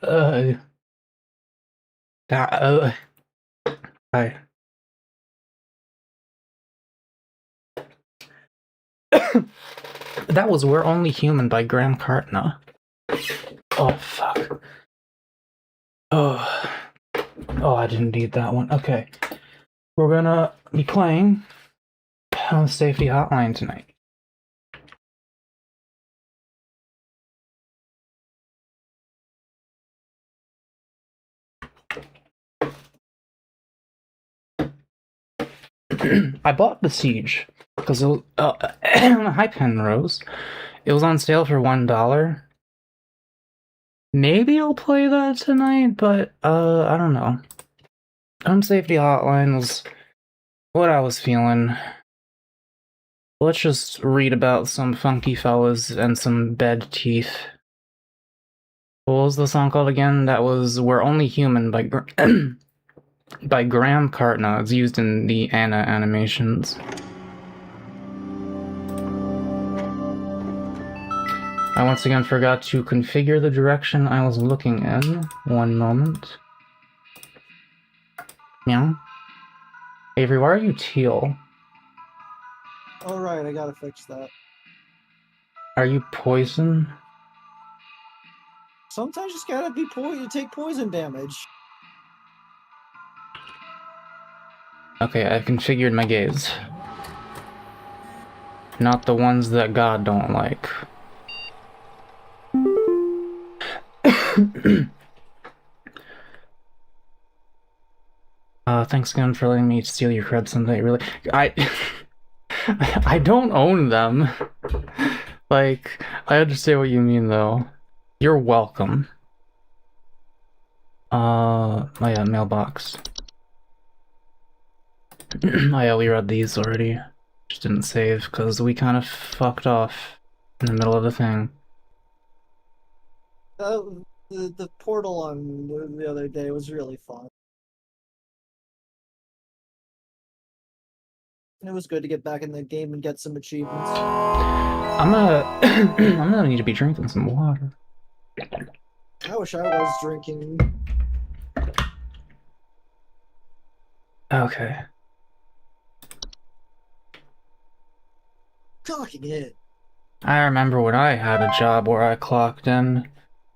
Uh, uh, Hi. That was We're Only Human by Graham Cartna. Oh, fuck. Oh. Oh, I didn't need that one. Okay. We're gonna be playing on Safety Hotline tonight. I bought the Siege because it was hi Penrose. It was on sale for $1. Maybe I'll play that tonight, but I don't know. Safety Hotline was what I was feeling. Let's just read about some funky fellas and some bed teeth. What was the song called again? That was We're Only Human by by Graham Cartna. It's used in the Anna animations. I once again forgot to configure the direction I was looking in. One moment. Meow. Avery, why are you teal? Alright, I gotta fix that. Are you poison? Sometimes you just gotta be take poison damage. Okay, I've configured my gaze. Not the ones that God don't like. Thanks again for letting me steal your cred someday, really. I don't own them. Like, I understand what you mean, though. You're welcome. Oh yeah, mailbox. Oh yeah, we read these already. Just didn't save, because we kind of fucked off in the middle of the thing. The portal on the other day was really fun. It was good to get back in the game and get some achievements. I'm gonna need to be drinking some water. I wish I was drinking. Okay. Clocking it. I remember when I had a job where I clocked in.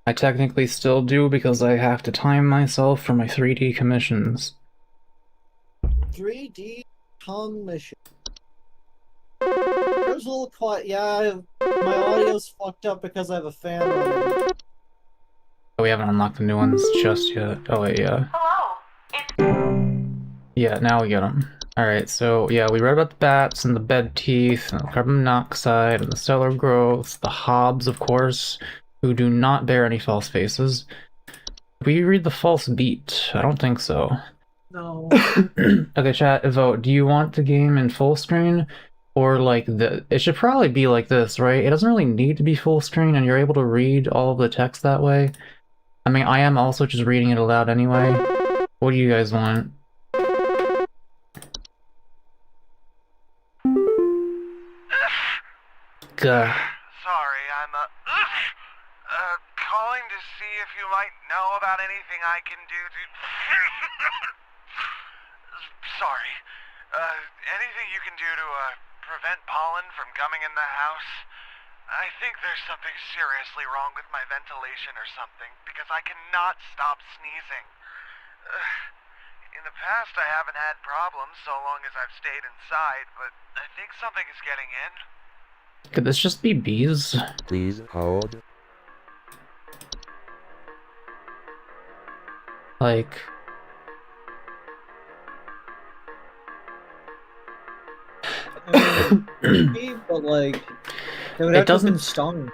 I technically still do because I have to time myself for my 3D commissions. 3D commission. It was a little quiet. Yeah, my audio's fucked up because I have a fan running. Oh, we haven't unlocked the new ones just yet. Oh wait, yeah. Hello. Yeah, now we get them. Alright, so yeah, we read about the bats and the bed teeth and the carbon monoxide and the stellar growths, the hobs, of course, who do not bear any false faces. Did we read the false beat? I don't think so. No. Okay, chat, vote. Do you want the game in full screen? Or like it should probably be like this, right? It doesn't really need to be full screen and you're able to read all of the text that way. I mean, I am also just reading it aloud anyway. What do you guys want? Gah. Sorry, I'm calling to see if you might know about anything I can do to... Sorry. Anything you can do to, prevent pollen from coming in the house? I think there's something seriously wrong with my ventilation or something, because I cannot stop sneezing. In the past, I haven't had problems so long as I've stayed inside, but I think something is getting in. Could this just be bees? Please hold. Like... Maybe, but like, they would have to have been stung.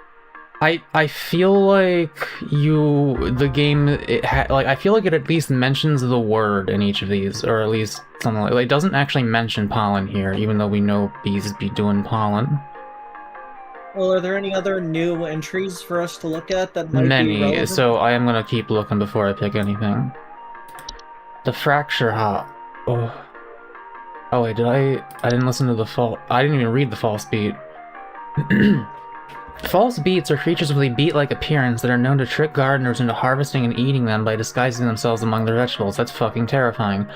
I feel like the game, I feel like it at least mentions the word in each of these, or at least something like, it doesn't actually mention pollen here, even though we know bees be doing pollen. Well, are there any other new entries for us to look at that might be relevant? Many, so I am gonna keep looking before I pick anything. The fracture hop. Oh. Oh wait, I didn't listen to the false... I didn't even read the false beat. False beets are creatures with a beet-like appearance that are known to trick gardeners into harvesting and eating them by disguising themselves among their vegetables. That's fucking terrifying.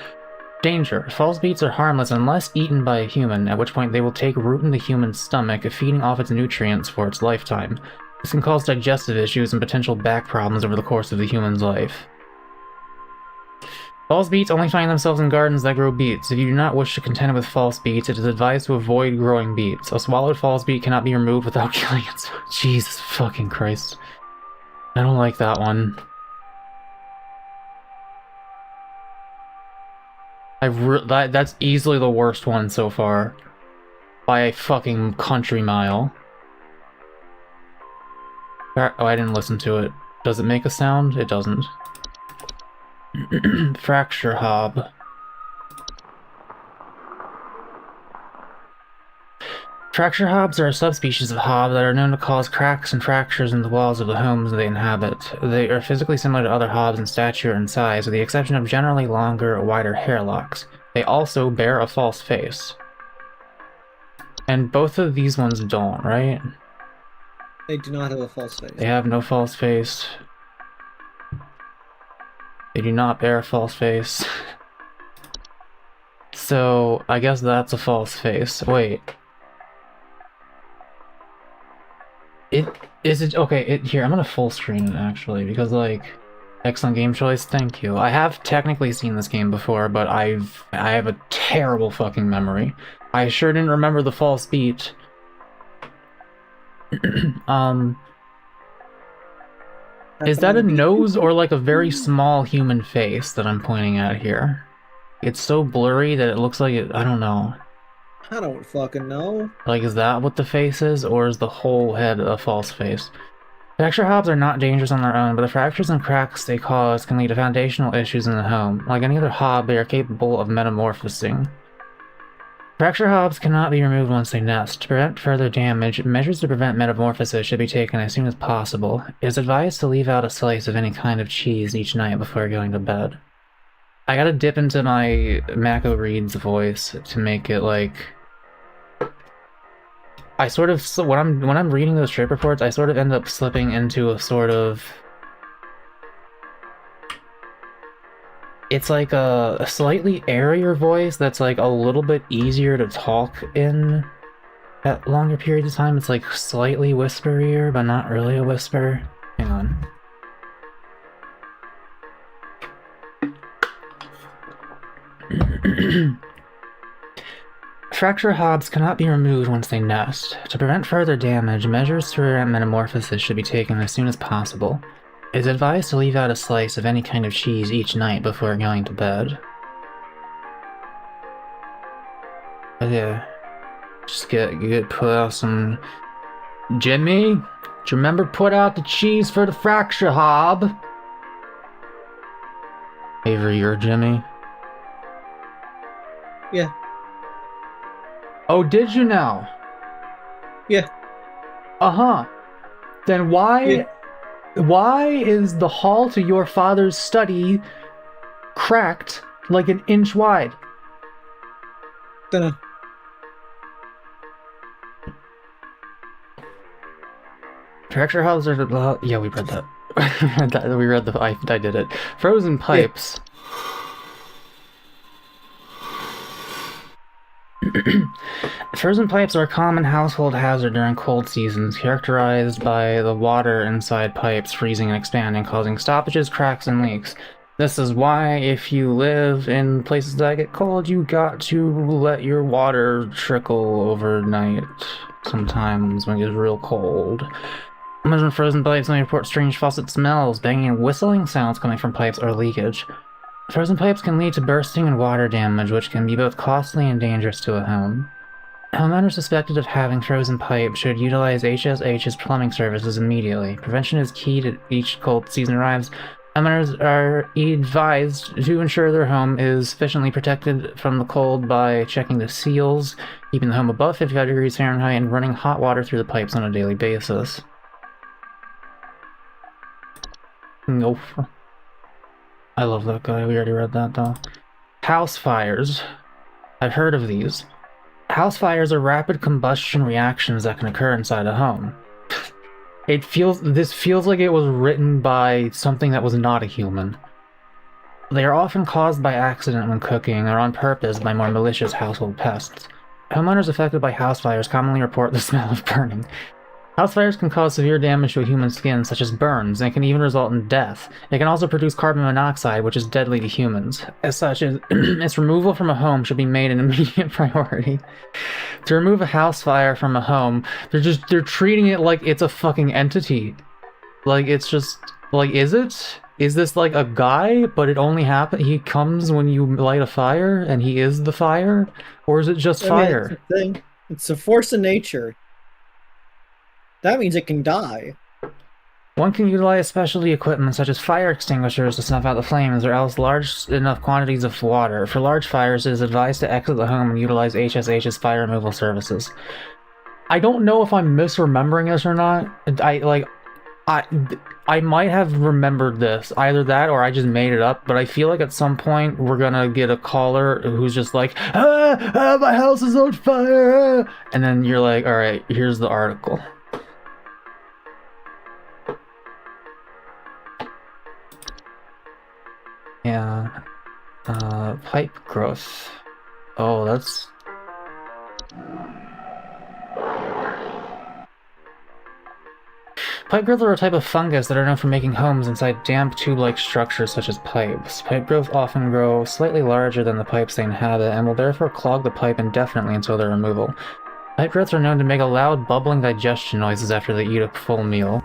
Danger. False beets are harmless unless eaten by a human, at which point they will take root in the human's stomach, feeding off its nutrients for its lifetime. This can cause digestive issues and potential back problems over the course of the human's life. False beets only find themselves in gardens that grow beets. If you do not wish to contend with false beets, it is advised to avoid growing beets. A swallowed false beet cannot be removed without killing it. Jesus fucking Christ. I don't like that one. That's easily the worst one so far. By a fucking country mile. Oh, I didn't listen to it. Does it make a sound? It doesn't. Fracture hob. Fracture hobs are a subspecies of hob that are known to cause cracks and fractures in the walls of the homes they inhabit. They are physically similar to other hobs in stature and size, with the exception of generally longer, wider hair locks. They also bear a false face. And both of these ones don't, right? They do not have a false face. They have no false face. They do not bear a false face. So, I guess that's a false face. Wait. Here, I'm gonna full screen it, actually, because, like, excellent game choice, thank you. I have technically seen this game before, but I have a terrible fucking memory. I sure didn't remember the false beat. Is that a nose or like a very small human face that I'm pointing at here? It's so blurry that it looks like it, I don't know. I don't fucking know. Like, is that what the face is, or is the whole head a false face? Fracture hobs are not dangerous on their own, but the fractures and cracks they cause can lead to foundational issues in the home. Like any other hob, they are capable of metamorphosing. Fracture hobs cannot be removed once they nest. To prevent further damage, measures to prevent metamorphosis should be taken as soon as possible. It is advised to leave out a slice of any kind of cheese each night before going to bed. I gotta dip into my Mako Reed's voice to make it like... when I'm reading those trip reports, I sort of end up slipping into a sort of... It's like a slightly airier voice that's like a little bit easier to talk in at longer periods of time. It's like slightly whisperier, but not really a whisper. Hang on. Fracture hobs cannot be removed once they nest. To prevent further damage, measures to prevent metamorphosis should be taken as soon as possible. It is advised to leave out a slice of any kind of cheese each night before going to bed. But yeah, just put out some... Jimmy, do you remember put out the cheese for the fracture hob? Avery, you're Jimmy? Yeah. Oh, did you now? Yeah. Uh-huh. Then why... Yeah. Why is the hall to your father's study cracked like an inch wide? Dunno. Fracture hobs are... yeah, we read that. I did it. Frozen pipes. Frozen pipes are a common household hazard during cold seasons, characterized by the water inside pipes freezing and expanding, causing stoppages, cracks, and leaks. This is why, if you live in places that get cold, you got to let your water trickle overnight sometimes when it gets real cold. Imagine frozen pipes may report strange faucet smells, banging and whistling sounds coming from pipes, or leakage. Frozen pipes can lead to bursting and water damage, which can be both costly and dangerous to a home. Homeowners suspected of having frozen pipes should utilize HSH's plumbing services immediately. Prevention is key to each cold season arrives. Homeowners are advised to ensure their home is sufficiently protected from the cold by checking the seals, keeping the home above 55 degrees Fahrenheit, and running hot water through the pipes on a daily basis. Nope. I love that guy. We already read that, though. House fires. I've heard of these. House fires are rapid combustion reactions that can occur inside a home. This feels like it was written by something that was not a human. They are often caused by accident when cooking, or on purpose by more malicious household pests. Homeowners affected by house fires commonly report the smell of burning. House fires can cause severe damage to a human skin, such as burns, and can even result in death. It can also produce carbon monoxide, which is deadly to humans. As such, its removal from a home should be made an immediate priority. To remove a house fire from a home, they're treating it like it's a fucking entity. Like, it's just, like, is it? Is this like a guy, but it only he comes when you light a fire, and he is the fire? Or is it just fire? It's a thing. It's a force of nature. That means it can die. One can utilize specialty equipment such as fire extinguishers to snuff out the flames, or else large enough quantities of water. For large fires, it is advised to exit the home and utilize HSH's fire removal services. I don't know if I'm misremembering this or not. I might have remembered this, either that or I just made it up, but I feel like at some point we're gonna get a caller who's just like, my house is on fire! And then you're like, alright, here's the article. Yeah. Pipe growth. Oh, that's... Pipe growth are a type of fungus that are known for making homes inside damp tube-like structures such as pipes. Pipe growth often grow slightly larger than the pipes they inhabit and will therefore clog the pipe indefinitely until their removal. Pipe growths are known to make a loud bubbling digestion noises after they eat a full meal.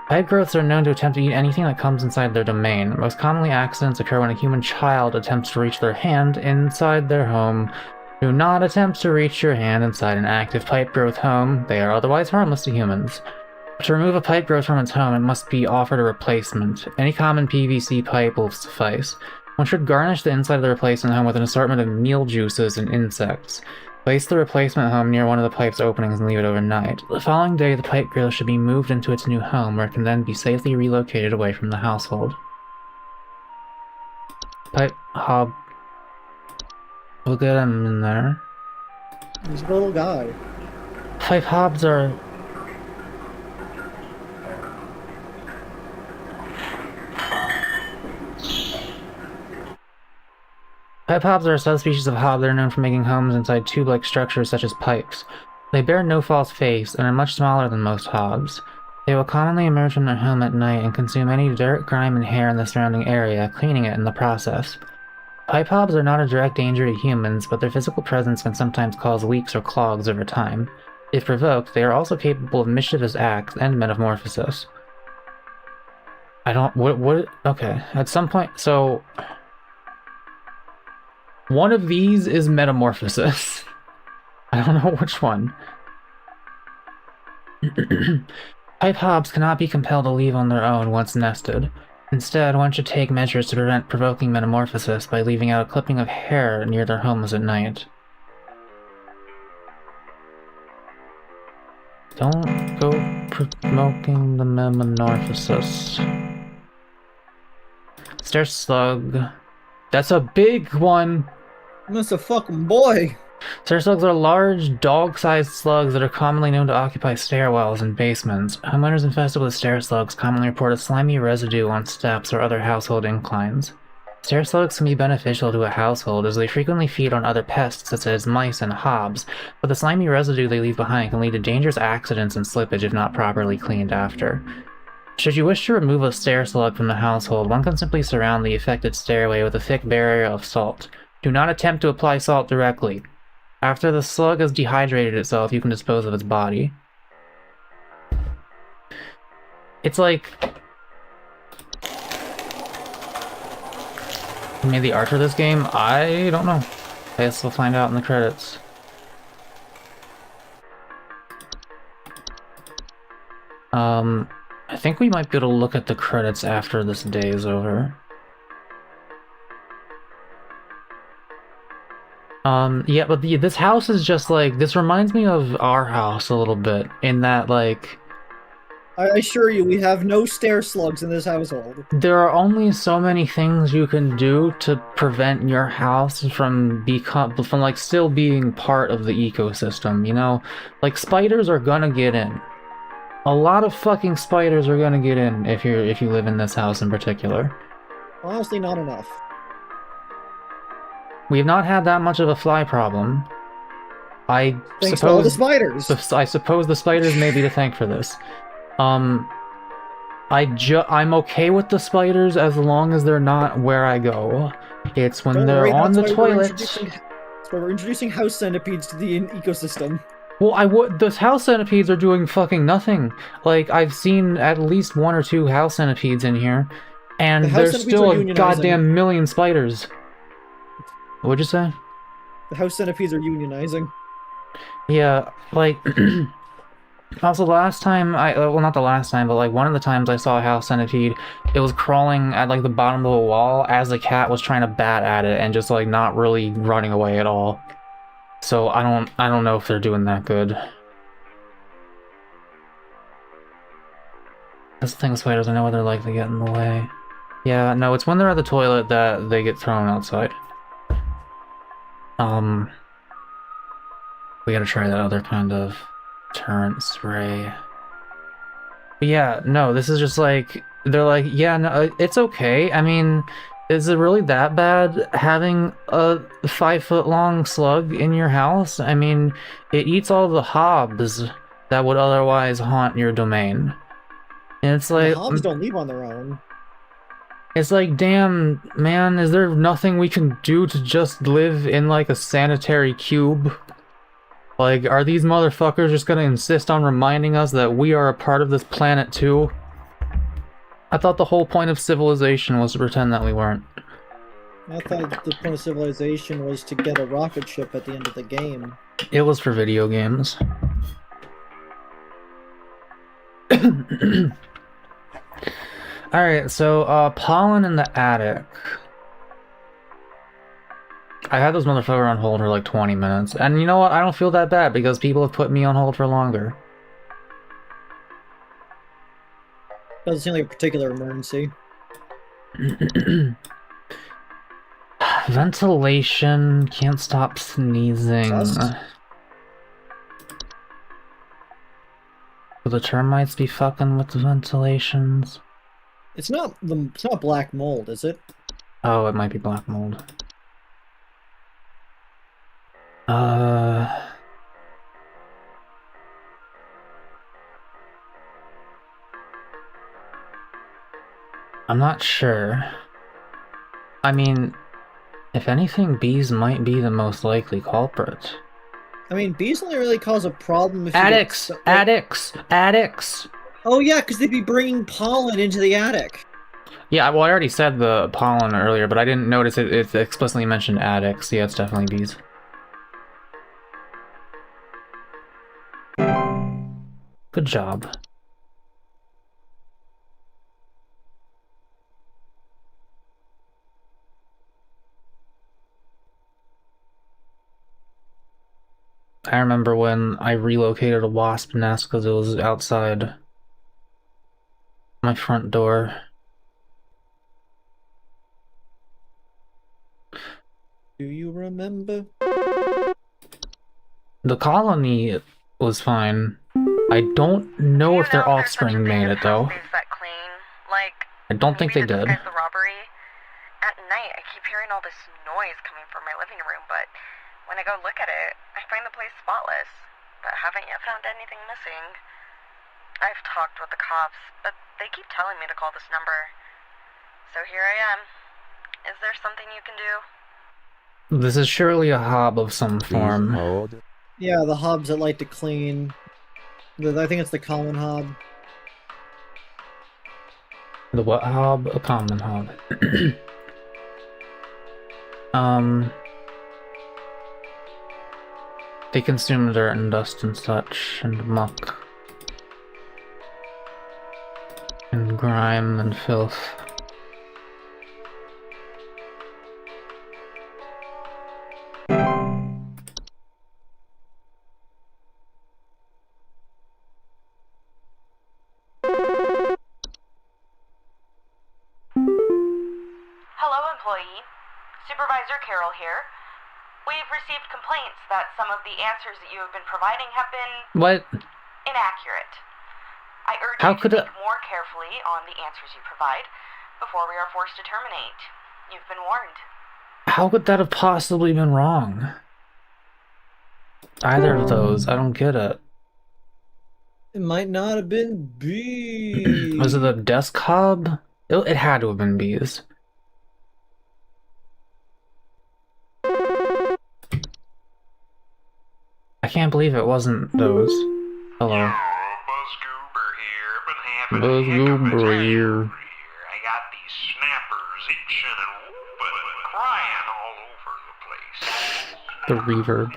Pipe growths are known to attempt to eat anything that comes inside their domain. Most commonly, accidents occur when a human child attempts to reach their hand inside their home. Do not attempt to reach your hand inside an active pipe growth home. They are otherwise harmless to humans. To remove a pipe growth from its home, it must be offered a replacement. Any common PVC pipe will suffice. One should garnish the inside of the replacement home with an assortment of meal juices and insects. Place the replacement home near one of the pipe's openings and leave it overnight. The following day, the pipe growth should be moved into its new home, where it can then be safely relocated away from the household. Pipe hob. We'll get him in there. He's a little guy. Pipe hobs are... Pipe hobs are a subspecies of hob that are known for making homes inside tube-like structures such as pipes. They bear no false face and are much smaller than most hobs. They will commonly emerge from their home at night and consume any dirt, grime, and hair in the surrounding area, cleaning it in the process. Pipe hobs are not a direct danger to humans, but their physical presence can sometimes cause leaks or clogs over time. If provoked, they are also capable of mischievous acts and metamorphosis. Okay, at some point, so... One of these is metamorphosis. I don't know which one. Pipe hobs cannot be compelled to leave on their own once nested. Instead, one should take measures to prevent provoking metamorphosis by leaving out a clipping of hair near their homes at night. Don't go provoking the metamorphosis. Stair slug. That's a big one! That's a fucking boy! Stair slugs are large, dog-sized slugs that are commonly known to occupy stairwells and basements. Homeowners infested with stair slugs commonly report a slimy residue on steps or other household inclines. Stair slugs can be beneficial to a household as they frequently feed on other pests such as mice and hobs, but the slimy residue they leave behind can lead to dangerous accidents and slippage if not properly cleaned after. Should you wish to remove a stair slug from the household, one can simply surround the affected stairway with a thick barrier of salt. Do not attempt to apply salt directly. After the slug has dehydrated itself, you can dispose of its body. It's like... Who made the art for this game? I don't know. I guess we'll find out in the credits. I think we might be able to look at the credits after this day is over. Yeah, but this house is just like, this reminds me of our house a little bit, in that, like... I assure you, we have no stair slugs in this household. There are only so many things you can do to prevent your house from like, still being part of the ecosystem, you know? Like, spiders are gonna get in. A lot of fucking spiders are gonna get in if you live in this house in particular. Honestly, not enough. We've not had that much of a fly problem. Thanks to all the spiders. I suppose the spiders may be to thank for this. I'm okay with the spiders as long as they're not where I go. It's when they're on the toilet. That's why we're introducing house centipedes to the ecosystem. Well, those house centipedes are doing fucking nothing. Like, I've seen at least 1 or 2 house centipedes in here, and there's still a goddamn million spiders. What'd you say? The house centipedes are unionizing. Yeah, like, also last time well, not the last time, but like one of the times I saw a house centipede, it was crawling at like the bottom of the wall as the cat was trying to bat at it and just like not really running away at all. So I don't know if they're doing that good. This thing with spiders, I know what they're like, they get in the way. Yeah, no, it's when they're at the toilet that they get thrown outside. We gotta try that other kind of deterrent spray. But yeah, no, this is just like, they're like, yeah, no, it's okay. I mean, is it really that bad having a 5-foot-long slug in your house? I mean, it eats all the hobs that would otherwise haunt your domain. And it's like... The hobs don't leave on their own. It's like, damn, man, is there nothing we can do to just live in, like, a sanitary cube? Like, are these motherfuckers just gonna insist on reminding us that we are a part of this planet, too? I thought the whole point of civilization was to pretend that we weren't. I thought the point of civilization was to get a rocket ship at the end of the game. It was for video games. Alright, so, pollen in the attic. I had this motherfucker on hold for like 20 minutes, and you know what? I don't feel that bad because people have put me on hold for longer. Doesn't seem like a particular emergency. Ventilation, can't stop sneezing. Dust? Will the termites be fucking with the ventilations? It's not black mold, is it? Oh, it might be black mold. I'm not sure. I mean, if anything, bees might be the most likely culprit. I mean, bees only really cause a problem if Attics! Attics! Attics! Oh yeah, because they'd be bringing pollen into the attic. Yeah, well, I already said the pollen earlier, but I didn't notice it explicitly mentioned attics. Yeah, it's definitely bees. Good job. I remember when I relocated a wasp nest because it was outside my front door. Do you remember? The colony was fine. I don't know if their offspring made it, though. I don't think they did. The robbery. At night, I keep hearing all this noise coming from my living room, but when I go look at it, I find the place spotless, but haven't yet found anything missing. I've talked with the cops, but they keep telling me to call this number. So here I am. Is there something you can do? This is surely a hob of some form. Yeah, the hobs that like to clean. I think it's the common hob. The what hob? A common hob. They consume dirt and dust and such, and muck. And grime and filth. Supervisor Carroll here. We've received complaints that some of the answers that you have been providing have been... What? inaccurate. I urge How you could to a- think more carefully on the answers you provide before we are forced to terminate. You've been warned. How could that have possibly been wrong? Either of those, I don't get it. It might not have been B. Was it the desk hob? It had to have been bees. I can't believe it wasn't those. Hello. Buzz Goober here. Been having Buzz a heck of a Goober time here. over here. I got these snappers itching and whooping and crying all over the place. The reverb.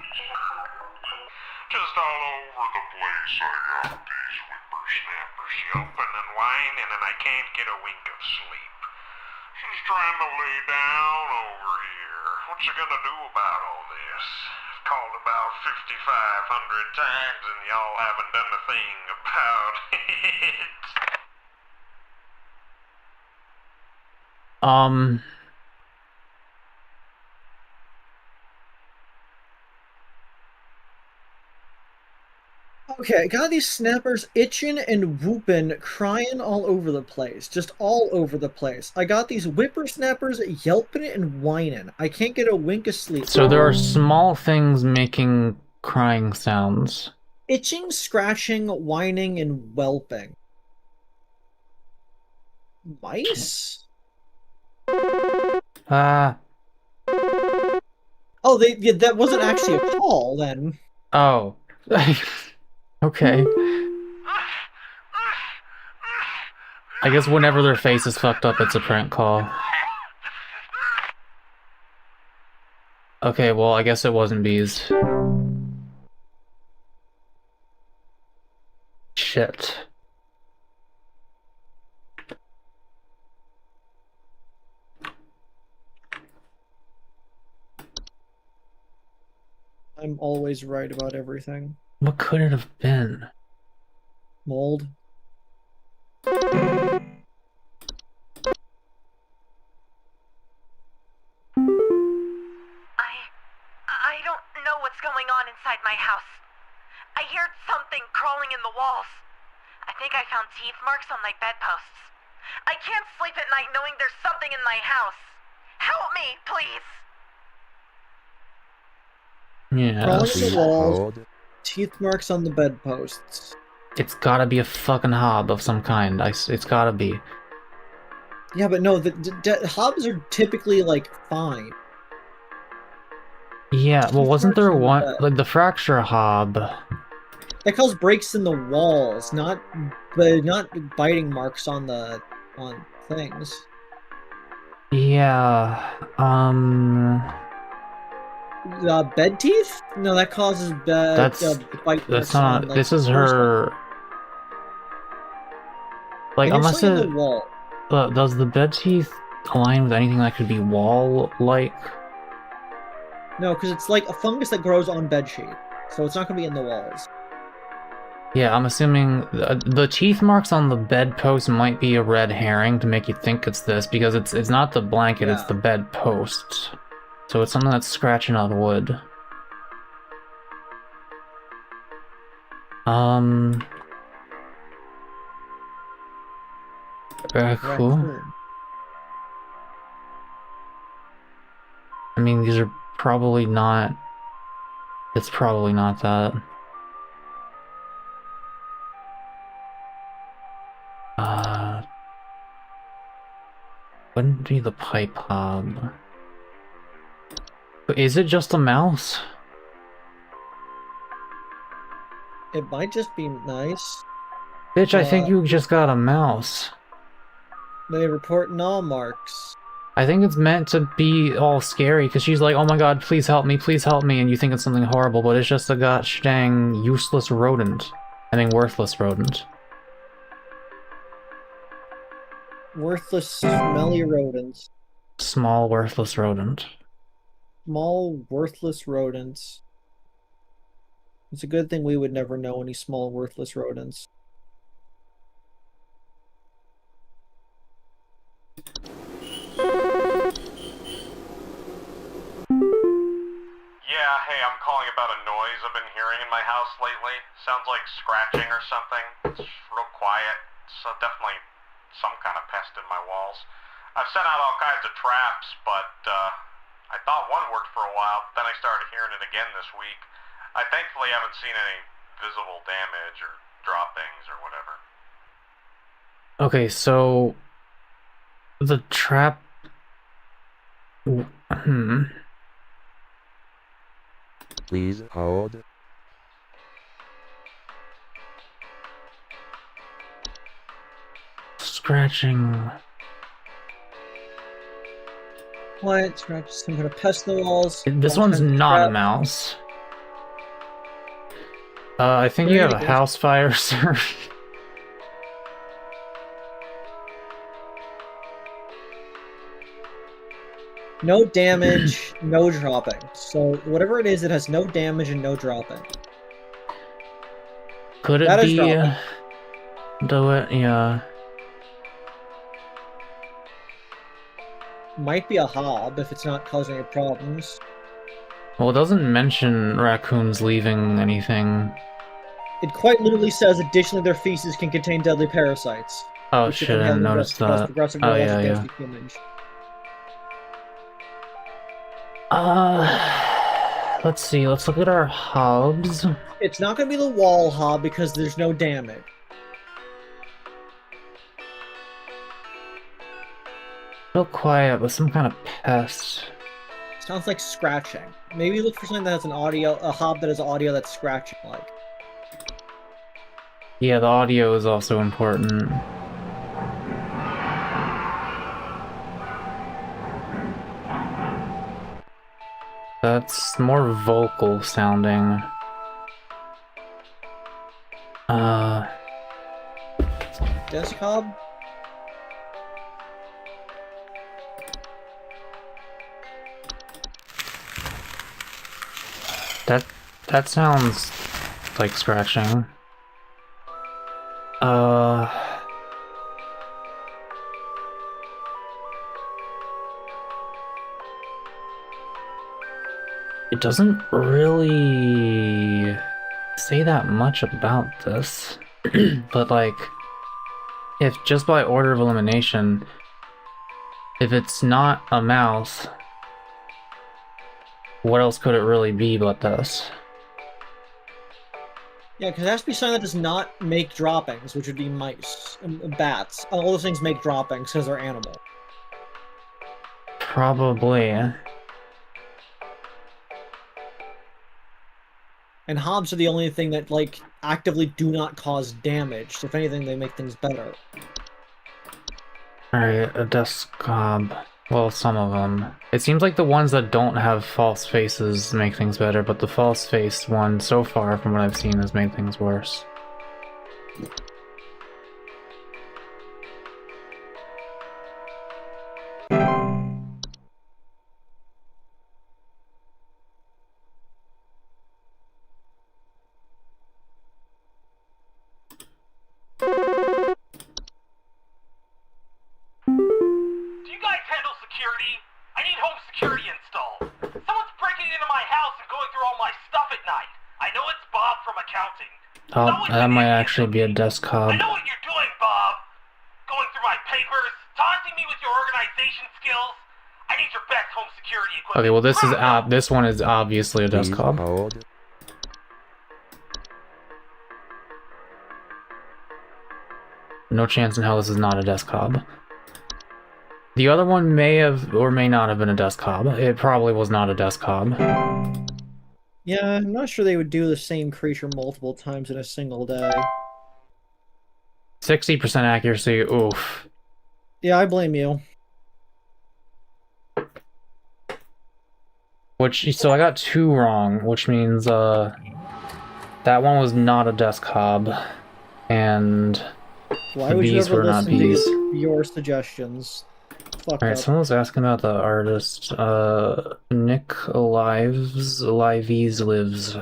Just all over the place. I got these whippersnappers yelping and whining, and I can't get a wink of sleep. She's trying to lay down over here. What's she gonna do about all this? I've called about 5,500 times, and y'all haven't done a thing about it. Okay, I got these snappers itching and whooping, crying all over the place. Just all over the place. I got these whippersnappers yelping and whining. I can't get a wink of sleep. So there are small things making crying sounds. Itching, scratching, whining, and whelping. Mice? Ah. Oh, that wasn't actually a call, then. Oh. Okay. I guess whenever their face is fucked up, it's a prank call. Okay, well, I guess it wasn't bees. Shit. I'm always right about everything. What could it have been? Mold. I don't know what's going on inside my house. I hear something crawling in the walls. I think I found teeth marks on my bedposts. I can't sleep at night knowing there's something in my house. Help me, please. Yeah. Crawling in the walls. Teeth marks on the bedposts. It's gotta be a fucking hob of some kind. It's gotta be. Yeah, but no, the hobs are typically, like, fine. Yeah, well, Teeth wasn't there marks on the one, bed. like the fracture hob? That causes breaks in the walls, not biting marks on things. Yeah, Bed teeth? No, that causes bite marks that's on, not, like, this is first her, like, And unless usually it, in the wall. does the bed teeth align with anything that could be wall-like? No, because it's like a fungus that grows on bedsheet, so it's not going to be in the walls. Yeah, I'm assuming the teeth marks on the bedpost might be a red herring to make you think it's this, because it's not the blanket, it's Yeah. the bedpost. So it's something that's scratching on wood. Very cool. Raccoon. I mean, these are probably not... It's probably not that. Wouldn't be the pipe hob. But is it just a mouse? It might just be nice. Bitch, I think you just got a mouse. They report null marks. I think it's meant to be all scary, because she's like, oh my god, please help me, and you think it's something horrible, but it's just a gosh dang useless rodent. I mean, worthless rodent. Worthless, smelly rodents. Small, worthless rodent. Small, worthless rodents. It's a good thing we would never know any small, worthless rodents. Yeah, hey, I'm calling about a noise I've been hearing in my house lately. Sounds like scratching or something. It's real quiet, so definitely some kind of pest in my walls. I've sent out all kinds of traps, but I thought one worked for a while, then I started hearing it again this week. I thankfully haven't seen any visible damage or droppings or whatever. Okay, so the trap. Please hold. Scratching. Quiet, scratch, some kind of pest in the walls. This all one's kinds of not a traps. mouse. I think you There have it a is. house fire, sir. No damage, no dropping. So whatever it is, it has no damage and no dropping. Could it That is be? dropping. Do it, yeah. Might be a hob if it's not causing any problems. Well, it doesn't mention raccoons leaving anything. It quite literally says, additionally, their feces can contain deadly parasites. Oh which if shit, I inhaled didn't and notice cause that. progressive Oh neurologic yeah, damage yeah. to humans. Let's see. Let's look at our hobs. It's not going to be the wall hob because there's no damage. Real quiet, but some kind of pest. Sounds like scratching. Maybe look for something that has a hob that has audio that's scratching like. Yeah, the audio is also important. That's more vocal sounding. Desk hob? That sounds like scratching. It doesn't really say that much about this, but like, if just by order of elimination, if it's not a mouse, what else could it really be but this? Yeah, because it has to be something that does not make droppings, which would be mice, bats. All those things make droppings because they're animal. Probably. And hobs are the only thing that, like, actively do not cause damage. So if anything, they make things better. Alright, a desk hob. Well, some of them. It seems like the ones that don't have false faces make things better, but the false faced one, so far, from what I've seen, has made things worse. Do you guys handle security? I need home security installed. Someone's breaking into my house and going through all my stuff at night. I know it's Bob from accounting. Oh, Someone's that an might idiot. actually be a desk hob. I know what you're doing, Bob. Going through my papers, taunting me with your organization skills. I need your best home security equipment. Okay, well this is Right now. this one is obviously a desk Please hob. hold. No chance in hell this is not a desk hob. The other one may have or may not have been a desk hob. It probably was not a desk hob. Yeah, I'm not sure they would do the same creature multiple times in a single day. 60% accuracy, oof. Yeah, I blame you. So I got 2 wrong, which means that one was not a desk hob, and Why the would you bees ever were not listen bees. to your suggestions? Fuck Alright, up. someone was asking about the artist. Nick Lives lives.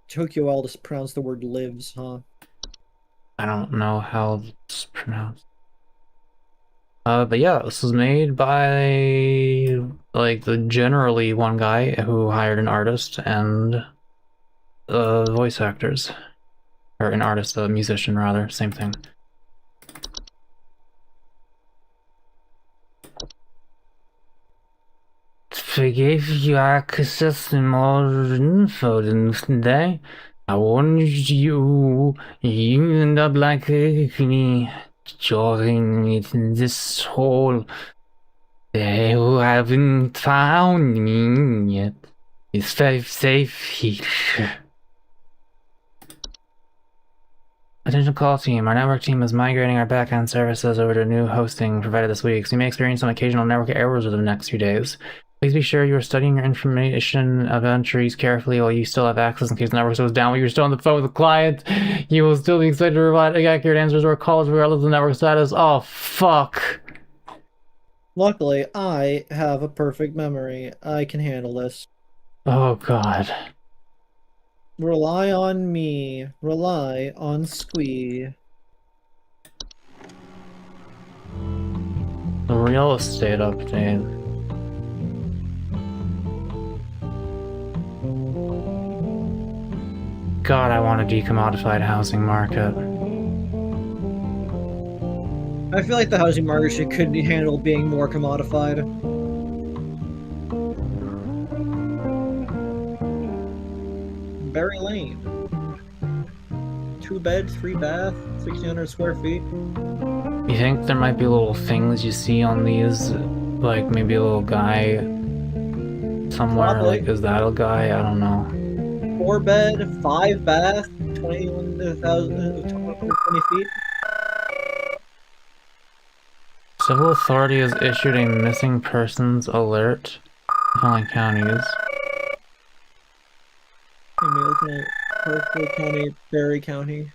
Took you a while to pronounce the word lives, huh? I don't know how it's pronounced. But yeah, this was made by like the generally one guy who hired an artist and voice actors. Or an artist, a musician rather, same thing. To give you access to more info than today, I warned you end up like me, joining in this hole. They who haven't found me yet. It's safe here. Attention call team, our network team is migrating our backend services over to new hosting provided this week, so you may experience some occasional network errors over the next few days. Please be sure you are studying your information of entries carefully while you still have access in case the network goes down while you're still on the phone with the client. You will still be expected to provide accurate answers or calls regardless of the network status. Oh, fuck. Luckily, I have a perfect memory. I can handle this. Oh, God. Rely on me. Rely on Squee. The real estate update. God, I want a decommodified housing market. I feel like the housing market could handle being more commodified. Berry Lane. 2 bed, 3 bath, 1,600 square feet. You think there might be little things you see on these, like maybe a little guy somewhere? Probably. Like, is that a guy? I don't know. 4 bed, 5 bath, 21,220 feet. Civil authority has issued a missing persons alert in following counties. Emile County, Parkville County, Berry County.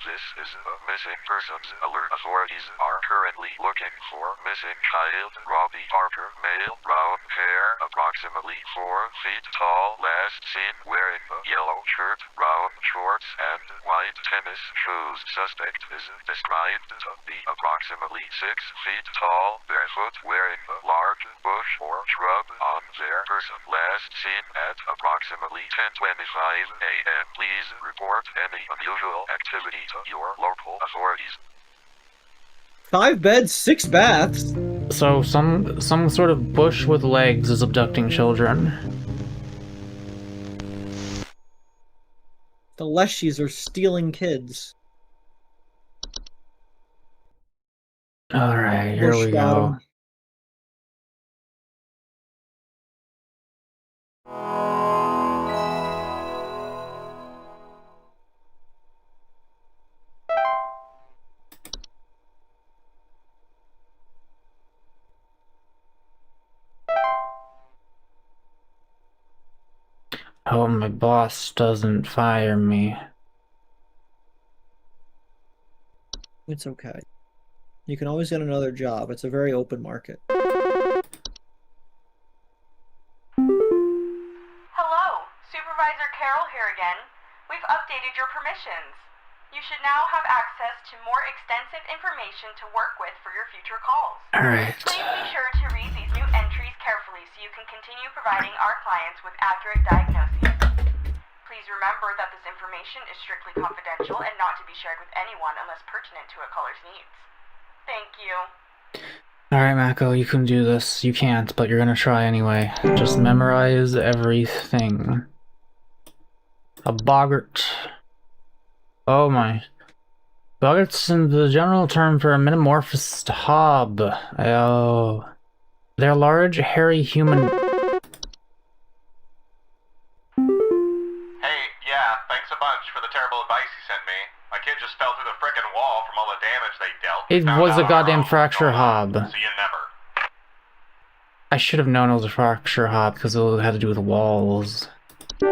This is a missing persons alert. Authorities are currently looking for missing child Robbie Parker, male, brown hair, approximately 4 feet tall, last seen wearing a yellow shirt, brown shorts, and white tennis shoes. Suspect is described to be approximately 6 feet tall, barefoot, wearing a large bush or shrub on their person. Last seen at approximately 10:25 a.m. Please report any unusual activity to your local authorities. 5 beds, 6 baths. So some sort of bush with legs is abducting children. The Leshies are stealing kids. Alright, here we Bush got go. 'em. Hope my boss doesn't fire me. It's okay. You can always get another job. It's a very open market. Hello, Supervisor Carroll here again. We've updated your permissions. You should now have access to more extensive information to work with for your future calls. Alright. Please be sure to read these new entries carefully so you can continue providing our clients with accurate diagnoses. Please remember that this information is strictly confidential and not to be shared with anyone unless pertinent to a caller's needs. Thank you. Alright, Mako, you can do this. You can't, but you're gonna try anyway. Just memorize everything. A boggart. Oh my. Boggart's in the general term for a metamorphosed hob. Oh. They're large, hairy human. Hey, yeah, thanks a bunch for the terrible advice you sent me. My kid just fell through the frickin' wall from all the damage they dealt. It Found was out a on our goddamn own. fracture Go on. hob. See you never. I should have known it was a fracture hob because it had to do with walls.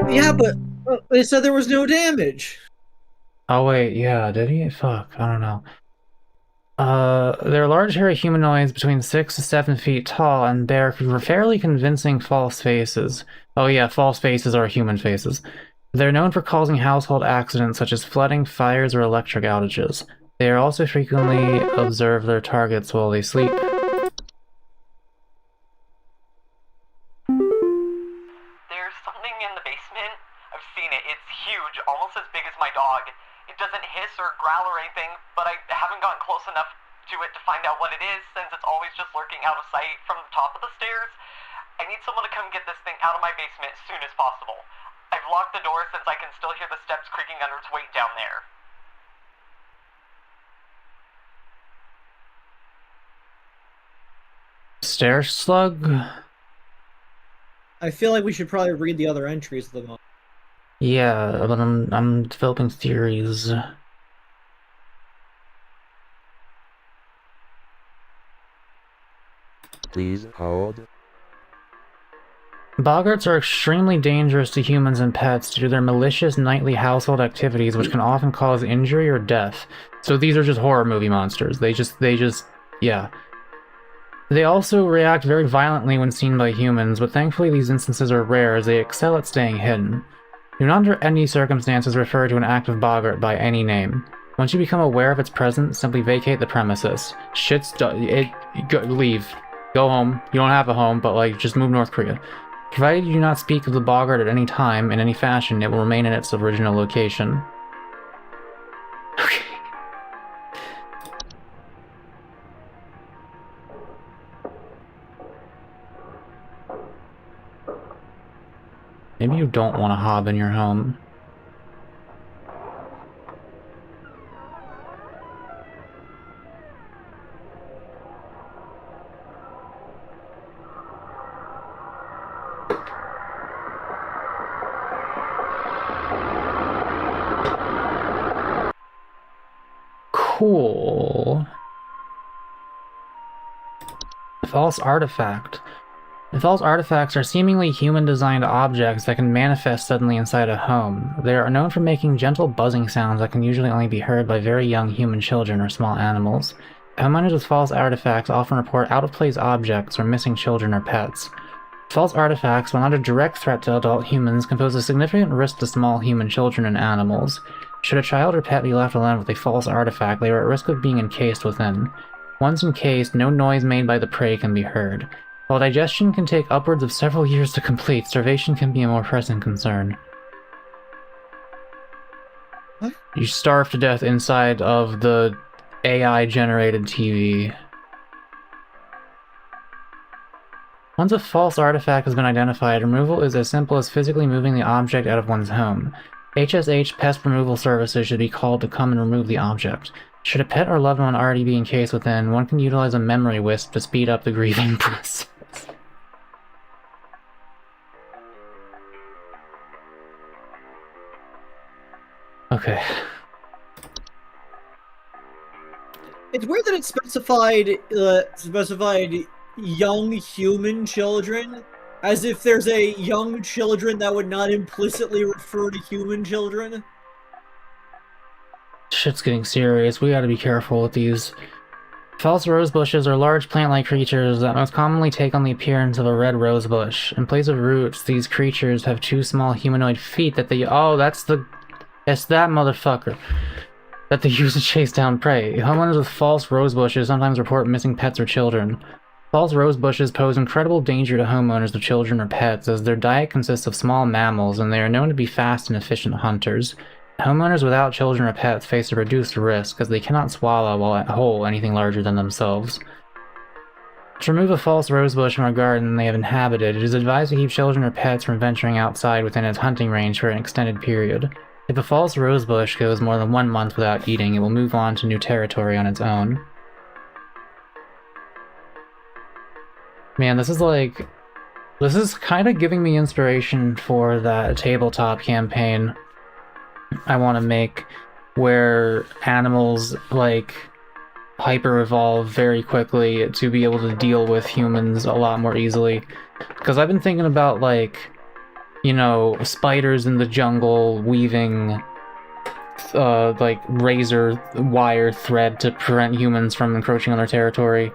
Yeah, but they said there was no damage. Oh wait, yeah, did he? Fuck, I don't know. They're large hairy humanoids between 6 to 7 feet tall and bear fairly convincing false faces. Oh yeah, false faces are human faces. They're known for causing household accidents such as flooding, fires, or electric outages. They are also frequently observe their targets while they sleep. There's something in the basement. I've seen it. It's huge, almost as big as my dog. It doesn't hiss or growl or anything, but I haven't gotten close enough to it to find out what it is, since it's always just lurking out of sight from the top of the stairs. I need someone to come get this thing out of my basement as soon as possible. I've locked the door since I can still hear the steps creaking under its weight down there. Stair slug? I feel like we should probably read the other entries of the moment. Yeah, but I'm developing theories. Please hold. Boggarts are extremely dangerous to humans and pets due to their malicious nightly household activities, which can often cause injury or death. So these are just horror movie monsters. They just, yeah. They also react very violently when seen by humans, but thankfully these instances are rare as they excel at staying hidden. Do not under any circumstances refer to an active boggart by any name. Once you become aware of its presence, simply vacate the premises. Leave. Go home. You don't have a home, but like, just move North Korea. Provided you do not speak of the boggart at any time, in any fashion, it will remain in its original location. Okay. Maybe you don't want a hob in your home. Cool. False artifact. The false artifacts are seemingly human-designed objects that can manifest suddenly inside a home. They are known for making gentle buzzing sounds that can usually only be heard by very young human children or small animals. Homeowners with false artifacts often report out-of-place objects or missing children or pets. False artifacts, while not a direct threat to adult humans, can pose a significant risk to small human children and animals. Should a child or pet be left alone with a false artifact, they are at risk of being encased within. Once encased, no noise made by the prey can be heard. While digestion can take upwards of several years to complete, starvation can be a more pressing concern. What? You starve to death inside of the AI-generated TV. Once a false artifact has been identified, removal is as simple as physically moving the object out of one's home. HSH pest removal services should be called to come and remove the object. Should a pet or loved one already be encased within, one can utilize a memory wisp to speed up the grieving process. Okay. It's weird that it specified young human children, as if there's a young children that would not implicitly refer to human children. Shit's getting serious. We gotta be careful with these. False rosebushes are large plant-like creatures that most commonly take on the appearance of a red rosebush. In place of roots, these creatures have two small humanoid feet that they— oh, that's that motherfucker that they use to chase down prey. Homeowners with false rosebushes sometimes report missing pets or children. False rosebushes pose incredible danger to homeowners with children or pets, as their diet consists of small mammals and they are known to be fast and efficient hunters. Homeowners without children or pets face a reduced risk, as they cannot swallow whole anything larger than themselves. To remove a false rosebush from a garden they have inhabited, it is advised to keep children or pets from venturing outside within its hunting range for an extended period. If a false rosebush goes more than 1 month without eating, it will move on to new territory on its own. Man, this is kind of giving me inspiration for that tabletop campaign I want to make, where animals, like, hyper-evolve very quickly to be able to deal with humans a lot more easily. Because I've been thinking about, like, you know, spiders in the jungle weaving, like, razor wire thread to prevent humans from encroaching on their territory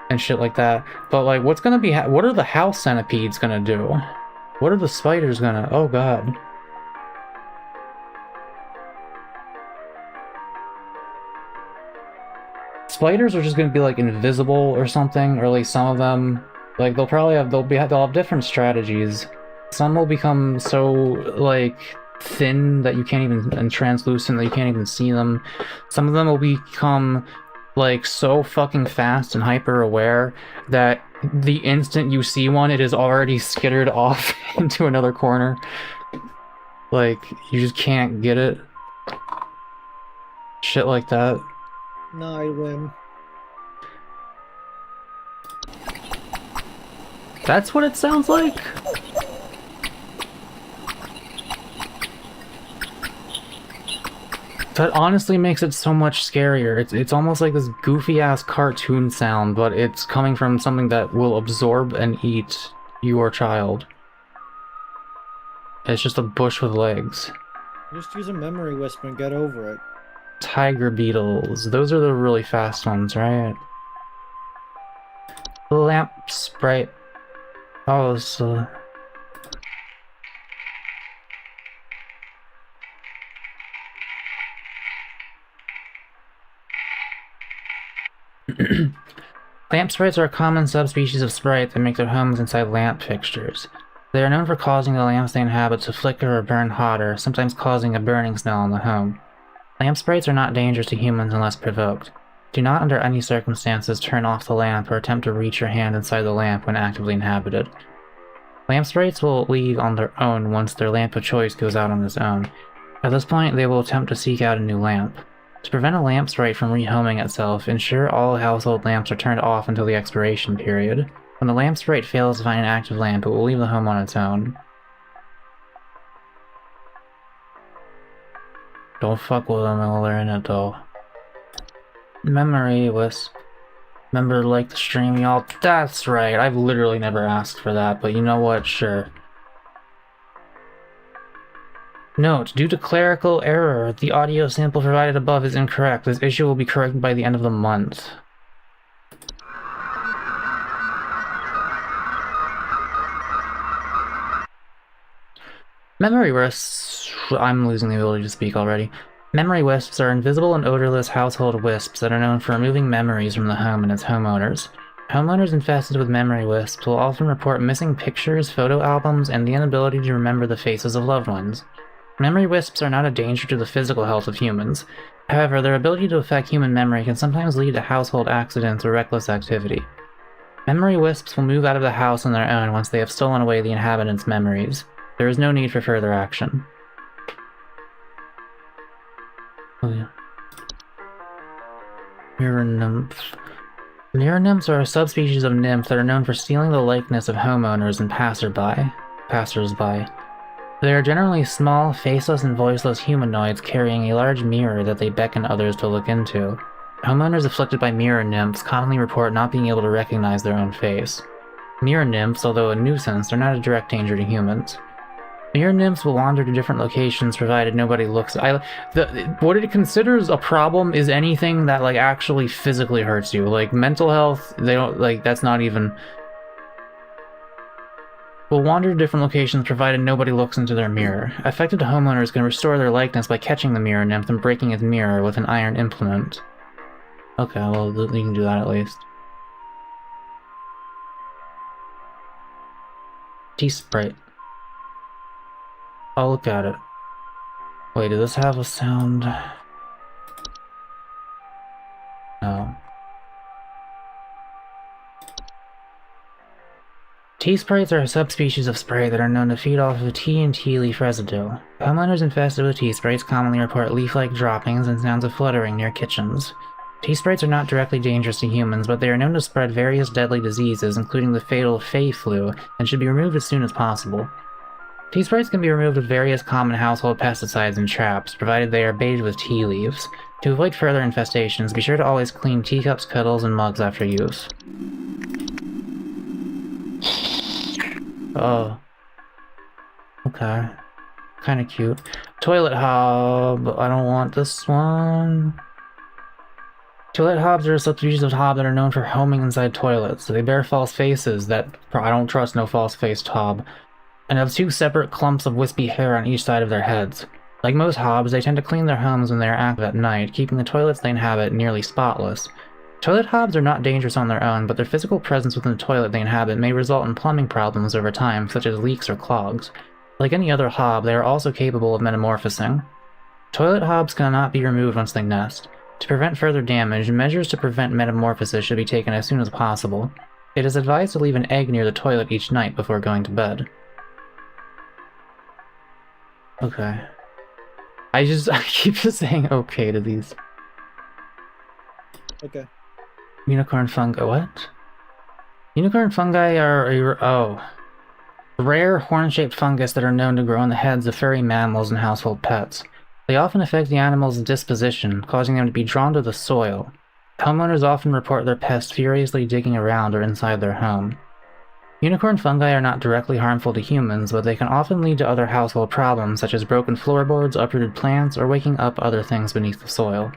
and shit like that. But, like, what's gonna be— what are the house centipedes gonna do? What are the spiders gonna— oh god. spiders are just gonna be like invisible or something, or at least some of them. Like they'll have different strategies. Some will become so like thin that you can't even, and translucent that you can't even see them. Some of them will become like so fucking fast and hyper aware that the instant you see one, it is already skittered off into another corner. Like you just can't get it. Shit like that. Nah, I win. That's what it sounds like? That honestly makes it so much scarier. It's almost like this goofy-ass cartoon sound, but it's coming from something that will absorb and eat your child. It's just a bush with legs. Just use a memory wisp and get over it. Tiger beetles. Those are the really fast ones, right? Lamp sprite. Oh, so... Lamp sprites are a common subspecies of sprite that make their homes inside lamp fixtures. They are known for causing the lamps they inhabit to flicker or burn hotter, sometimes causing a burning smell in the home. Lamp sprites are not dangerous to humans unless provoked. Do not under any circumstances turn off the lamp or attempt to reach your hand inside the lamp when actively inhabited. Lamp sprites will leave on their own once their lamp of choice goes out on its own. At this point, they will attempt to seek out a new lamp. To prevent a lamp sprite from rehoming itself, ensure all household lamps are turned off until the expiration period. When the lamp sprite fails to find an active lamp, it will leave the home on its own. Don't fuck with them while they're in it, though. Memory wisp. Remember, like the stream, y'all? That's right, I've literally never asked for that, but you know what? Sure. Note, due to clerical error, the audio sample provided above is incorrect. This issue will be corrected by the end of the month. Memory wisps... I'm losing the ability to speak already. Memory wisps are invisible and odorless household wisps that are known for removing memories from the home and its homeowners. Homeowners infested with memory wisps will often report missing pictures, photo albums, and the inability to remember the faces of loved ones. Memory wisps are not a danger to the physical health of humans. However, their ability to affect human memory can sometimes lead to household accidents or reckless activity. Memory wisps will move out of the house on their own once they have stolen away the inhabitants' memories. There is no need for further action. Oh yeah. Mirror nymph. Mirror nymphs are a subspecies of nymph that are known for stealing the likeness of homeowners and passers-by. They are generally small, faceless, and voiceless humanoids carrying a large mirror that they beckon others to look into. Homeowners afflicted by mirror nymphs commonly report not being able to recognize their own face. Mirror nymphs, although a nuisance, are not a direct danger to humans. Mirror nymphs will wander to different locations provided nobody looks. What it considers a problem is anything that like actually physically hurts you. Like mental health, they don't like. That's not even. Will wander to different locations provided nobody looks into their mirror. Affected homeowners can restore their likeness by catching the mirror nymph and breaking its mirror with an iron implement. Okay, well you can do that at least. T-Sprite. I'll look at it. Wait, does this have a sound? No. Tea sprites are a subspecies of sprite that are known to feed off of tea and tea leaf residue. Homeowners infested with tea sprites commonly report leaf-like droppings and sounds of fluttering near kitchens. Tea sprites are not directly dangerous to humans, but they are known to spread various deadly diseases, including the fatal Fey flu, and should be removed as soon as possible. Tea sprites can be removed with various common household pesticides and traps, provided they are baited with tea leaves. To avoid further infestations, be sure to always clean teacups, kettles, and mugs after use. Oh. Okay. Kinda cute. Toilet hob. I don't want this one. Toilet hobs are a subspecies of hob that are known for homing inside toilets. They bear false faces that I don't trust no false-faced hob, and have two separate clumps of wispy hair on each side of their heads. Like most hobs, they tend to clean their homes when they are active at night, keeping the toilets they inhabit nearly spotless. Toilet hobs are not dangerous on their own, but their physical presence within the toilet they inhabit may result in plumbing problems over time, such as leaks or clogs. Like any other hob, they are also capable of metamorphosing. Toilet hobs cannot be removed once they nest. To prevent further damage, measures to prevent metamorphosis should be taken as soon as possible. It is advised to leave an egg near the toilet each night before going to bed. Okay. I keep just saying okay to these. Okay. Unicorn fungi, what? Unicorn fungi are rare horn-shaped fungus that are known to grow on the heads of furry mammals and household pets. They often affect the animal's disposition, causing them to be drawn to the soil. Homeowners often report their pests furiously digging around or inside their home. Unicorn fungi are not directly harmful to humans, but they can often lead to other household problems such as broken floorboards, uprooted plants, or waking up other things beneath the soil.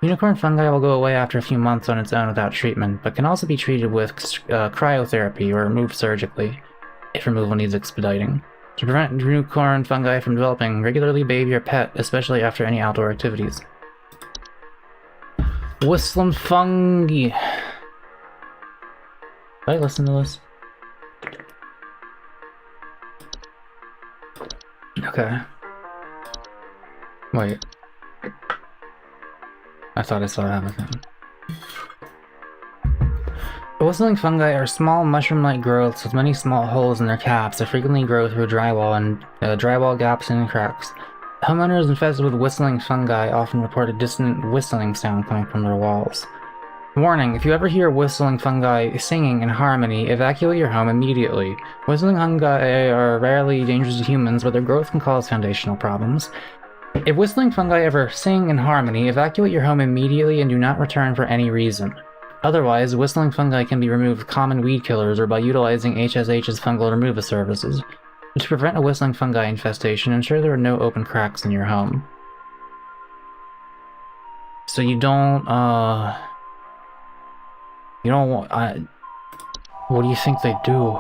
Unicorn fungi will go away after a few months on its own without treatment, but can also be treated with cryotherapy or removed surgically, if removal needs expediting. To prevent unicorn fungi from developing, regularly bathe your pet, especially after any outdoor activities. Whistling fungi. Did I listen to this? Okay. Wait. I thought I saw everything. Whistling fungi are small mushroom-like growths with many small holes in their caps that frequently grow through drywall and drywall gaps and cracks. Homeowners infested with whistling fungi often report a distant whistling sound coming from their walls. Warning, if you ever hear whistling fungi singing in harmony, evacuate your home immediately. Whistling fungi are rarely dangerous to humans, but their growth can cause foundational problems. If whistling fungi ever sing in harmony, evacuate your home immediately and do not return for any reason. Otherwise, whistling fungi can be removed with common weed killers or by utilizing HSH's fungal removal services. To prevent a whistling fungi infestation, ensure there are no open cracks in your home. So you don't want, what do you think they do?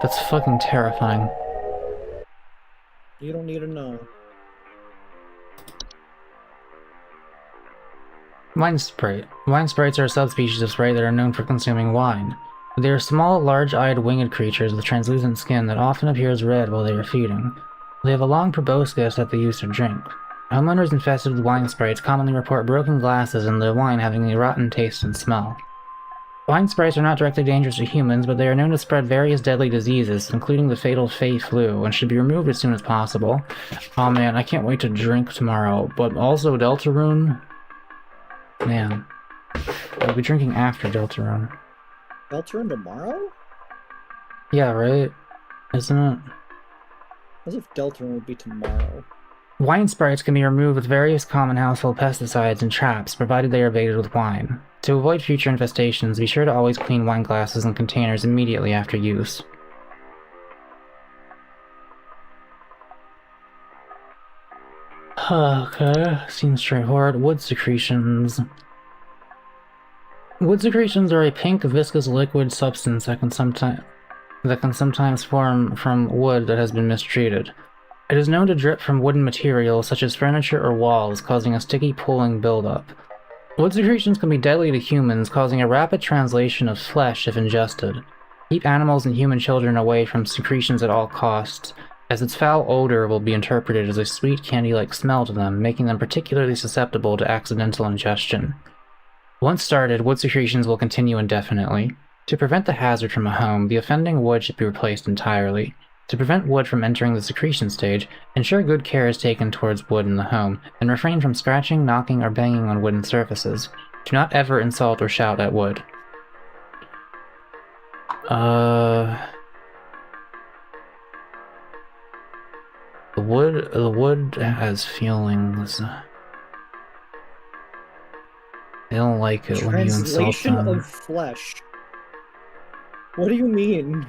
That's fucking terrifying. You don't need to know. Wine sprite. Wine sprites are a subspecies of sprite that are known for consuming wine. They are small, large-eyed winged creatures with translucent skin that often appears red while they are feeding. They have a long proboscis that they use to drink. Homeowners infested with wine sprites commonly report broken glasses and the wine having a rotten taste and smell. Wine sprites are not directly dangerous to humans, but they are known to spread various deadly diseases, including the fatal Fey flu, and should be removed as soon as possible. Oh man, I can't wait to drink tomorrow, but also Deltarune? Man, I'll be drinking after Deltarune. Deltarune tomorrow? Yeah, right? Isn't it? As if Deltarune would be tomorrow. Wine sprites can be removed with various common household pesticides and traps, provided they are baited with wine. To avoid future infestations, be sure to always clean wine glasses and containers immediately after use. Okay, seems straightforward. Wood secretions. Wood secretions are a pink, viscous liquid substance that can sometimes form from wood that has been mistreated. It is known to drip from wooden materials such as furniture or walls, causing a sticky pooling buildup. Wood secretions can be deadly to humans, causing a rapid translation of flesh if ingested. Keep animals and human children away from secretions at all costs, as its foul odor will be interpreted as a sweet candy-like smell to them, making them particularly susceptible to accidental ingestion. Once started, wood secretions will continue indefinitely. To prevent the hazard from a home, the offending wood should be replaced entirely. To prevent wood from entering the secretion stage, ensure good care is taken towards wood in the home, and refrain from scratching, knocking, or banging on wooden surfaces. Do not ever insult or shout at wood. The wood has feelings. They don't like it when you insult Translation them. of flesh. What do you mean?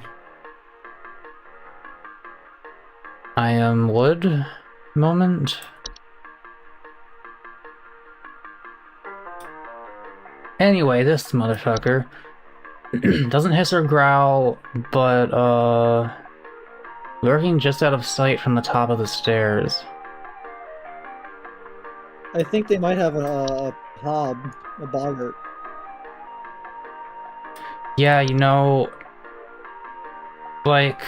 I am wood moment. Anyway, this motherfucker doesn't hiss or growl, but Lurking just out of sight from the top of the stairs. I think they might have a hob, a boggart. Yeah, you know, like,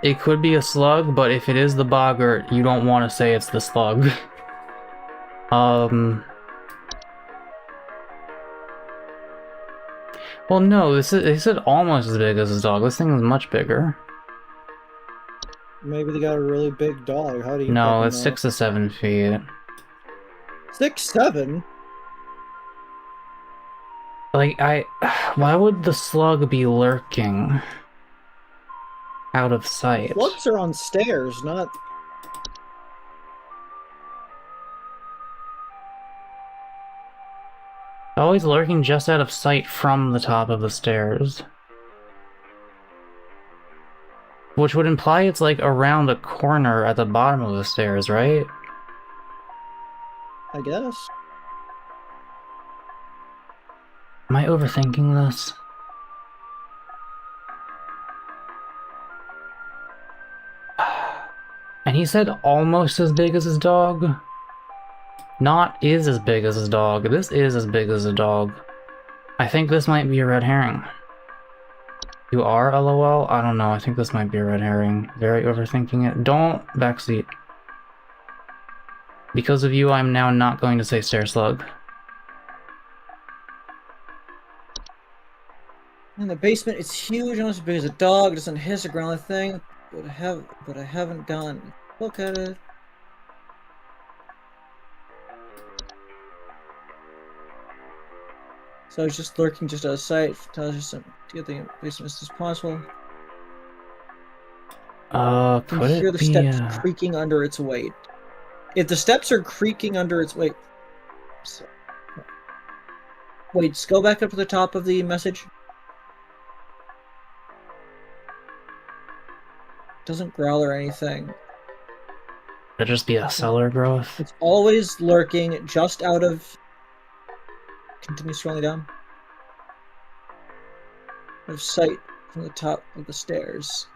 it could be a slug, but if it is the boggart, you don't want to say it's the slug. Well, no, they said almost as big as his dog. This thing is much bigger. Maybe they got a really big dog. How do you No, fucking it's know? 6 to 7 feet. 6, 7? Like, why would the slug be lurking out of sight? Slugs are on stairs, not... Always lurking just out of sight from the top of the stairs. Which would imply it's like around a corner at the bottom of the stairs, right? I guess. Am I overthinking this? And he said almost as big as his dog? Not is as big as his dog. This is as big as a dog. I think this might be a red herring. You are LOL? I don't know. I think this might be a red herring. Very overthinking it. Don't backseat. Because of you, I'm now not going to say stair slug. In the basement, it's huge, almost as big as a dog. It doesn't hiss or growl a thing. But I haven't gone look at it. So I was just lurking just out of sight. Tells us to get the basement as soon as possible. You can Could hear it the be, steps creaking under its weight. If the steps are creaking under its weight... Wait, just go back up to the top of the message. Doesn't growl or anything. Could it just be a cellar growth? It's always lurking just out of... Continue scrolling down. Out of sight from the top of the stairs.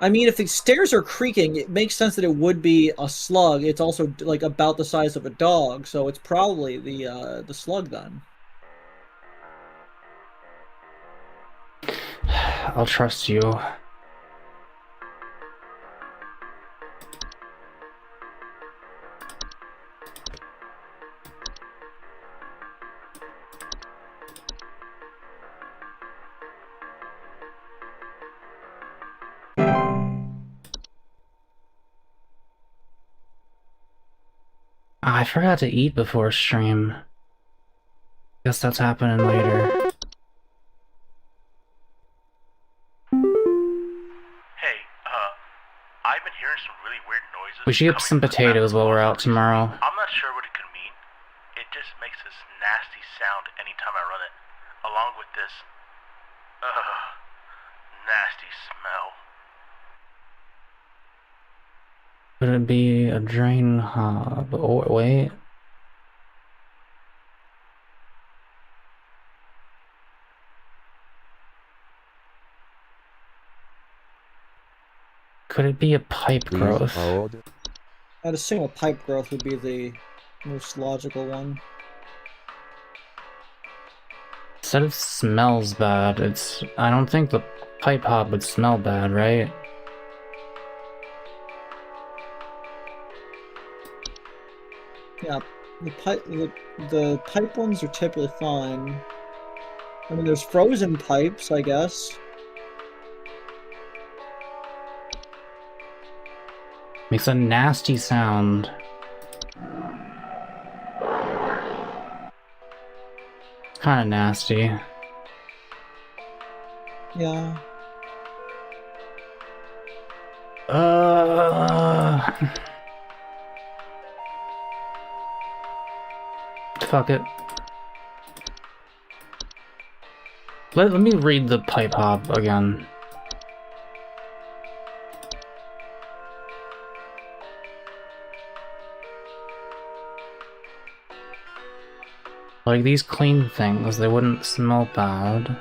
I mean, if the stairs are creaking, it makes sense that it would be a slug. It's also like about the size of a dog, so it's probably the slug then. I'll trust you. I forgot to eat before stream. Guess that's happening later. Hey, I've been hearing some really weird noises. We should get some potatoes while we're out tomorrow. I'm not sure what it could mean. It just makes this nasty sound anytime I run it. Along with this, nasty smell. Could it be a drain hob? Oh, wait. Could it be a pipe Please growth? hold. I'd assume a pipe growth would be the most logical one. Instead of smells bad, I don't think the pipe hob would smell bad, right? Yeah, the pipe ones are typically fine. I mean, there's frozen pipes, I guess. Makes a nasty sound. It's kind of nasty. Yeah. Fuck it. Let me read the pipe hob again. Like, these clean things, they wouldn't smell bad.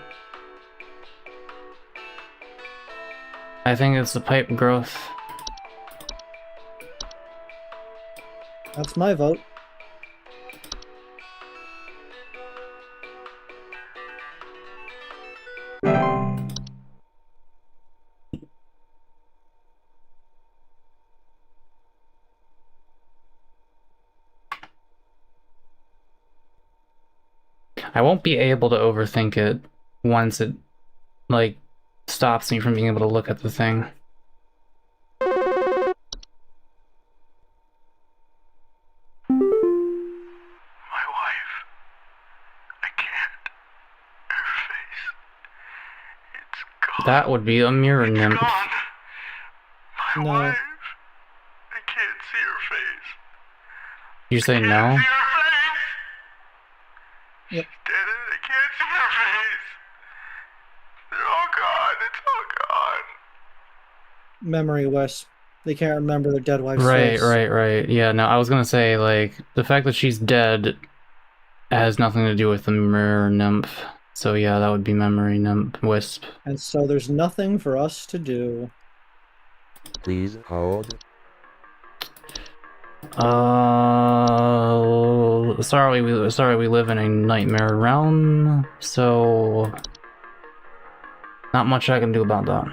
I think it's the pipe growth. That's my vote. I won't be able to overthink it once it, like, stops me from being able to look at the thing. My wife. I can't. Her face. It's gone. That would be a mirror It's nymph. gone. My No. wife. I can't see her face. You say Can't no? see her face. Yep. She's dead and I can't see her face. They're all gone. It's all gone. Memory, Wes. They can't remember their dead wife's Right, face. right. Yeah, no, I was gonna say, like, the fact that she's dead has nothing to do with the mirror nymph. So yeah, that would be memory nymph wisp. And so there's nothing for us to do. Please hold. Sorry, we live in a nightmare realm, so not much I can do about that.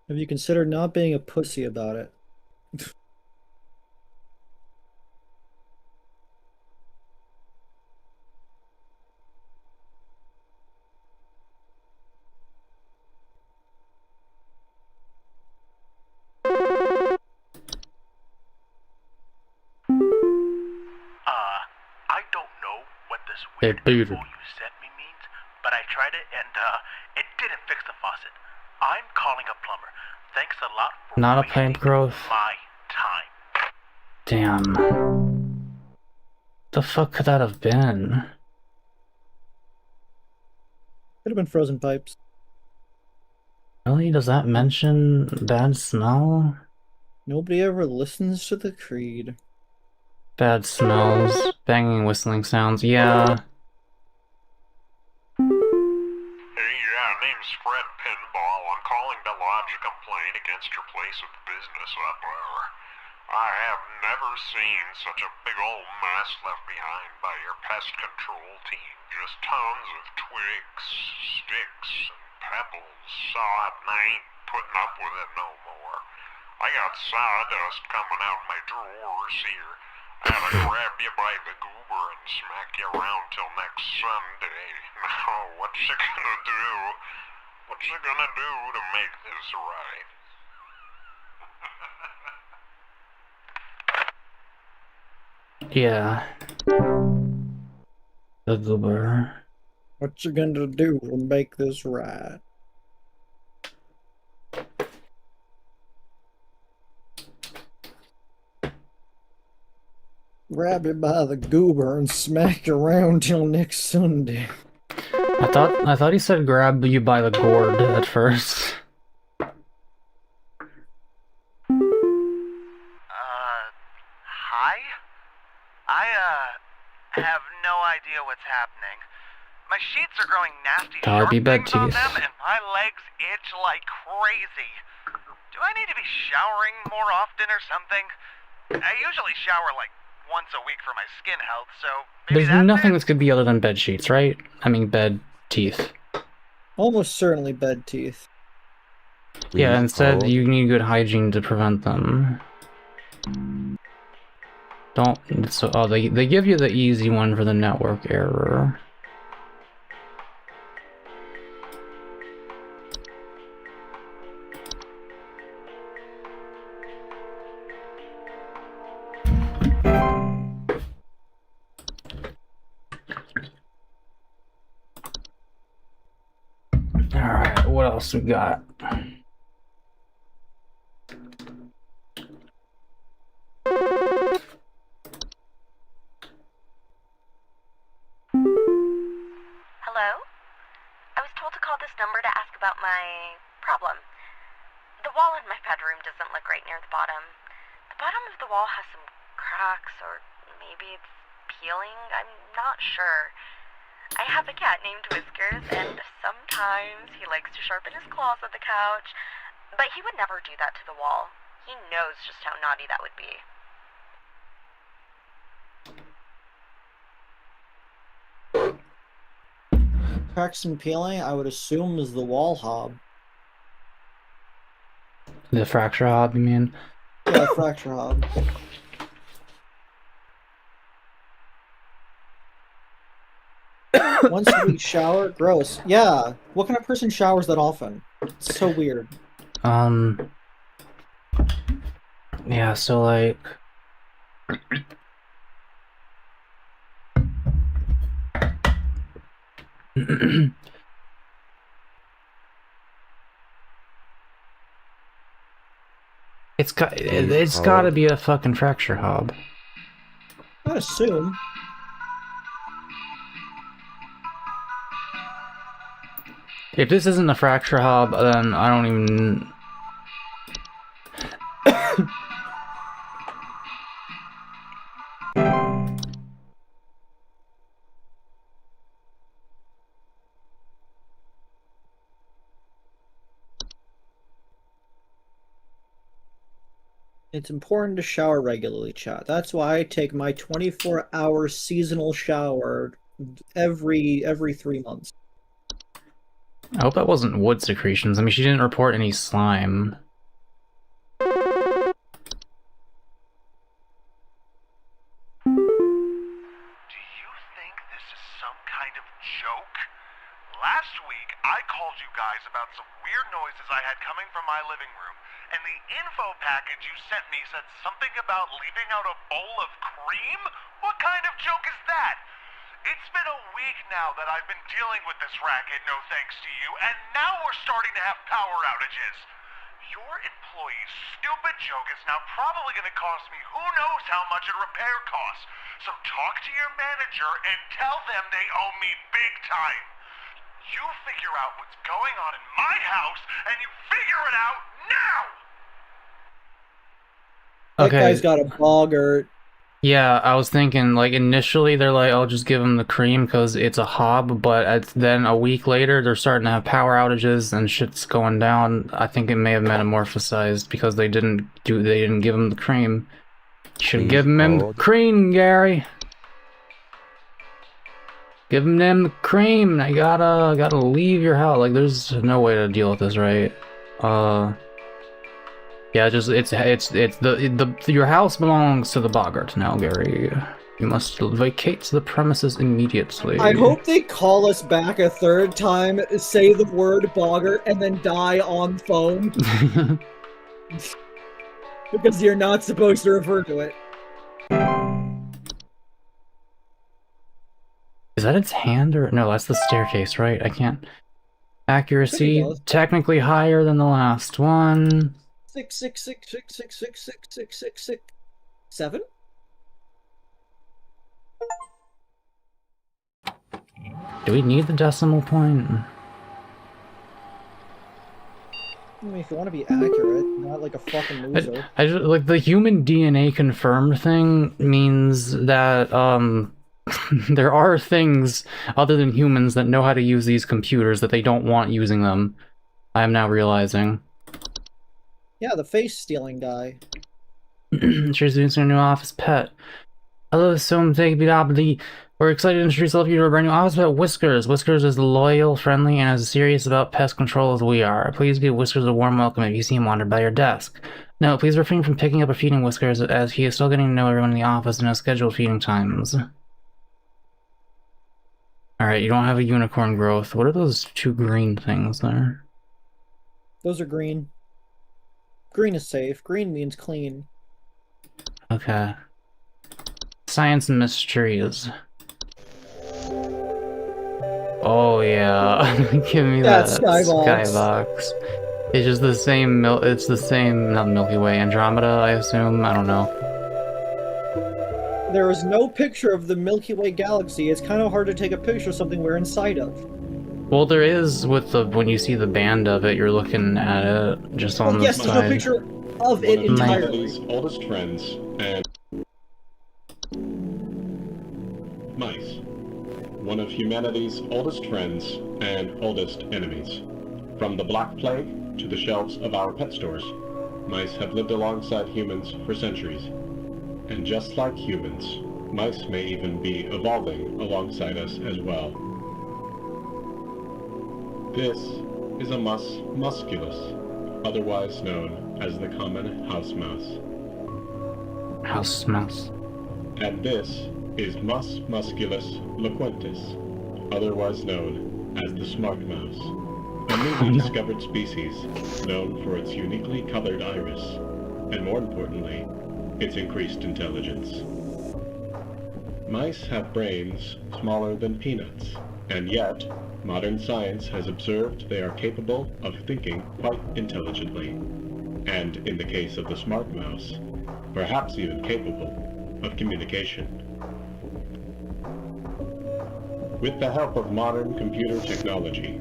Have you considered not being a pussy about it? I don't know what this Hey, weird Peter. info you sent me means, but I tried it and it didn't fix the faucet. I'm calling a plumber. Thanks a lot for Not a wasting pipe growth. my time. Damn. The fuck could that have been? Could have been frozen pipes. Really? Does that mention bad smell? Nobody ever listens to the creed. Bad smells, banging, whistling sounds. Yeah. Hey, name's Fred Pinball. I'm calling to lodge a complaint against your place of business up there. I have never seen such a big old mess left behind by your pest control team. Just tons of twigs, sticks, and pebbles. Sod, and I ain't putting up with it no more. I got sawdust coming out of my drawers here. I had to grab you by the goober and smack you around till next Sunday. Now, what's you gonna do? What's you gonna do to make this right? Yeah. The goober. What you gonna do to make this right? Grab you by the goober and smack you around till next Sunday. I thought he said grab you by the gourd at first. Hi? I have no idea what's happening. My sheets are growing nasty That would sharp be bed things on teeth. them, and my legs itch like crazy. Do I need to be showering more often or something? I usually shower like once a week for my skin health, so maybe There's that's nothing it? this could be other than bed sheets, right? I mean, bed teeth. Almost certainly bed teeth. Yeah, Please instead hold. you need good hygiene to prevent them. Don't. So, oh, they give you the easy one for the network error. Alright, what else we got? Hello? I was told to call this number to ask about my problem. The wall in my bedroom doesn't look right near the bottom. The bottom of the wall has some cracks, or maybe it's peeling. I'm not sure. I have a cat named Whiskers, and sometimes he likes to sharpen his claws at the couch, but he would never do that to the wall. He knows just how naughty that would be. Cracks and peeling, I would assume, is the wall hob. The fracture hob, you mean? Yeah, fracture hob. Once a week shower? Gross. Yeah. What kind of person showers that often? It's so weird. Yeah, so like... it's gotta be a fucking fracture hob. I'd assume. If this isn't a fracture hob, then I don't even... It's important to shower regularly, chat. That's why I take my 24-hour seasonal shower every 3 months. I hope that wasn't wood secretions. I mean, she didn't report any slime. Do you think this is some kind of joke? Last week, I called you guys about some weird noises I had coming from my living room, and the info package you sent me said something about leaving out a bowl of cream? What kind of joke is that? It's been a week now that I've been dealing with this racket, no thanks to you, and now we're starting to have power outages. Your employee's stupid joke is now probably going to cost me who knows how much in repair costs. So talk to your manager and tell them they owe me big time. You figure out what's going on in my house, and you figure it out now! That guy's got a boggart. Yeah, I was thinking, like, initially they're like, I'll just give them the cream because it's a hob, but then a week later they're starting to have power outages and shit's going down. I think it may have metamorphosized because they didn't give him the cream. Should give him the cream, Gary. Give them the cream. I gotta leave your house. Like, there's no way to deal with this, right? Yeah, your house belongs to the boggart now, Gary. You must vacate the premises immediately. I hope they call us back a third time, say the word boggart, and then die on phone. Because you're not supposed to refer to it. Is that its hand or no? That's the staircase, right? I can't. Accuracy technically higher than the last one. 66666666667. Do we need the decimal point? I mean, if you want to be accurate, not like a fucking loser. I just, like, the human DNA confirmed thing means that there are things other than humans that know how to use these computers that they don't want using them. I am now realizing. Yeah, the face stealing guy. She's doing a new office pet. Hello, we're excited to introduce all of you to our brand new office pet, Whiskers. Whiskers is loyal, friendly, and as serious about pest control as we are. Please give Whiskers a warm welcome if you see him wander by your desk. No, please refrain from picking up or feeding Whiskers as he is still getting to know everyone in the office and has scheduled feeding times. Alright, you don't have a unicorn growth. What are those two green things there? Those are green. Green is safe. Green means clean. Okay. Science and mysteries. Oh yeah, give me that skybox. It's just the same it's the same, not Milky Way, Andromeda, I assume? I don't know. There is no picture of the Milky Way galaxy. It's kind of hard to take a picture of something we're inside of. Well, there is with the when you see the band of it, you're looking at it just on the side. Yes, there's no picture of it entirely. One of my oldest friends and mice. One one of humanity's oldest friends and oldest enemies. From the Black Plague to the shelves of our pet stores, mice have lived alongside humans for centuries. And just like humans, mice may even be evolving alongside us as well. This is a mus musculus, otherwise known as the common house mouse. House mouse. And this is Mus musculus loquentis, otherwise known as the smart mouse, a newly discovered species known for its uniquely colored iris, and more importantly, its increased intelligence. Mice have brains smaller than peanuts, and yet, modern science has observed they are capable of thinking quite intelligently, and in the case of the smart mouse, perhaps even capable of communication. With the help of modern computer technology,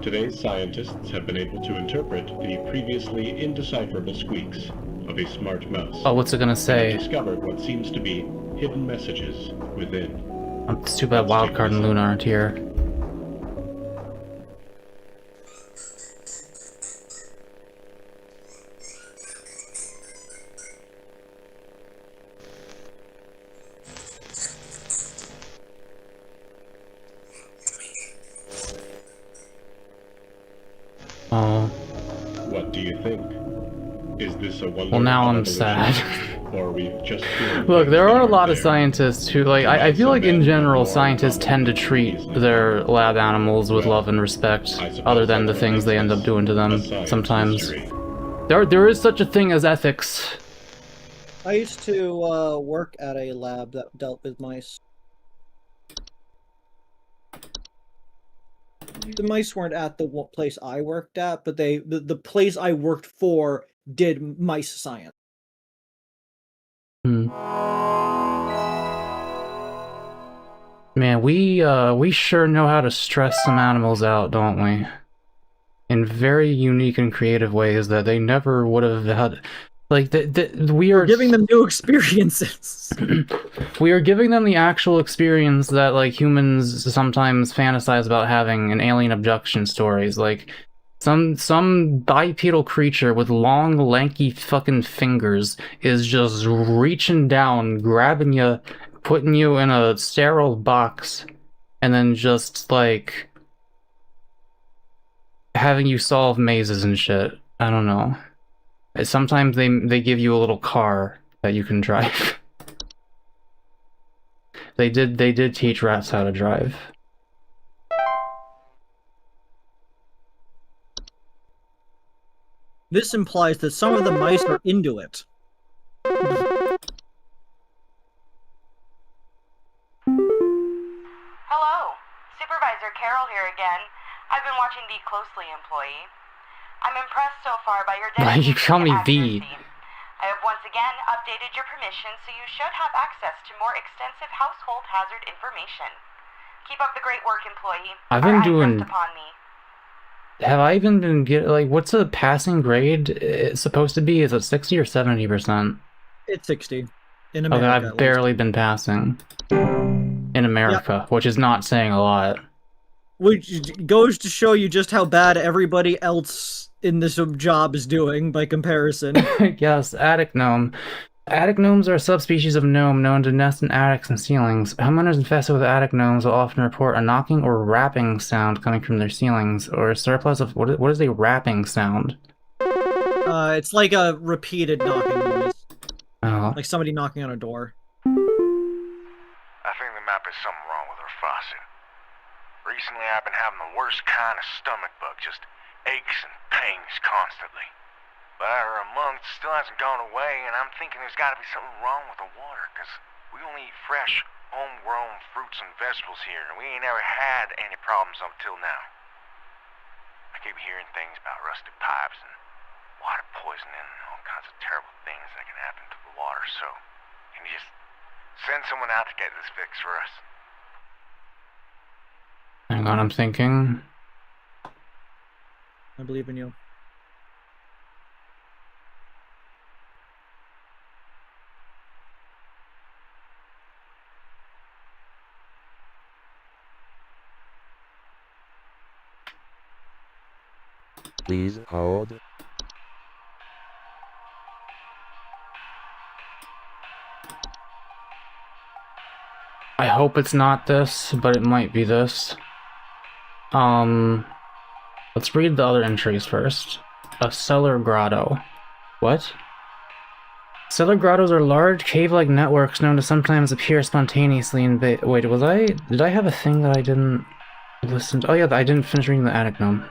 today's scientists have been able to interpret the previously indecipherable squeaks of a smart mouse. Oh, what's it gonna And say? have discovered what seems to be hidden messages within. It's too bad Wildcard and Luna aren't here. Oh. What do you think? Is this a wonder Well, now of I'm evolution, sad. or are we just feeling Look, things there that are a aren't lot of there? scientists who, like, I feel like in general, scientists tend to treat their lab animals with love and respect, other than the things they end up doing to them sometimes. There is such a thing as ethics. I used to work at a lab that dealt with mice. The mice weren't at the place I worked at, but the place I worked for did mice science. Hmm. Man, we sure know how to stress some animals out, don't we? In very unique and creative ways that they never would have had. Like, We're giving them new experiences. We are giving them the actual experience that, like, humans sometimes fantasize about having in alien abduction stories. Like, some bipedal creature with long, lanky fucking fingers is just reaching down, grabbing you, putting you in a sterile box, and then just, like, having you solve mazes and shit. I don't know. Sometimes they give you a little car that you can drive. They did teach rats how to drive. This implies that some of the mice are into it. Hello, Supervisor Carol here again. I've been watching thee closely, employee. I'm impressed so far by your Why you dedication call to me accuracy. V? I have once again updated your permission, so you should have access to more extensive household hazard information. Keep up the great work, employee. I've been Our eyes doing- rest upon me. Have I even been like, what's a passing grade supposed to be? Is it 60 or 70%? It's 60 in Okay, America. I've at least. barely been passing in America, which is not saying a lot. Which goes to show you just how bad everybody else in this job is doing by comparison. Yes, attic gnome. Attic gnomes are a subspecies of gnome known to nest in attics and ceilings. Homeowners infested with attic gnomes will often report a knocking or rapping sound coming from their ceilings, or a surplus of what is a rapping sound? It's like a repeated knocking noise, Oh, like somebody knocking on a door. I think there might be something wrong with her faucet. Recently I've been having the worst kind of stomach bug, just aches and pains constantly. But after a month, it still hasn't gone away, and I'm thinking there's gotta be something wrong with the water, 'cause we only eat fresh, homegrown fruits and vegetables here, and we ain't ever had any problems up till now. I keep hearing things about rusted pipes and water poisoning and all kinds of terrible things that can happen to the water, so can you just send someone out to get this fixed for us? hang on, I'm thinking. I believe in you. Please hold. I hope it's not this, but it might be this. Let's read the other entries first. A cellar grotto. What? Cellar grottos are large, cave-like networks known to sometimes appear spontaneously in wait, did I have a thing that I didn't listen to? Oh yeah, I didn't finish reading the attic gnome.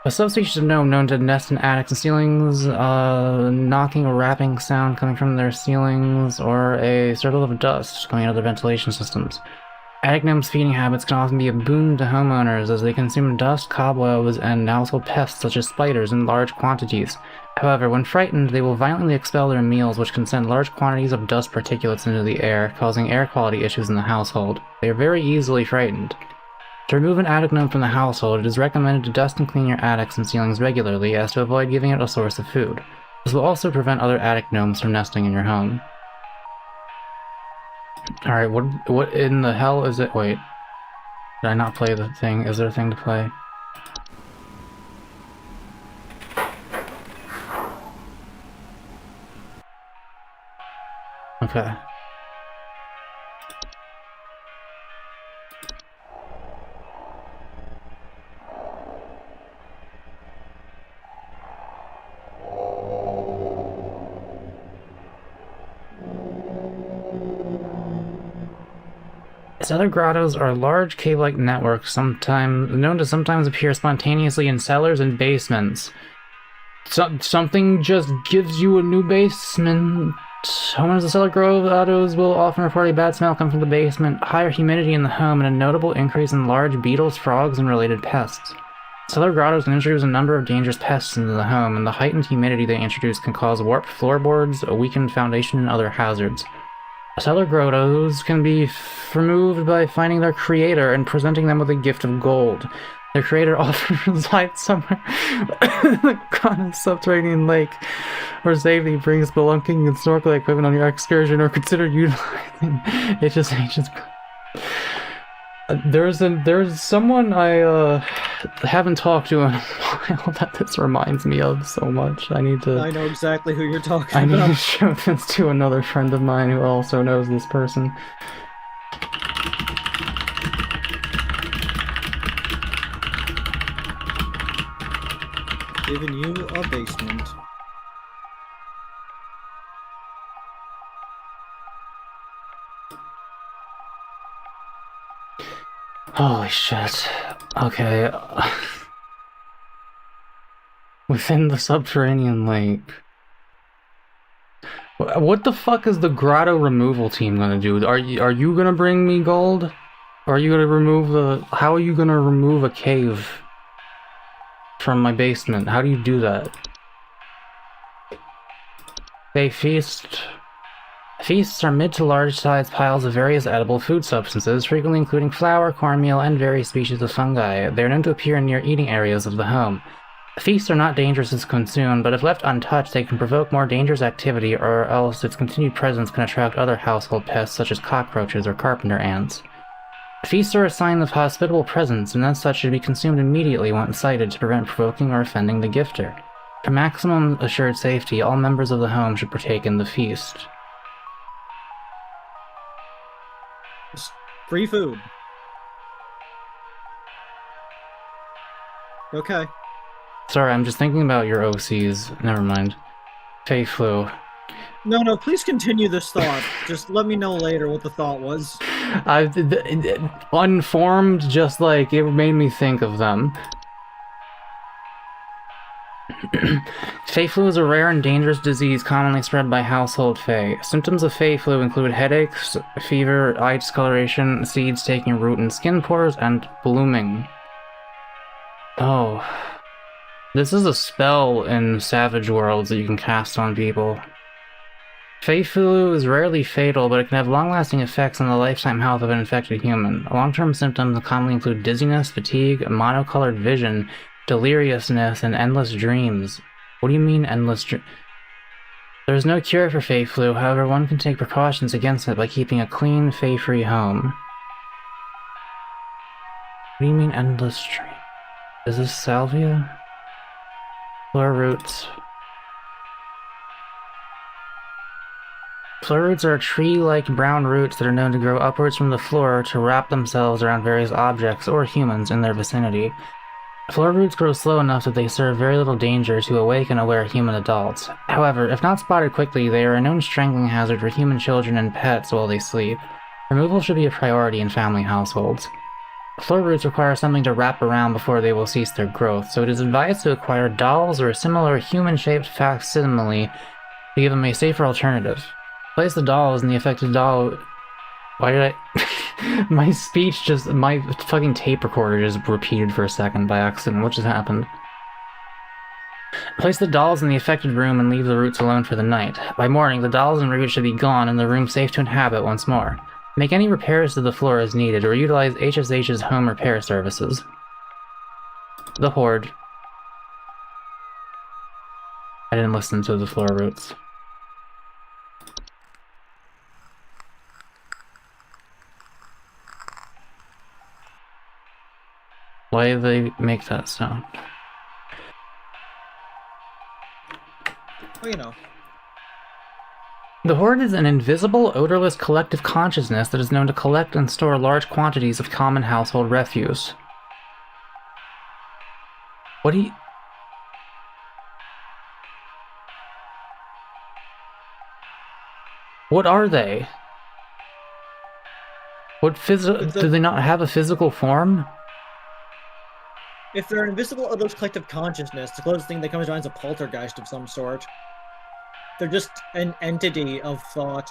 A subspecies of gnome known to nest in attics and ceilings, knocking or rapping sound coming from their ceilings, or a circle of dust coming out of their ventilation systems. Attic gnomes' feeding habits can often be a boon to homeowners as they consume dust, cobwebs, and household pests such as spiders in large quantities. However, when frightened, they will violently expel their meals, which can send large quantities of dust particulates into the air, causing air quality issues in the household. They are very easily frightened. To remove an attic gnome from the household, it is recommended to dust and clean your attics and ceilings regularly as to avoid giving it a source of food. This will also prevent other attic gnomes from nesting in your home. Alright, what in the hell is it? Wait. Did I not play the thing? Is there a thing to play? Okay. Cellar grottos are large cave-like networks known to sometimes appear spontaneously in cellars and basements. Something just gives you a new basement. Homeowners of cellar grottos will often report a bad smell coming from the basement, higher humidity in the home, and a notable increase in large beetles, frogs, and related pests. Cellar grottos can introduce a number of dangerous pests into the home, and the heightened humidity they introduce can cause warped floorboards, a weakened foundation, and other hazards. Cellar grottos can be removed by finding their creator and presenting them with a gift of gold. Their creator often resides somewhere on a subterranean lake, or safety brings spelunking and snorkeling equipment on your excursion, or consider utilizing ancient. There's someone I haven't talked to in a while that this reminds me of so much. I know exactly who you're talking I about. need to show this to another friend of mine who also knows this person. Giving you a basement. Holy shit. Okay. Within the subterranean lake. What the fuck is the grotto removal team gonna do? Are you gonna bring me gold? Or are you gonna remove how are you gonna remove a cave from my basement? How do you do that? They feast. Feasts are mid to large-sized piles of various edible food substances, frequently including flour, cornmeal, and various species of fungi. They are known to appear near eating areas of the home. Feasts are not dangerous to consume, but if left untouched, they can provoke more dangerous activity, or else its continued presence can attract other household pests such as cockroaches or carpenter ants. Feasts are a sign of hospitable presence, and as such should be consumed immediately once sighted to prevent provoking or offending the gifter. For maximum assured safety, all members of the home should partake in the feast. Free food. Okay. Sorry, I'm just thinking about your OCs. Never mind. Fey flu. No, please continue this thought. Just let me know later what the thought was. Unformed, just like it made me think of them. Fey flu is a rare and dangerous disease commonly spread by household Fey. Symptoms of Fey flu include headaches, fever, eye discoloration, seeds taking root in skin pores, and blooming. Oh. This is a spell in Savage Worlds that you can cast on people. Fey flu is rarely fatal, but it can have long-lasting effects on the lifetime health of an infected human. Long-term symptoms commonly include dizziness, fatigue, monocolored vision, deliriousness, and endless dreams. What do you mean, endless dreams? There is no cure for Fey flu, however, one can take precautions against it by keeping a clean, Fey-free home. What do you mean, endless dreams? Is this salvia? Floor roots. Floor roots are tree-like brown roots that are known to grow upwards from the floor to wrap themselves around various objects or humans in their vicinity. Floor roots grow slow enough that they serve very little danger to awake and aware human adults. However, if not spotted quickly, they are a known strangling hazard for human children and pets while they sleep. Removal should be a priority in family households. Floor roots require something to wrap around before they will cease their growth, so it is advised to acquire dolls or a similar human-shaped facsimile to give them a safer alternative. Place the dolls in the affected doll... Why did I... my speech just... My fucking tape recorder just repeated for a second by accident. What just happened? Place the dolls in the affected room and leave the roots alone for the night. By morning, the dolls and roots should be gone and the room safe to inhabit once more. Make any repairs to the floor as needed, or utilize HSH's home repair services. The Horde. I didn't listen to the floor roots. Why do they make that sound? Well, you know. The Horde is an invisible, odorless collective consciousness that is known to collect and store large quantities of common household refuse. What do you... What are they? What do they not have a physical form? If they're an invisible odorless collective consciousness, the closest thing that comes to mind is a poltergeist of some sort. They're just an entity of thought.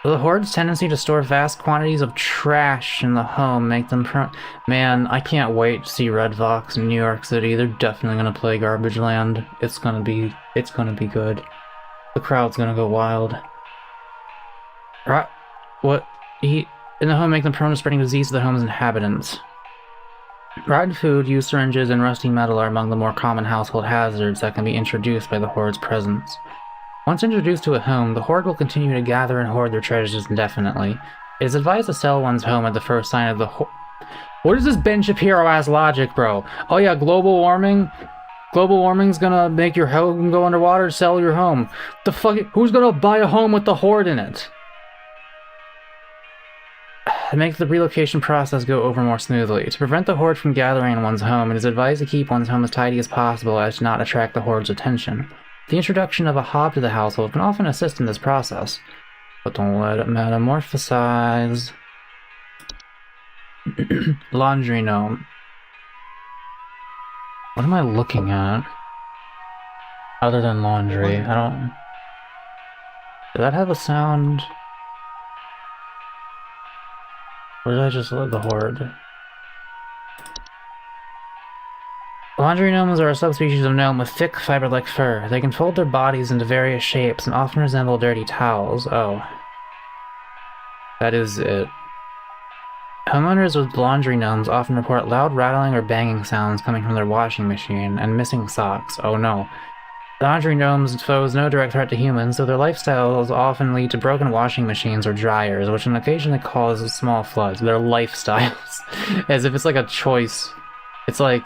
The Horde's tendency to store vast quantities of trash in the home make them Man, I can't wait to see Red Fox in New York City. They're definitely gonna play Garbage Land. It's gonna be good. The crowd's gonna go wild. In the home make them prone to spreading disease to the home's inhabitants. Rotten food, used syringes, and rusty metal are among the more common household hazards that can be introduced by the Horde's presence. Once introduced to a home, the Horde will continue to gather and hoard their treasures indefinitely. It is advised to sell one's home at the first sign of the What is this Ben Shapiro-ass logic, bro? Oh yeah, global warming? Global warming's gonna make your home go underwater, sell your home. The fuck? Who's gonna buy a home with the Horde in it? To make the relocation process go over more smoothly. To prevent the Horde from gathering in one's home, it is advised to keep one's home as tidy as possible as to not attract the Horde's attention. The introduction of a hob to the household can often assist in this process, but don't let it metamorphosize. Laundry gnome. What am I looking at? Other than laundry, I don't... Did that have a sound? Or did I just let the Horde? Laundry gnomes are a subspecies of gnome with thick, fiber-like fur. They can fold their bodies into various shapes and often resemble dirty towels. Oh. That is it. Homeowners with laundry gnomes often report loud rattling or banging sounds coming from their washing machine, and missing socks. Oh no. Laundry gnomes pose no direct threat to humans, so their lifestyles often lead to broken washing machines or dryers, which can occasionally cause small floods. Their lifestyles. As if it's like a choice. It's like...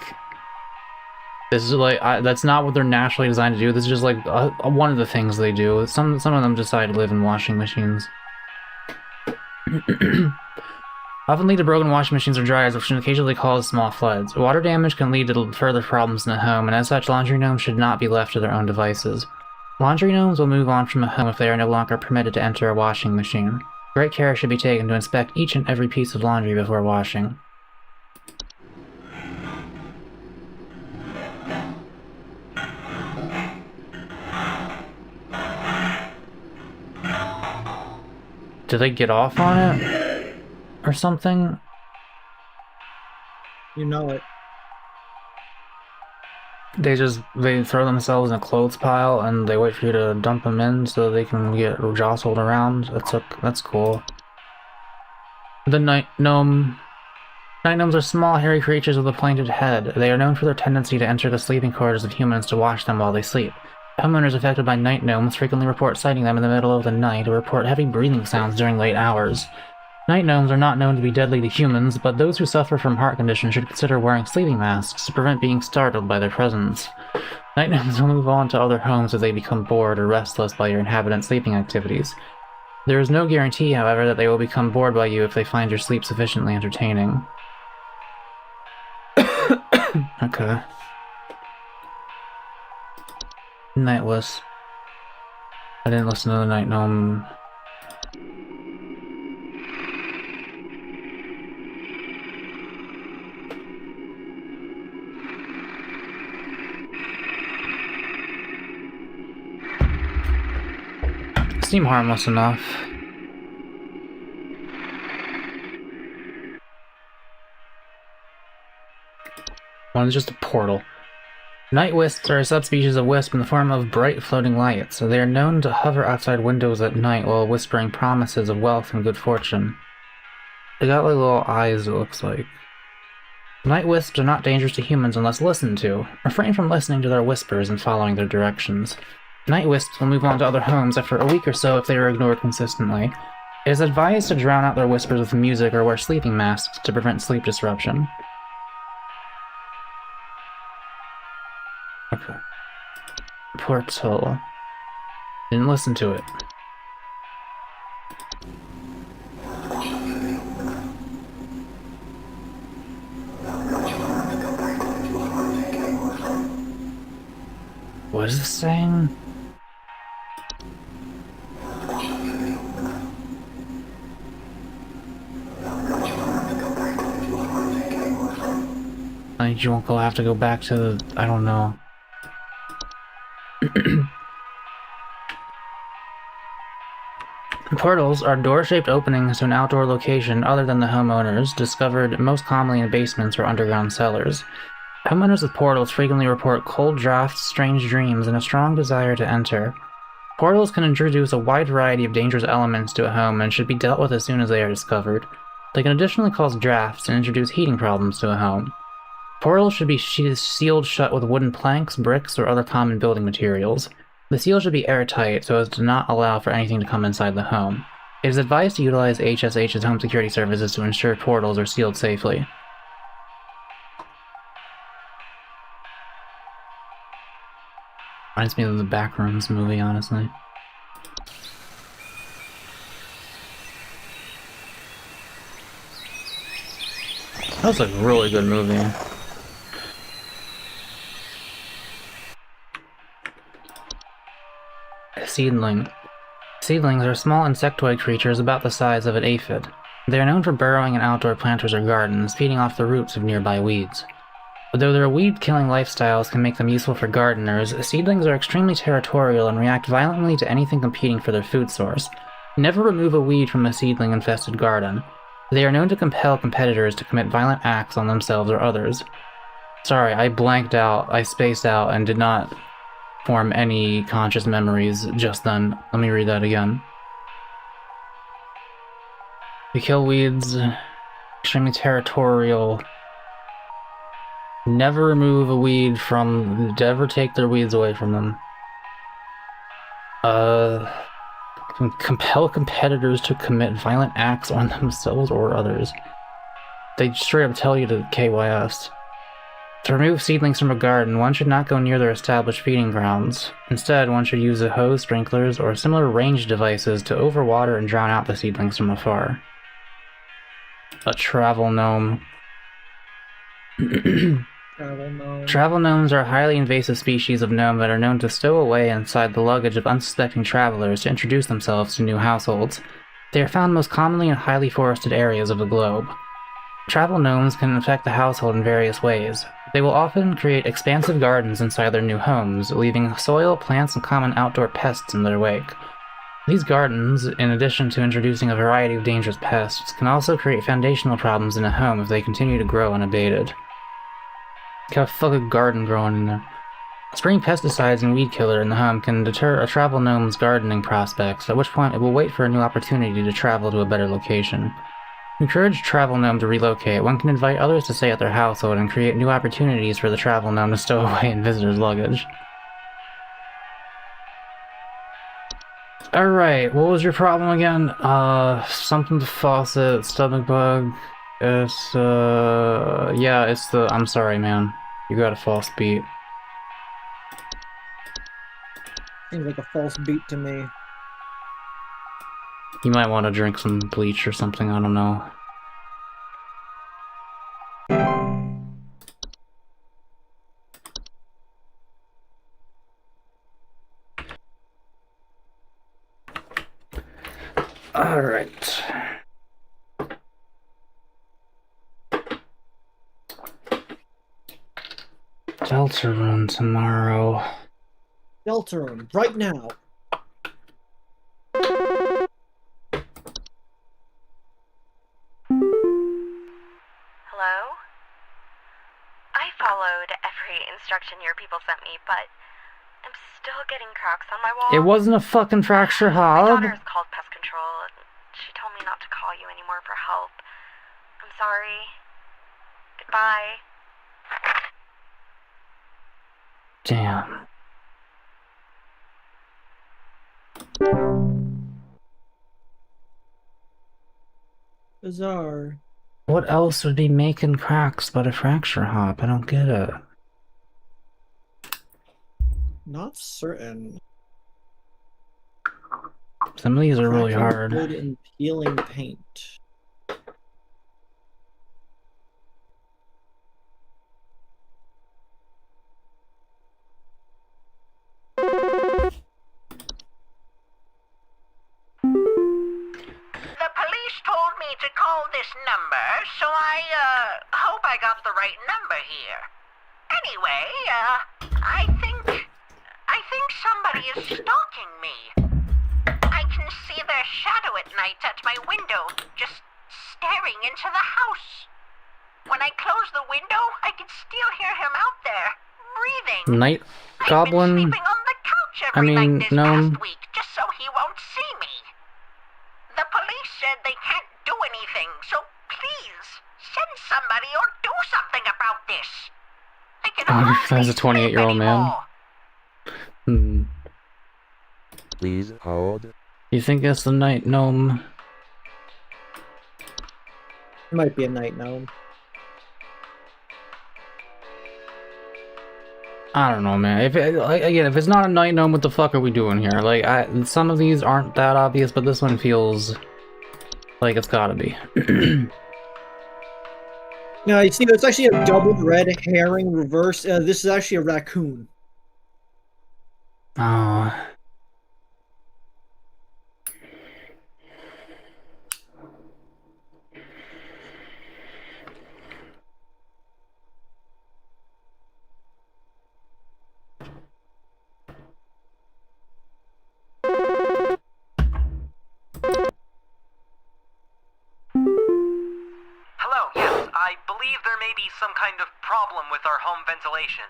This is like... that's not what they're naturally designed to do. This is just like one of the things they do. Some of them decide to live in washing machines. Often lead to broken washing machines or dryers, which can occasionally cause small floods. Water damage can lead to further problems in the home, and as such, laundry gnomes should not be left to their own devices. Laundry gnomes will move on from a home if they are no longer permitted to enter a washing machine. Great care should be taken to inspect each and every piece of laundry before washing. Did they get off on it? Or something? You know it. They throw themselves in a clothes pile and they wait for you to dump them in so they can get jostled around. That's cool. The night gnomes are small, hairy creatures with a pointed head. They are known for their tendency to enter the sleeping quarters of humans to watch them while they sleep. Homeowners affected by night gnomes frequently report sighting them in the middle of the night or report heavy breathing sounds during late hours. Night gnomes are not known to be deadly to humans, but those who suffer from heart conditions should consider wearing sleeping masks to prevent being startled by their presence. Night gnomes will move on to other homes if they become bored or restless by your inhabitants' sleeping activities. There is no guarantee, however, that they will become bored by you if they find your sleep sufficiently entertaining. Okay. Nightless. I didn't listen to the night gnome. Seem harmless enough. Well, it's just a portal. Night wisps are a subspecies of wisp in the form of bright floating lights, so they are known to hover outside windows at night while whispering promises of wealth and good fortune. They got like little eyes, it looks like. Night wisps are not dangerous to humans unless listened to. Refrain from listening to their whispers and following their directions. Night wisps will move on to other homes after a week or so if they are ignored consistently. It is advised to drown out their whispers with music or wear sleeping masks to prevent sleep disruption. Okay. Portal. Didn't listen to it. What is this saying? You won't have to go back to the... I don't know. Portals are door-shaped openings to an outdoor location other than the homeowners, discovered most commonly in basements or underground cellars. Homeowners with portals frequently report cold drafts, strange dreams, and a strong desire to enter. Portals can introduce a wide variety of dangerous elements to a home and should be dealt with as soon as they are discovered. They can additionally cause drafts and introduce heating problems to a home. Portals should be sealed shut with wooden planks, bricks, or other common building materials. The seal should be airtight so as to not allow for anything to come inside the home. It is advised to utilize HSH's home security services to ensure portals are sealed safely. Reminds me of the Backrooms movie, honestly. That was a really good movie. Seedling. Seedlings are small insectoid creatures about the size of an aphid. They are known for burrowing in outdoor planters or gardens, feeding off the roots of nearby weeds. Though their weed-killing lifestyles can make them useful for gardeners, seedlings are extremely territorial and react violently to anything competing for their food source. Never remove a weed from a seedling-infested garden. They are known to compel competitors to commit violent acts on themselves or others. Sorry, I blanked out, I spaced out, and did not form any conscious memories just then. Let me read that again. They kill weeds, extremely territorial. Never remove a weed from... Never take their weeds away from them. Compel competitors to commit violent acts on themselves or others. They straight up tell you to KYS. To remove seedlings from a garden, one should not go near their established feeding grounds. Instead, one should use a hose, sprinklers, or similar ranged devices to overwater and drown out the seedlings from afar. A travel gnome. Travel gnomes are a highly invasive species of gnome that are known to stow away inside the luggage of unsuspecting travelers to introduce themselves to new households. They are found most commonly in highly forested areas of the globe. Travel gnomes can infect the household in various ways. They will often create expansive gardens inside their new homes, leaving soil, plants, and common outdoor pests in their wake. These gardens, in addition to introducing a variety of dangerous pests, can also create foundational problems in a home if they continue to grow unabated. Got a fucking garden growing in there. Spraying pesticides and weed killer in the home can deter a travel gnome's gardening prospects, at which point it will wait for a new opportunity to travel to a better location. To encourage travel gnome to relocate, one can invite others to stay at their household and create new opportunities for the travel gnome to stow away in visitors' luggage. Alright, what was your problem again? Something to faucet, stomach bug. It's, yeah, it's the. I'm sorry, man. You got a false beat. Seems like a false beat to me. You might want to drink some bleach or something, I don't know. Alright. Delta run tomorrow. Delta run, right now. Hello? I followed every instruction your people sent me, but I'm still getting cracks on my wall. It wasn't a fucking fracture My hob. daughter's called pest control, and she told me not to call you anymore for help. I'm sorry. Goodbye. Damn. Bizarre. What else would be making cracks but a fracture hop? I don't get it. Not certain. Some of these are really Cracking hard. wood and peeling paint. The police told me to call this number, so I hope I got the right number here. Anyway, I think somebody is stalking me. I can see their shadow at night at my window, just staring into the house. When I close the window, I can still hear him out there, breathing. Night I've goblin? been sleeping on the couch every I mean, night this gnome. past week, just so he won't see me. The police said they can't do anything, so please, send somebody or do something about this. I can That's a hardly 28-year-old sleep man. anymore. Please hold. You think it's the night gnome? It might be a night gnome. I don't know, man. If it's not a night gnome, what the fuck are we doing here? Like, some of these aren't that obvious, but this one feels like it's gotta be. No, you see, it's actually a double red herring reverse. This is actually a raccoon. Oh. Hello, yes, I believe there may be some kind of problem with our home ventilation.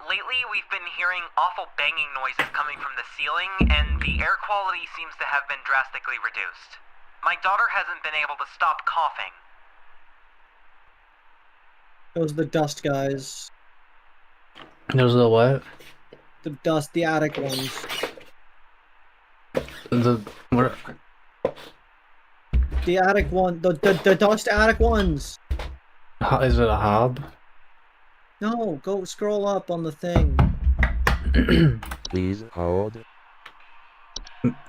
Lately, we've been hearing awful banging noises coming from the ceiling, and the air quality seems to have been drastically reduced. My daughter hasn't been able to stop coughing. Those are the dust guys. Those are the what? The dust, the attic ones. The what? The attic one, the dust attic ones. Is it a hob? No, go scroll up on the thing. Please hold.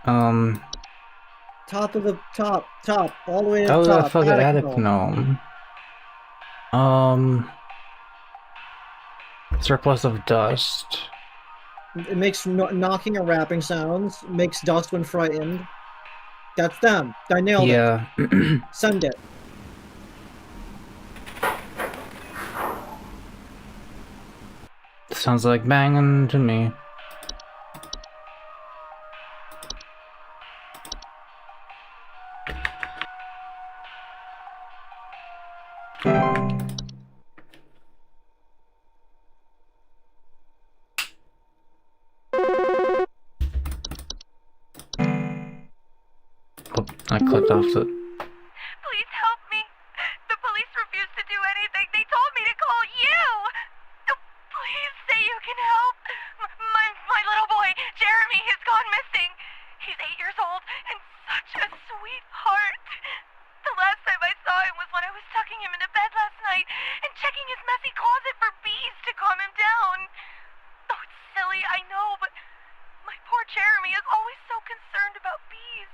Top of the top, all the way to Oh, the top. that fucking attic gnome. gnome. Surplus of dust. It makes knocking and rapping sounds. Makes dust when frightened. That's them. I nailed Yeah. it. Send it. Sounds like banging to me. Oh, I clicked off the... Please help me. The police refused to do anything. They told me to call you. Please say you can help. My little boy, Jeremy, has gone missing. He's 8 years old and such a sweetheart. The last time I saw him was when I was tucking him into bed last night and checking his messy closet for bees to calm him down. Oh, it's silly, I know, but my poor Jeremy is always so concerned about bees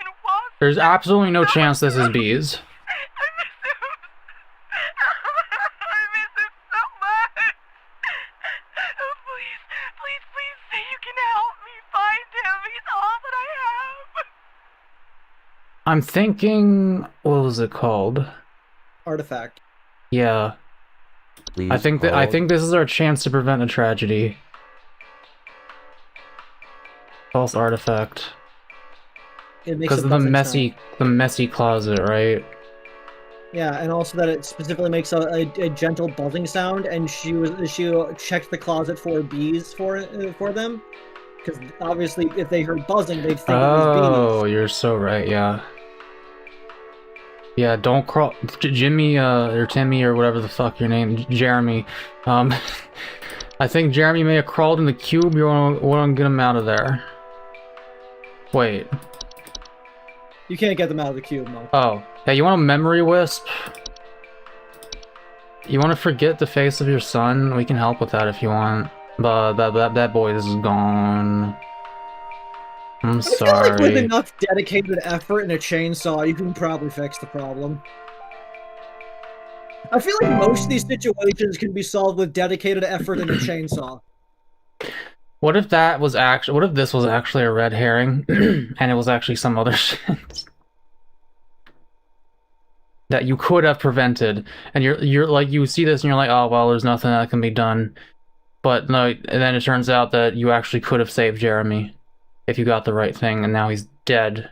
and wasps. There's absolutely no chance this is bees. I miss him. I miss him so much. Oh, please, please, please say you can help me find him. He's all that I have. I'm thinking, what was it called? Artifact. Yeah. Please I think this is our chance to prevent a tragedy. False artifact. It makes Because a of the buzzing sound. messy closet, right? Yeah, and also that it specifically makes a gentle buzzing sound, and she checked the closet for bees for them, because obviously if they heard buzzing, they'd think it was Oh, bees. you're so right. Yeah. Yeah, don't crawl, Jimmy, or Timmy, or whatever the fuck your name, Jeremy. I think Jeremy may have crawled in the cube. You wanna get him out of there. Wait. You can't get them out of the cube, Mo. Oh, yeah. You want a memory wisp? You want to forget the face of your son? We can help with that if you want. But that boy is gone. I'm I feel sorry. like with enough dedicated effort and a chainsaw, you can probably fix the problem. I feel like most of these situations can be solved with dedicated effort and a chainsaw. What if that was actually? What if this was actually a red herring, and it was actually some other shit that you could have prevented? And you're like, you see this and you're like, oh well, there's nothing that can be done. But no, and then it turns out that you actually could have saved Jeremy if you got the right thing, and now he's dead.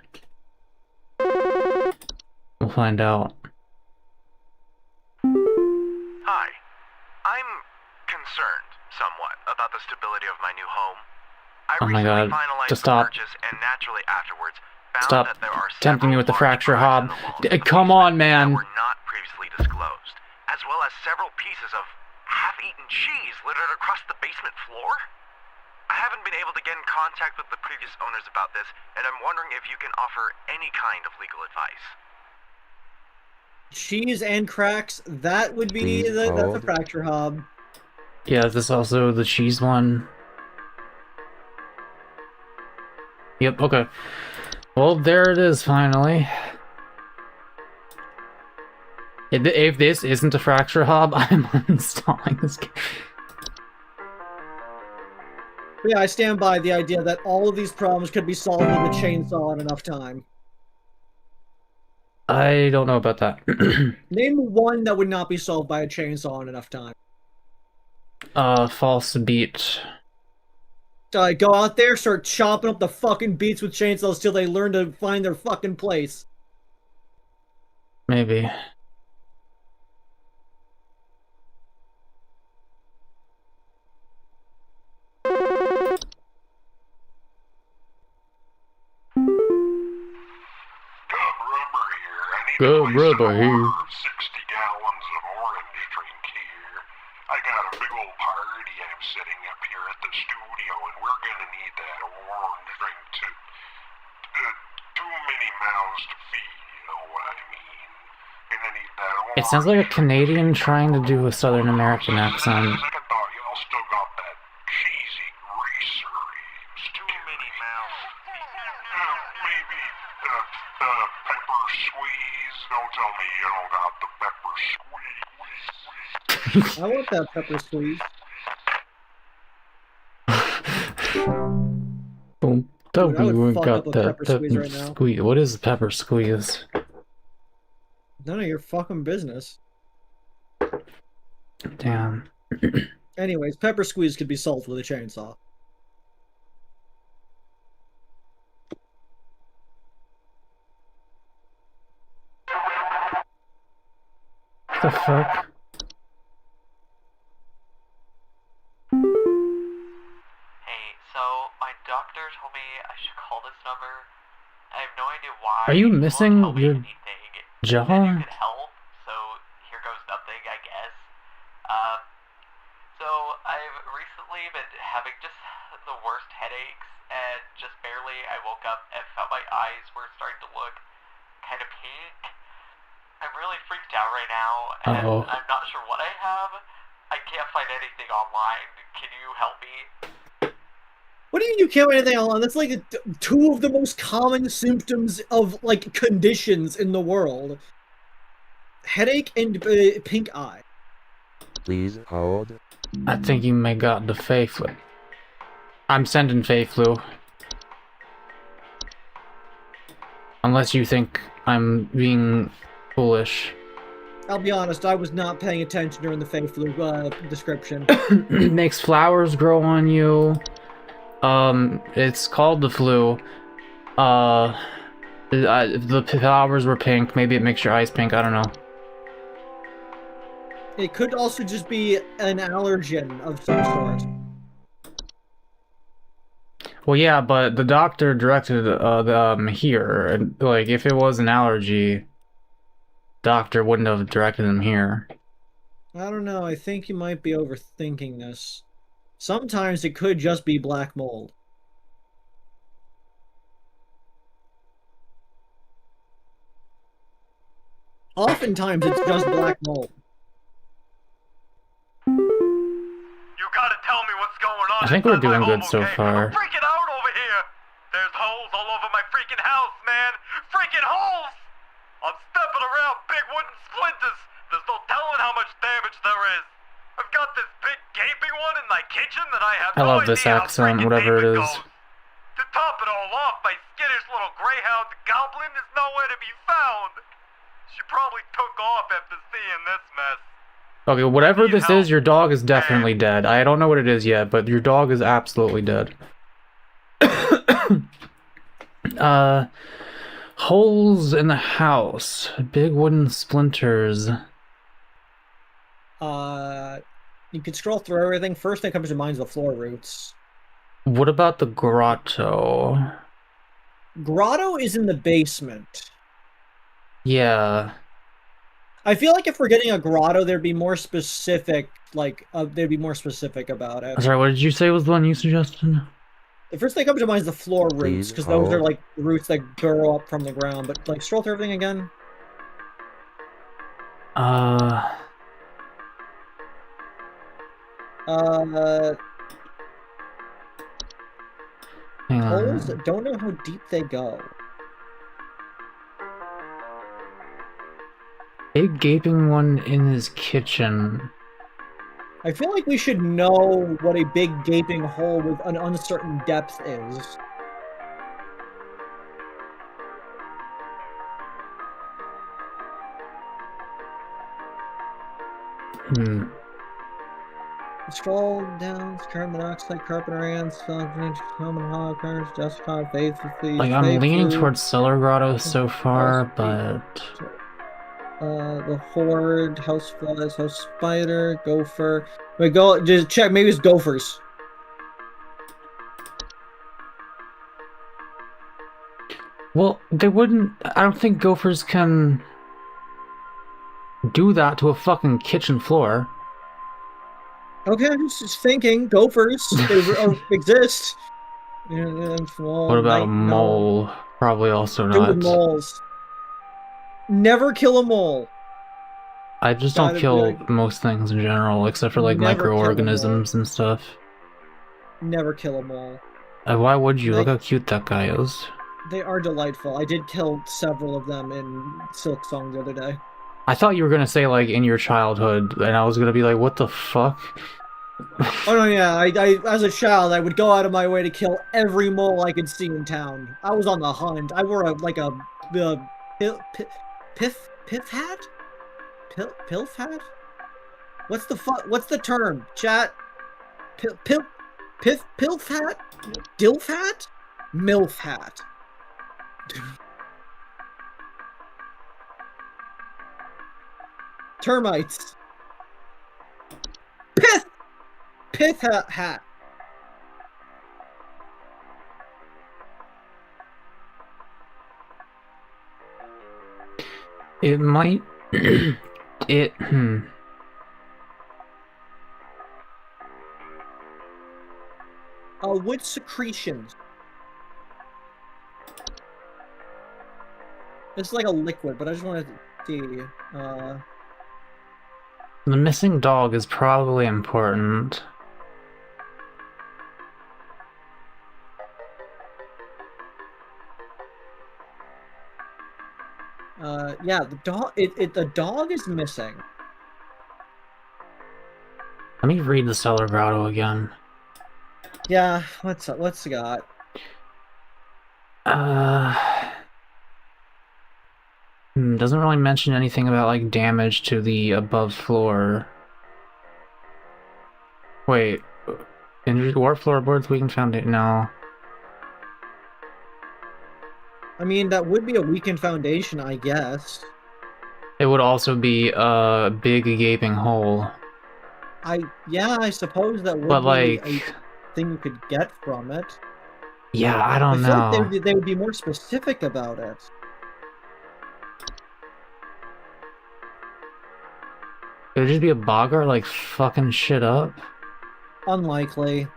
We'll find out. Hi. I'm concerned somewhat about the stability of my new home. I Oh my recently god, finalized just the stop. purchase and naturally afterwards found Stop that there are tempting me with the several large fracture cracks in hob. the walls of the Come basement on, man. that were not previously disclosed, as well as several pieces of half-eaten cheese littered across the basement floor. I haven't been able to get in contact with the previous owners about this, and I'm wondering if you can offer any kind of legal advice. Cheese and cracks, that would be Please that's a hold. fracture hob. Yeah, is this also the cheese one? Yep, okay. Well, there it is, finally. If this isn't a fracture hob, I'm uninstalling this game. But yeah, I stand by the idea that all of these problems could be solved with a chainsaw in enough time. I don't know about that. Name one that would not be solved by a chainsaw in enough time. False beat. Go out there, start chopping up the fucking beats with chainsaws till they learn to find their fucking place. Maybe. Good rubber here. 60 gallons of orange drink here. I got a big old party I'm setting up here at the studio, and we're gonna need that orange drink to... too many mouths to feed, you know what I mean? Gonna need that orange. It sounds like a Canadian trying to do a Southern American accent. Second thought, y'all still got that cheesy greaser ribs. Too many mouths to feed. Maybe, pepper squeeze. Don't tell me you don't got the pepper squeeze. I want that pepper squeeze. Boom. Tell Dude, I me would we fuck got up a that pepper squeeze right now. squeeze. What is pepper squeeze? None of your fucking business. Damn. Anyways, pepper squeeze could be solved with a chainsaw. What the fuck? Hey, so my doctor told me I should call this number. I have no idea why. Are you He won't missing tell me your anything. jaw? Said you could help, so here goes nothing, I guess. So I've recently been having just the worst headaches and just barely day, I woke up and felt my eyes were starting to look kind of pink. I'm really freaked out right now, and I'm not sure what I have. I can't find anything online. Can you help me? What do you mean you can't find anything online? That's like two of the most common symptoms of like conditions in the world: headache and pink eye. Please hold. I think you may got the Fey flu. I'm sending Fey flu. Unless you think I'm being foolish. I'll be honest, I was not paying attention during the Fey flu description. Makes flowers grow on you. It's called the flu. The flowers were pink. Maybe it makes your eyes pink. I don't know. It could also just be an allergen of some sort. Well, yeah, but the doctor directed them here, and like if it was an allergy, doctor wouldn't have directed them here. I don't know. I think you might be overthinking this. Sometimes it could just be black mold. Oftentimes it's just black mold. You gotta tell me what's going on. I think we're inside my doing good home, so okay? far. I'm freaking out over here. There's holes all over my freaking house, man. Freaking holes! I'm stepping around big wooden splinters. There's no telling how much damage there is. I've got this big gaping one in my kitchen that I have I no love this idea how accent, freaking whatever deep it is. goes. To top it all off, my skittish little greyhound goblin is nowhere to be found. She probably took off after seeing this mess. Okay, whatever this is, your dog is definitely dead. I don't know what it is yet, but your dog is absolutely dead. Holes in the house. Big wooden splinters. You could scroll through everything. First thing that comes to mind is the floor roots. What about the grotto? Grotto is in the basement. Yeah. I feel like if we're getting a grotto, there'd be more specific, they'd be more specific about it. Sorry, what did you say was the one you suggested? The first thing that comes to mind is the floor roots, Please because those are hold. like roots that grow up from the ground. But like, scroll through everything again. Hang Holes, on. don't know how deep they go. Big gaping one in his kitchen. I feel like we should know what a big gaping hole with an uncertain depth is. Scroll down, carbon monoxide, carbon ants, carbon holograms, justified faithfully. Like, I'm leaning towards cellar grotto so far, but... The horde, house flies, house spider, gopher. Wait, go, just check, maybe it's gophers. Well, they wouldn't... I don't think gophers can... do that to a fucking kitchen floor. Okay, I'm just thinking, gophers, they exist. What about a mole? Probably also Do not. with moles. Never kill a mole. I just don't Gotta kill be like- most things in general, except for like Never kill a mole. microorganisms and stuff. Never kill a mole. Why would you? Look Like- how cute that guy is. They are delightful. I did kill several of them in Silk Song the other day. I thought you were gonna say like in your childhood, and I was gonna be like, what the fuck? Oh no, yeah. I as a child, I would go out of my way to kill every mole I could see in town. I was on the hunt. I wore a piff hat? Pilf hat? What's the term? Chat? Pilf hat? Dilf hat? Milf hat. Termites. Pith hat. It might... Wood secretions. It's like a liquid, but I just wanted to see. The missing dog is probably important. Yeah, the dog. The dog is missing. Let me read the Cellar Grotto again. Yeah, what's it got? Doesn't really mention anything about like damage to the above floor. Wait, injured warp floorboards, weakened foundation. No. I mean, that would be a weakened foundation, I guess. It would also be a big gaping hole. Yeah, I suppose that would But be like, a thing you could get from it. yeah, I don't feel know. like they would be more specific about it. It would just be a bogger like fucking shit up. Unlikely.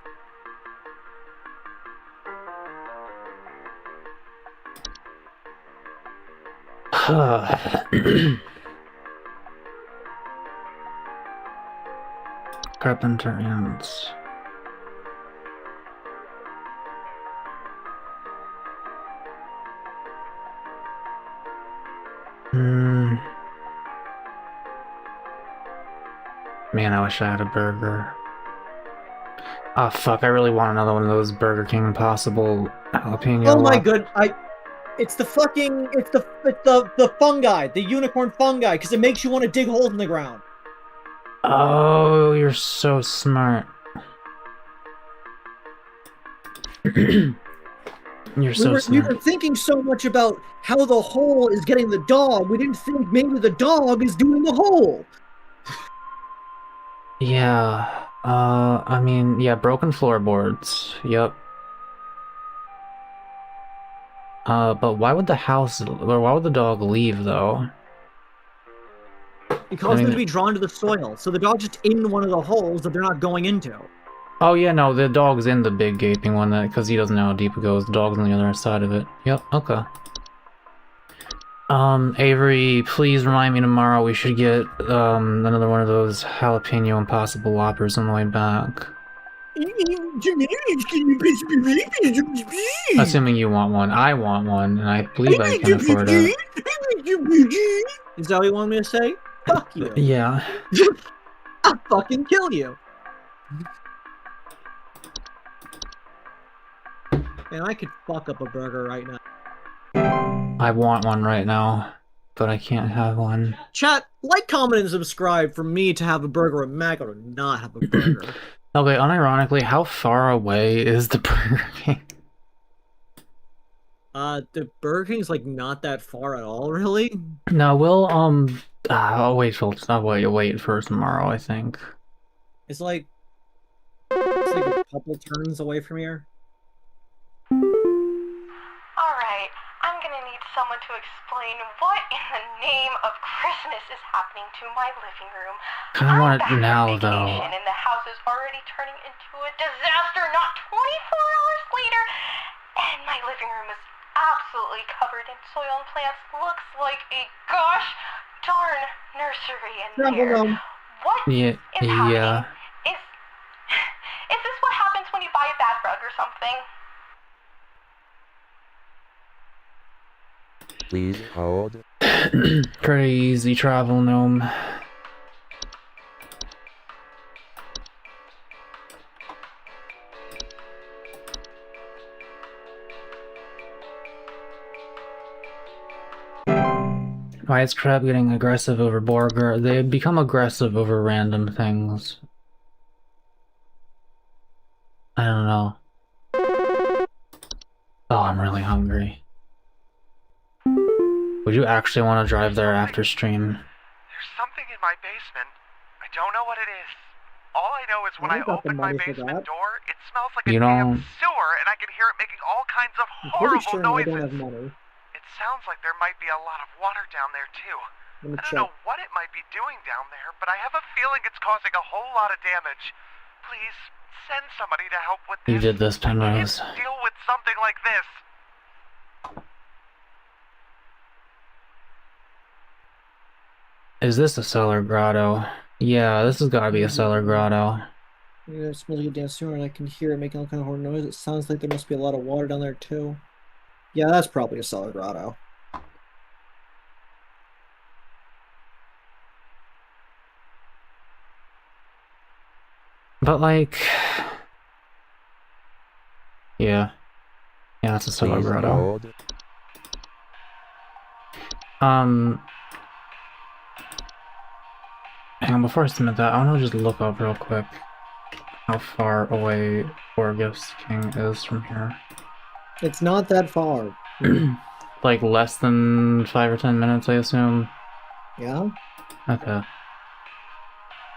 Carpenter ants. Man, I wish I had a burger. Oh fuck, I really want another one of those Burger King Impossible jalapeno. Oh my god, it's the fungi, the unicorn fungi, because it makes you want to dig holes in the ground. Oh, you're so smart. You're so smart. We were thinking so much about how the hole is getting the dog, we didn't think maybe the dog is doing the hole. Yeah, I mean, yeah, broken floorboards, yep. But why would the dog leave, though? Because they'd be drawn to the soil, so the dog's just in one of the holes that they're not going into. Oh yeah, no, the dog's in the big gaping one, because he doesn't know how deep it goes. The dog's on the other side of it. Yep, okay. Avery, please remind me tomorrow we should get, another one of those jalapeno Impossible Whoppers on the way back. Assuming you want one. I want one, and I believe I can afford it. Is that what you want me to say? Fuck you. Yeah. I'll fucking kill you. Man, I could fuck up a burger right now. I want one right now, but I can't have one. Chat, like, comment, and subscribe for me to have a burger and Mako to not have a burger. Okay, unironically, how far away is the Burger King? The Burger King's like not that far at all, really. No, we'll I'll wait for tomorrow, I think. It's like a couple turns away from here. Alright, I'm gonna need someone to explain what in the name of Christmas is happening to my living room. Kinda want it now, though. And the house is already turning into a disaster not 24 hours later, and my living room is absolutely covered in soil and plants. Looks like a gosh darn nursery in there. What is happening? Yeah. Is this what happens when you buy a bad rug or something? Please hold. Pretty easy travel, gnome. Why is Crab getting aggressive over Borger? They become aggressive over random things. I don't know. Oh, I'm really hungry. Would you actually want to drive there after stream? There's something in my basement. I don't know what it is. All I know is when I open my basement door, it smells like a damn sewer, and I can hear it making all kinds of horrible noises. It sounds like there might be a lot of water down there, too. I don't know what it might be doing down there, but I have a feeling it's causing a whole lot of damage. Please, send somebody to help with this. You did this, Penrose. I can't deal with something like this. Is this a cellar grotto? Yeah, this has gotta be a cellar grotto. Yeah, it smells like a damn sewer, and I can hear it making all kind of horn noise. It sounds like there must be a lot of water down there too. Yeah, that's probably a cellar grotto. But like, yeah, it's a cellar Please grotto. hold. Hang on, before I submit that, I want to just look up real quick how far away Orgus King is from here. It's not that far. Like less than 5 or 10 minutes, I assume. Yeah? Okay.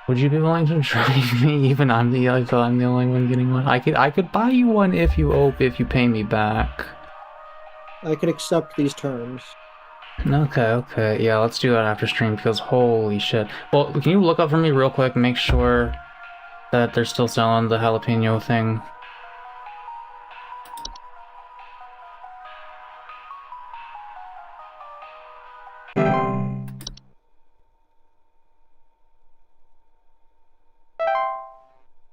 Would you be willing to drive me? Even I'm the only one getting one. I could buy you one if you pay me back. I could accept these terms. Okay. Yeah, let's do that after stream because holy shit. Well, can you look up for me real quick and make sure that they're still selling the jalapeno thing?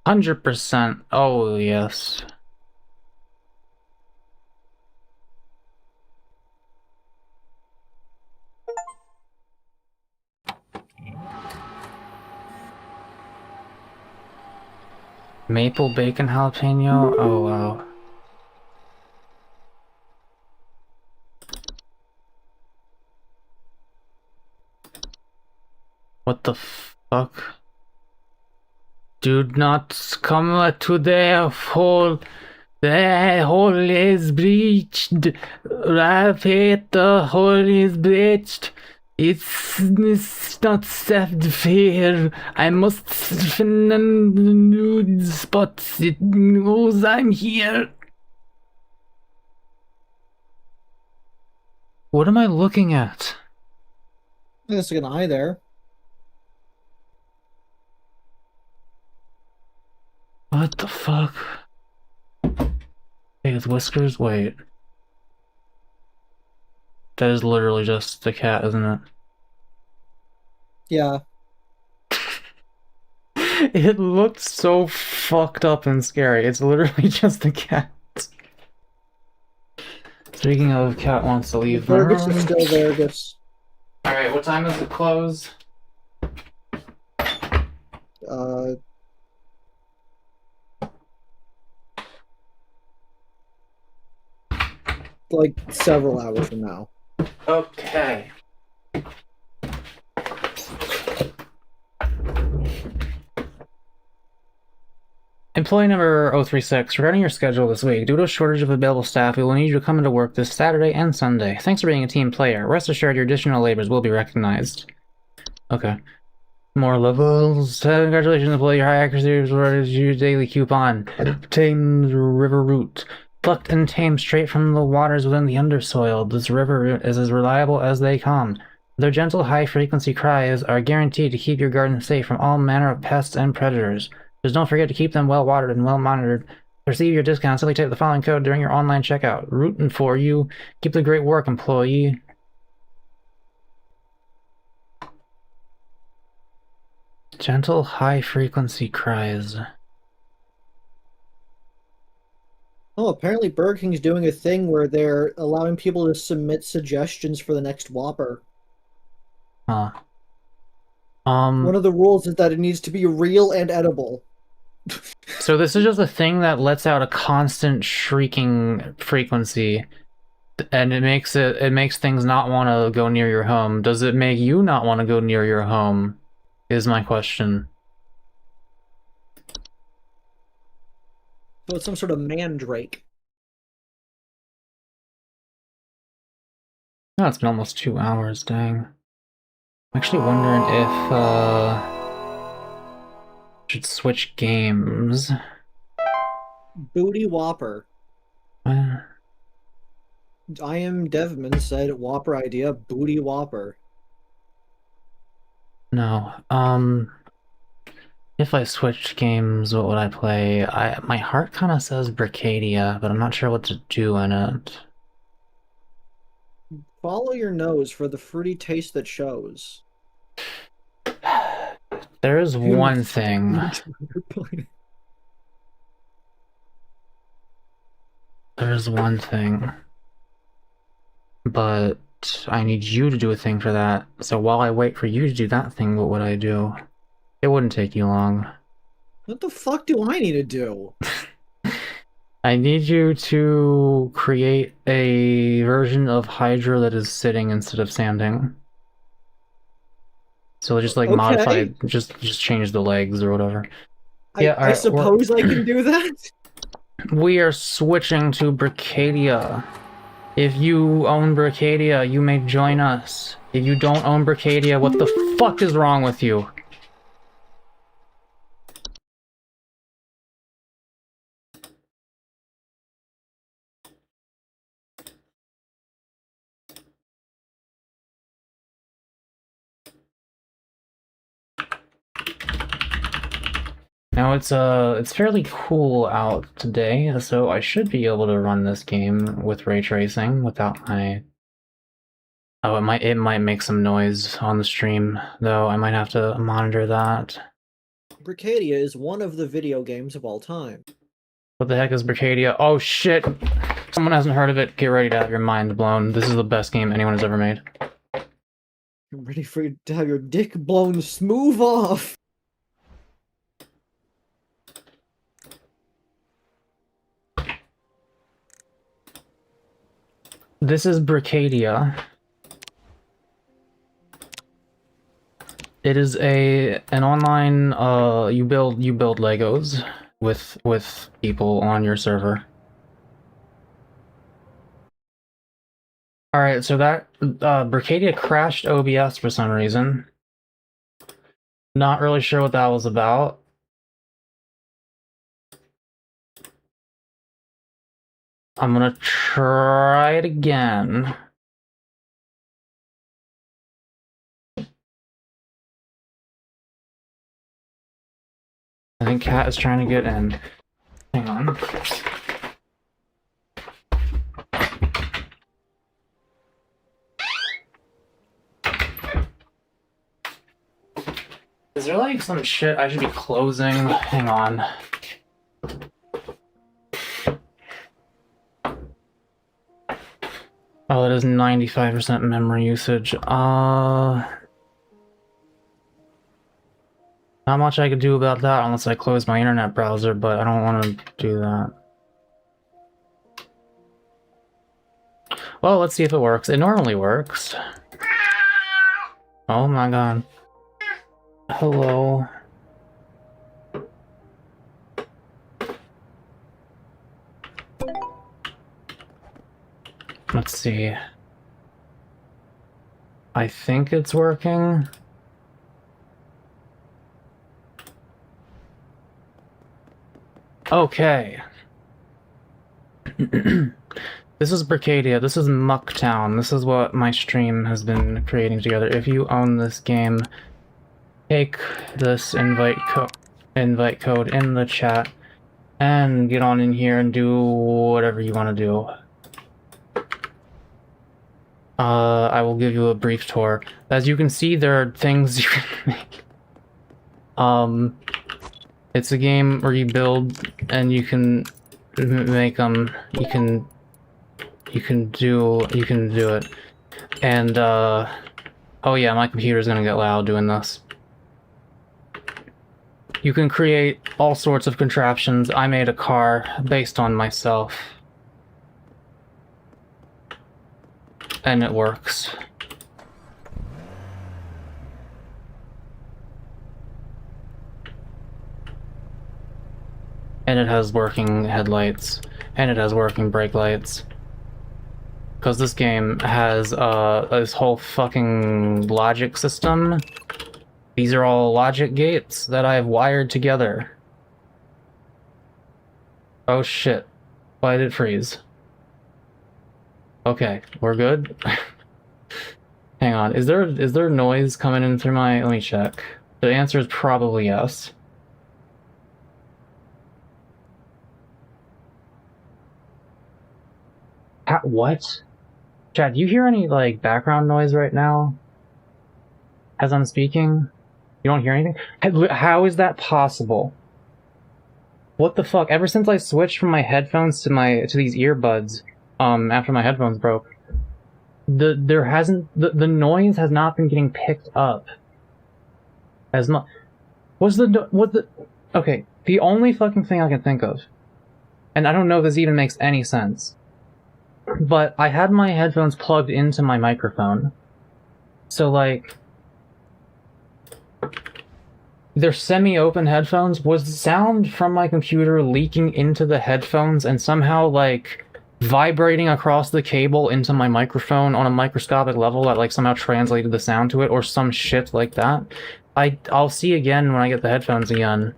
%. Oh, yes. Maple bacon jalapeno? Oh, wow. What the fuck? Do not come to the hole. The hole is breached. Rapid, the hole is breached. It's not safe here. I must find a nude spot. It knows I'm here. What am I looking at? There's like an eye there. What the fuck? Hey, his whiskers? Wait. That is literally just the cat, isn't it? Yeah. It looked so fucked up and scary. It's literally just the cat. Speaking of, cat wants to leave the Burgess room. is still there, Gus. Alright, what time does it close? Like several hours from now. Okay. Employee number 036, regarding your schedule this week, due to a shortage of available staff, we will need you to come into work this Saturday and Sunday. Thanks for being a team player. Rest assured your additional labors will be recognized. Okay. More levels. Congratulations, employee. Your high accuracy is rewarded your daily coupon. Tamed river root. Plucked and tamed straight from the waters within the undersoil. This river root is as reliable as they come. Their gentle, high-frequency cries are guaranteed to keep your garden safe from all manner of pests and predators. Just don't forget to keep them well watered and well monitored. To receive your discount, simply type the following code during your online checkout. Rootin' for you. Keep the great work, employee. Gentle, high-frequency cries. Oh, apparently Burger King's doing a thing where they're allowing people to submit suggestions for the next Whopper. Huh. One of the rules is that it needs to be real and edible. So this is just a thing that lets out a constant shrieking frequency, and it makes things not want to go near your home. Does it make you not want to go near your home? Is my question. So it's some sort of mandrake. Oh, it's been almost 2 hours, dang. I'm actually wondering if should switch games. Booty Whopper. I am Devman said Whopper idea, Booty Whopper. No. If I switched games, what would I play? My heart kind of says Brickadia, but I'm not sure what to do in it. Follow your nose for the fruity taste that shows. There is one thing. There's one thing. But I need you to do a thing for that. So while I wait for you to do that thing, what would I do? It wouldn't take you long. What the fuck do I need to do? I need you to create a version of Hydra that is sitting instead of standing. So just like modify, just change the legs or whatever. I suppose I can do that? We are switching to Brickadia. If you own Brickadia, you may join us. If you don't own Brickadia, what the fuck is wrong with you? Now it's fairly cool out today, so I should be able to run this game with ray tracing without my... Oh, it might make some noise on the stream, though. I might have to monitor that. Brickadia is one of the video games of all time. What the heck is Brickadia? Oh shit! Someone hasn't heard of it. Get ready to have your mind blown. This is the best game anyone has ever made. I'm ready for you to have your dick blown smooth off! This is Brickadia. It is an online you build Legos with people on your server. Alright, so that Brickadia crashed OBS for some reason. Not really sure what that was about. I'm gonna try it again. I think Cat is trying to get in. Hang on. Is there like some shit I should be closing? Hang on. Oh, that is 95% memory usage. Not much I could do about that unless I close my internet browser, but I don't want to do that. Well, let's see if it works. It normally works. Oh my god. Hello. Let's see. I think it's working. Okay. This is Brickadia. This is Mucktown. This is what my stream has been creating together. If you own this game, take this invite code in the chat and get on in here and do whatever you want to do. I will give you a brief tour. As you can see, there are things you can make. It's a game where you build and you can make them. You can do it. And oh yeah, my computer's gonna get loud doing this. You can create all sorts of contraptions. I made a car based on myself. And it works. And it has working headlights. And it has working brake lights. Because this game has this whole fucking logic system. These are all logic gates that I have wired together. Oh shit. Why did it freeze? Okay, we're good. Hang on, is there noise coming in through my... Let me check. The answer is probably yes. What? Chad, do you hear any, like, background noise right now? as I'm speaking, you don't hear anything? How is that possible? What the fuck? Ever since I switched from my headphones to these earbuds, after my headphones broke, the noise has not been getting picked up as much. Okay, the only fucking thing I can think of, and I don't know if this even makes any sense, but I had my headphones plugged into my microphone. So, like, they're semi-open headphones. Was the sound from my computer leaking into the headphones and somehow, like, vibrating across the cable into my microphone on a microscopic level that, like, somehow translated the sound to it, or some shit like that? I'll see again when I get the headphones again.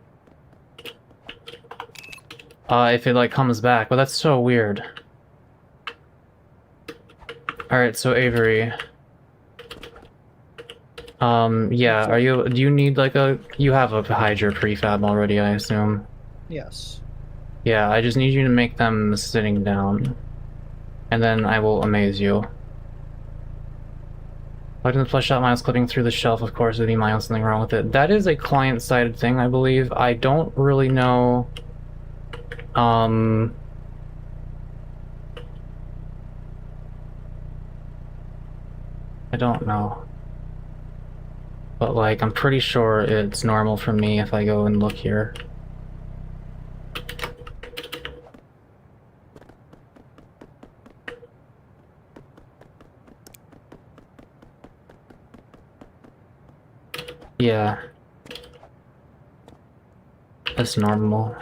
If it, like, comes back, but that's so weird. Alright, so Avery. Yeah, do you need, like, you have a Hydra prefab already, I assume? Yes. Yeah, I just need you to make them sitting down. And then I will amaze you. Plugged in the flesh out miles clipping through the shelf, of course, there'd be miles something wrong with it. That is a client-sided thing, I believe. I don't really know... I don't know. But, like, I'm pretty sure it's normal for me if I go and look here. Yeah. That's normal.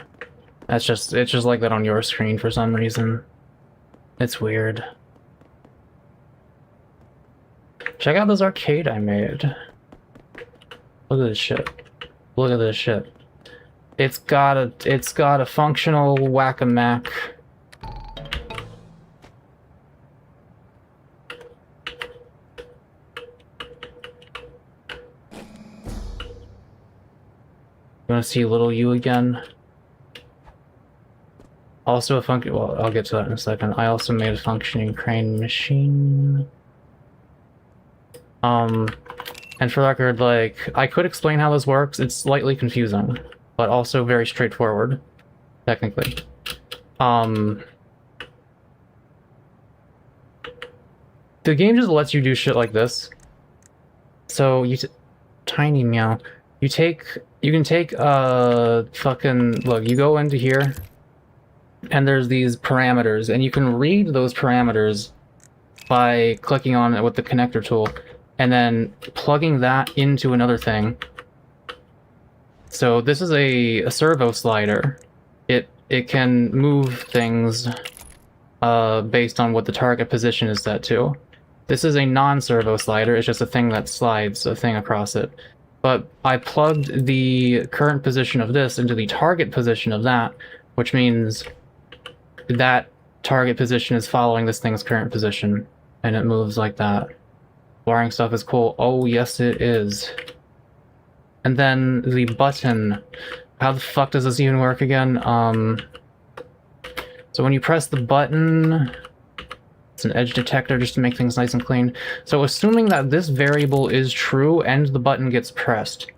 It's just like that on your screen for some reason. It's weird. Check out this arcade I made. Look at this shit. Look at this shit. It's got a functional whack-a-mac. You wanna see little you again? Also a well, I'll get to that in a second. I also made a functioning crane machine. And for the record, like, I could explain how this works. It's slightly confusing, but also very straightforward, technically. The game just lets you do shit like this. So tiny meow. You can take fucking, look, you go into here, and there's these parameters, and you can read those parameters by clicking on it with the connector tool, and then plugging that into another thing. So this is a servo slider. It can move things based on what the target position is set to. This is a non-servo slider, it's just a thing that slides a thing across it. But I plugged the current position of this into the target position of that, which means that target position is following this thing's current position, and it moves like that. Wiring stuff is cool. Oh, yes, it is. And then the button. How the fuck does this even work again? So when you press the button, it's an edge detector just to make things nice and clean. So assuming that this variable is true and the button gets pressed,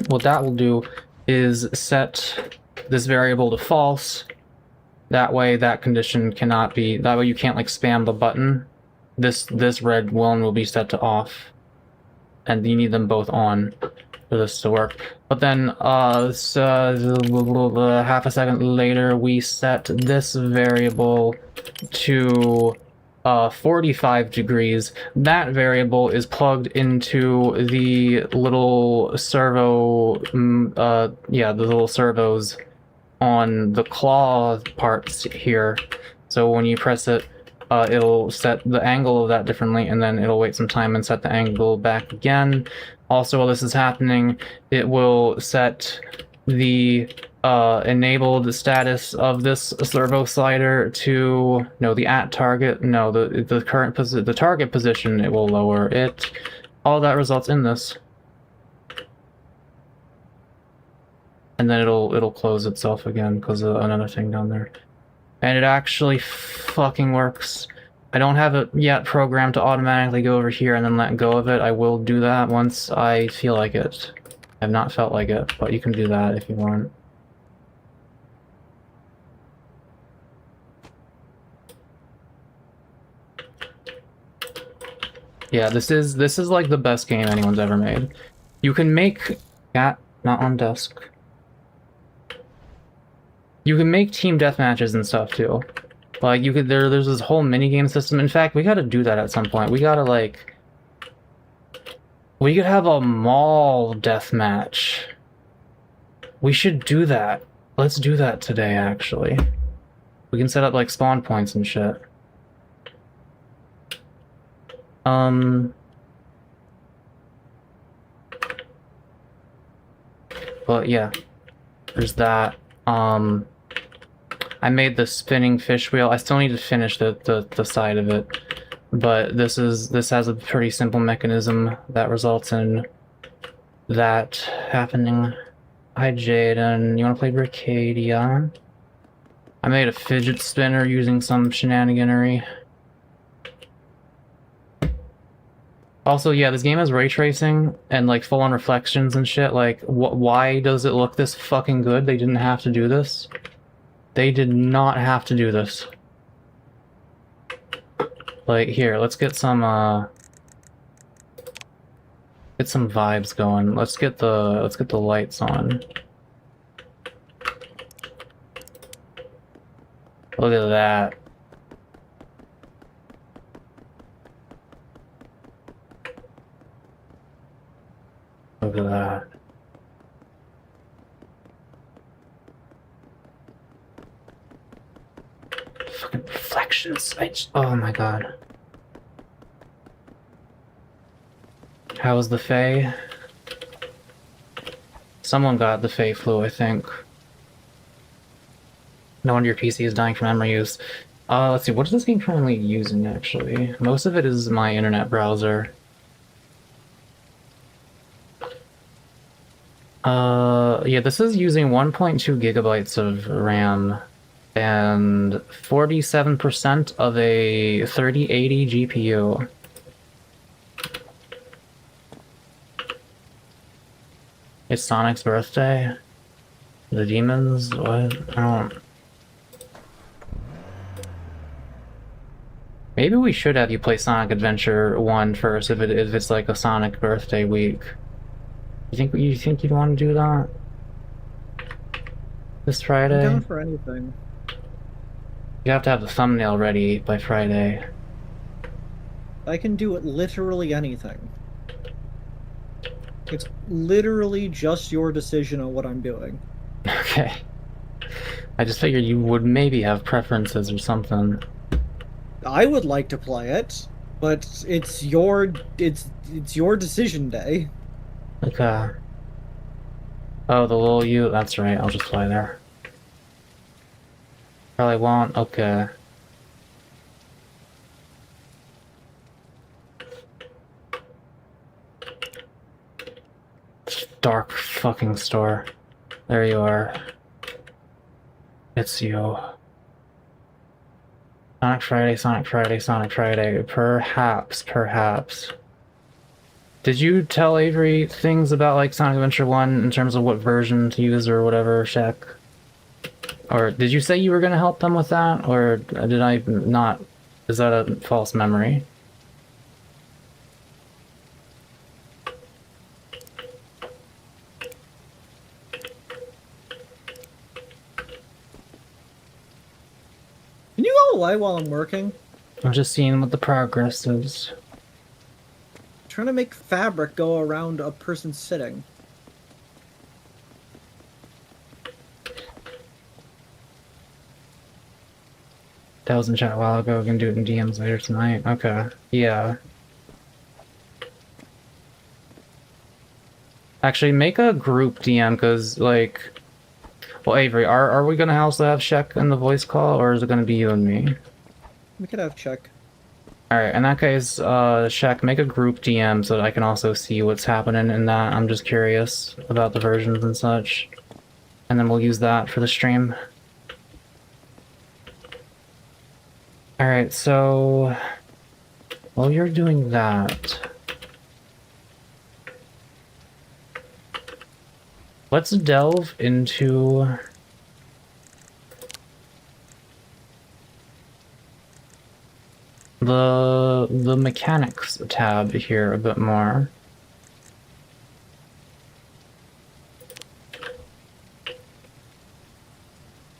what that will do is set this variable to false. That way that condition cannot be, that way you can't, like, spam the button. This red one will be set to off. And you need them both on for this to work. But then, half a second later, we set this variable to 45 degrees. That variable is plugged into the little servo, the little servos on the claw parts here. So when you press it, it'll set the angle of that differently, and then it'll wait some time and set the angle back again. Also, while this is happening, it will set the enabled status of this servo slider to the at target. No, the current the target position. It will lower it. All that results in this, and then it'll close itself again because of another thing down there. And it actually fucking works. I don't have it yet programmed to automatically go over here and then let go of it. I will do that once I feel like it. I've not felt like it, but you can do that if you want. Yeah, this is like the best game anyone's ever made. You can make cat not on desk. You can make team deathmatches and stuff too. Like you could there's this whole minigame system. In fact, we gotta do that at some point. We gotta like we could have a mall deathmatch. We should do that. Let's do that today actually. We can set up like spawn points and shit. But yeah, there's that. I made the spinning fish wheel. I still need to finish the side of it, but this has a pretty simple mechanism that results in that happening. Hi Jaden, you want to play Brickadia? I made a fidget spinner using some shenaniganery. Also, yeah, this game has ray tracing and like full-on reflections and shit. Like, why does it look this fucking good? They didn't have to do this. They did not have to do this. Like, here, let's get some vibes going. Let's get the lights on. Look at that. Look at that. Fucking reflections. Oh my god. How was the Fae? Someone got the Fae flu, I think. No wonder your PC is dying from memory use. Let's see, what is this game currently using, actually? Most of it is my internet browser. Yeah, this is using 1.2 gigabytes of RAM and 47% of a 3080 GPU. It's Sonic's birthday? The demons? What? I don't... Maybe we should have you play Sonic Adventure 1 first if it's like a Sonic birthday week. You think you'd want to do that? This Friday? I'm down for anything. You have to have the thumbnail ready by Friday. I can do it literally anything. It's literally just your decision on what I'm doing. Okay. I just figured you would maybe have preferences or something. I would like to play it, but it's your decision day. Okay. Oh, the little U. That's right. I'll just fly there. Probably won't. Okay. Dark fucking store. There you are. It's you. Sonic Friday, Sonic Friday, Sonic Friday. Perhaps. Did you tell Avery things about like Sonic Adventure 1 in terms of what version to use or whatever, Shaq? Or did you say you were gonna help them with that? Or did I not? Is that a false memory? Can you go away while I'm working? I'm just seeing what the progress is. Trying to make fabric go around a person sitting. That was in chat a while ago. We can do it in DMs later tonight. Okay. Yeah. Actually, make a group DM, because, like... Well, Avery, are we gonna also have Shek in the voice call, or is it gonna be you and me? We could have check. Alright, in that case, Shek, make a group DM so that I can also see what's happening in that. I'm just curious about the versions and such. And then we'll use that for the stream. Alright, so while you're doing that, let's delve into the mechanics tab here a bit more.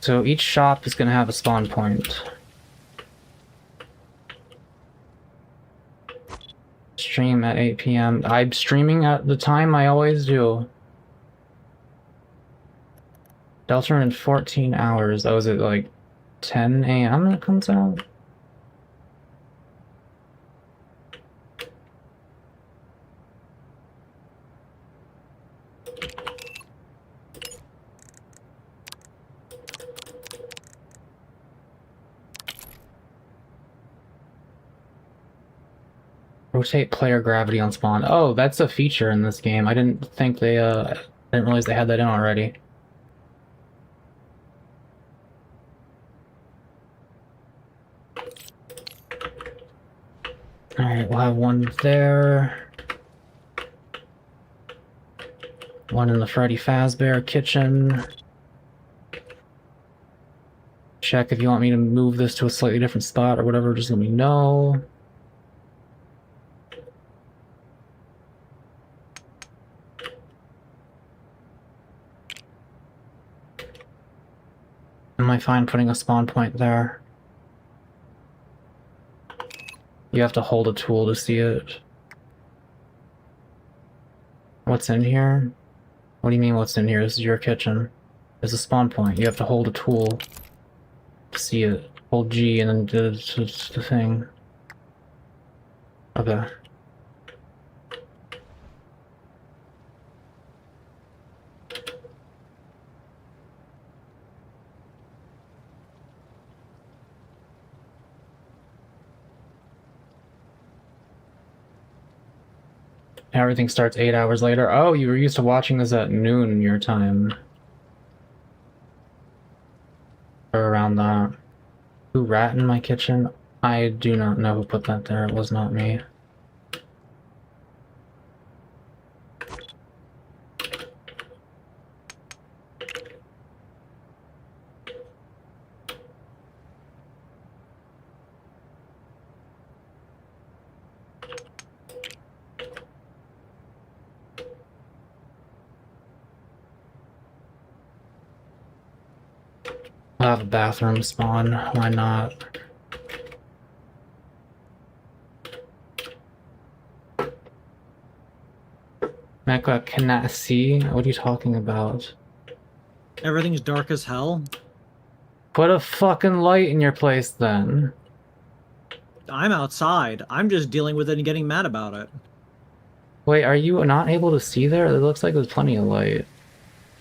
So each shop is going to have a spawn point. Stream at 8 p.m. I'm streaming at the time I always do. Delta in 14 hours. That was at like 10 a.m. it comes out? Rotate player gravity on spawn. Oh, that's a feature in this game. I didn't think they, didn't realize they had that in already. Alright, we'll have one there. One in the Freddy Fazbear kitchen. Check if you want me to move this to a slightly different spot or whatever, just let me know. Am I fine putting a spawn point there? You have to hold a tool to see it. What's in here? What do you mean what's in here? This is your kitchen. There's a spawn point. You have to hold a tool to see it. Hold G and then do the thing. Okay. Everything starts 8 hours later. Oh, you were used to watching this at noon your time. Or around that. Who rat in my kitchen? I do not know who put that there. It was not me. I'll have a bathroom spawn. Why not? Mako, can I see? What are you talking about? Everything's dark as hell. Put a fucking light in your place then. I'm outside. I'm just dealing with it and getting mad about it. Wait, are you not able to see there? It looks like there's plenty of light.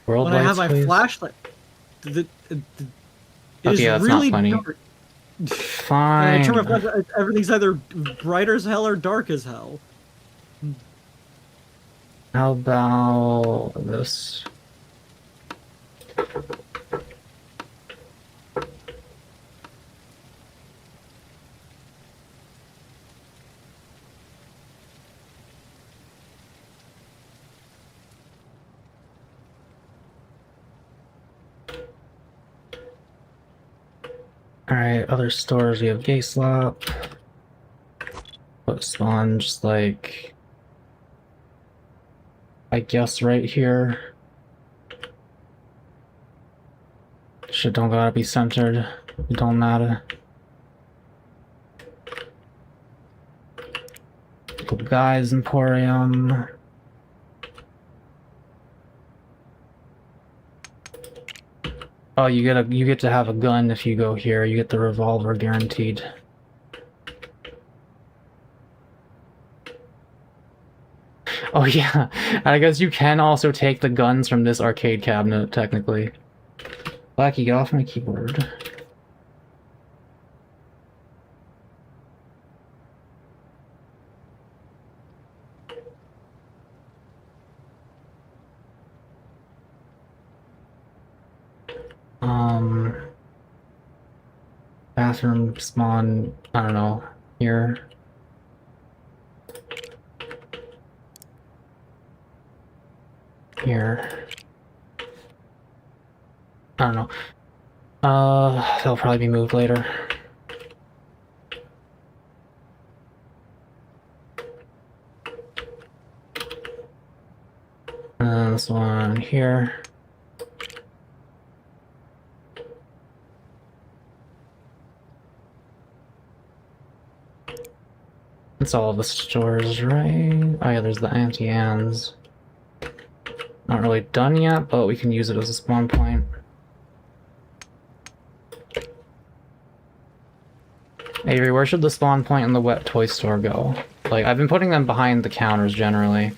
World When I have lights, my please? flashlight, it Okay, is that's really not funny. dark. Fine. And I turn my flashlight, everything's either bright as hell or dark as hell. How about this? Alright, other stores, we have Gay Slop. Put spawn just like, I guess right here. Shit don't gotta be centered. It don't matter. Put Guy's Emporium. Oh, you get to have a gun if you go here. You get the revolver guaranteed. Oh yeah, I guess you can also take the guns from this arcade cabinet, technically. Blackie, get off my keyboard. Bathroom spawn, I don't know, here. Here. I don't know. They'll probably be moved later. And this one here. That's all the stores, right? Oh yeah, there's the anti-ans. Not really done yet, but we can use it as a spawn point. Avery, where should the spawn point in the wet toy store go? Like, I've been putting them behind the counters generally.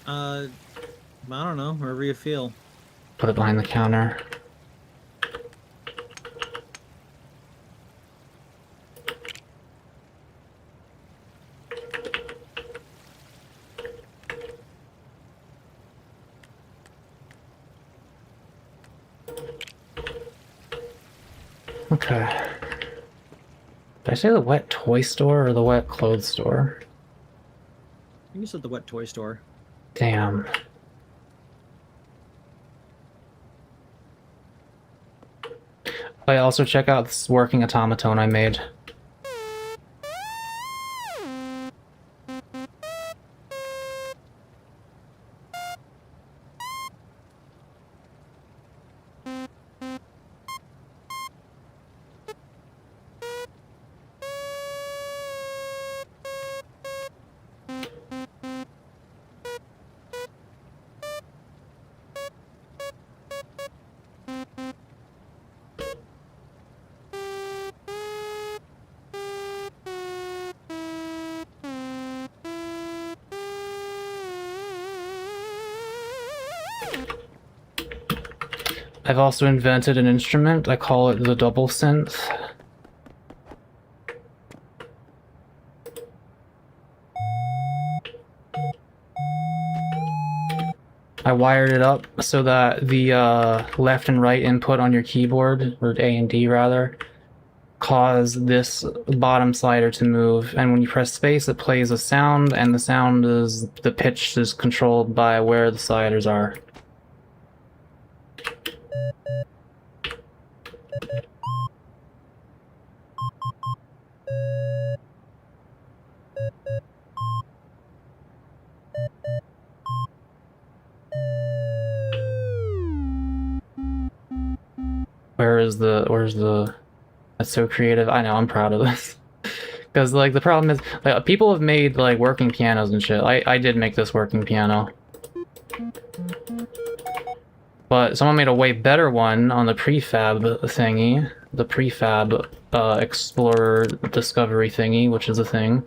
I don't know, wherever you feel. Put it behind the counter. Okay. Did I say the wet toy store or the wet clothes store? I think you said the wet toy store. Damn. I also check out this working automaton I made. I've also invented an instrument. I call it the double synth. I wired it up so that the left and right input on your keyboard, or A and D rather, cause this bottom slider to move, and when you press space it plays a sound, and the sound is, the pitch is controlled by where the sliders are. Where's the, that's so creative. I know, I'm proud of this. Because, like, the problem is, like, people have made, like, working pianos and shit. I did make this working piano. But someone made a way better one on the prefab thingy. The prefab Explorer Discovery thingy, which is a thing.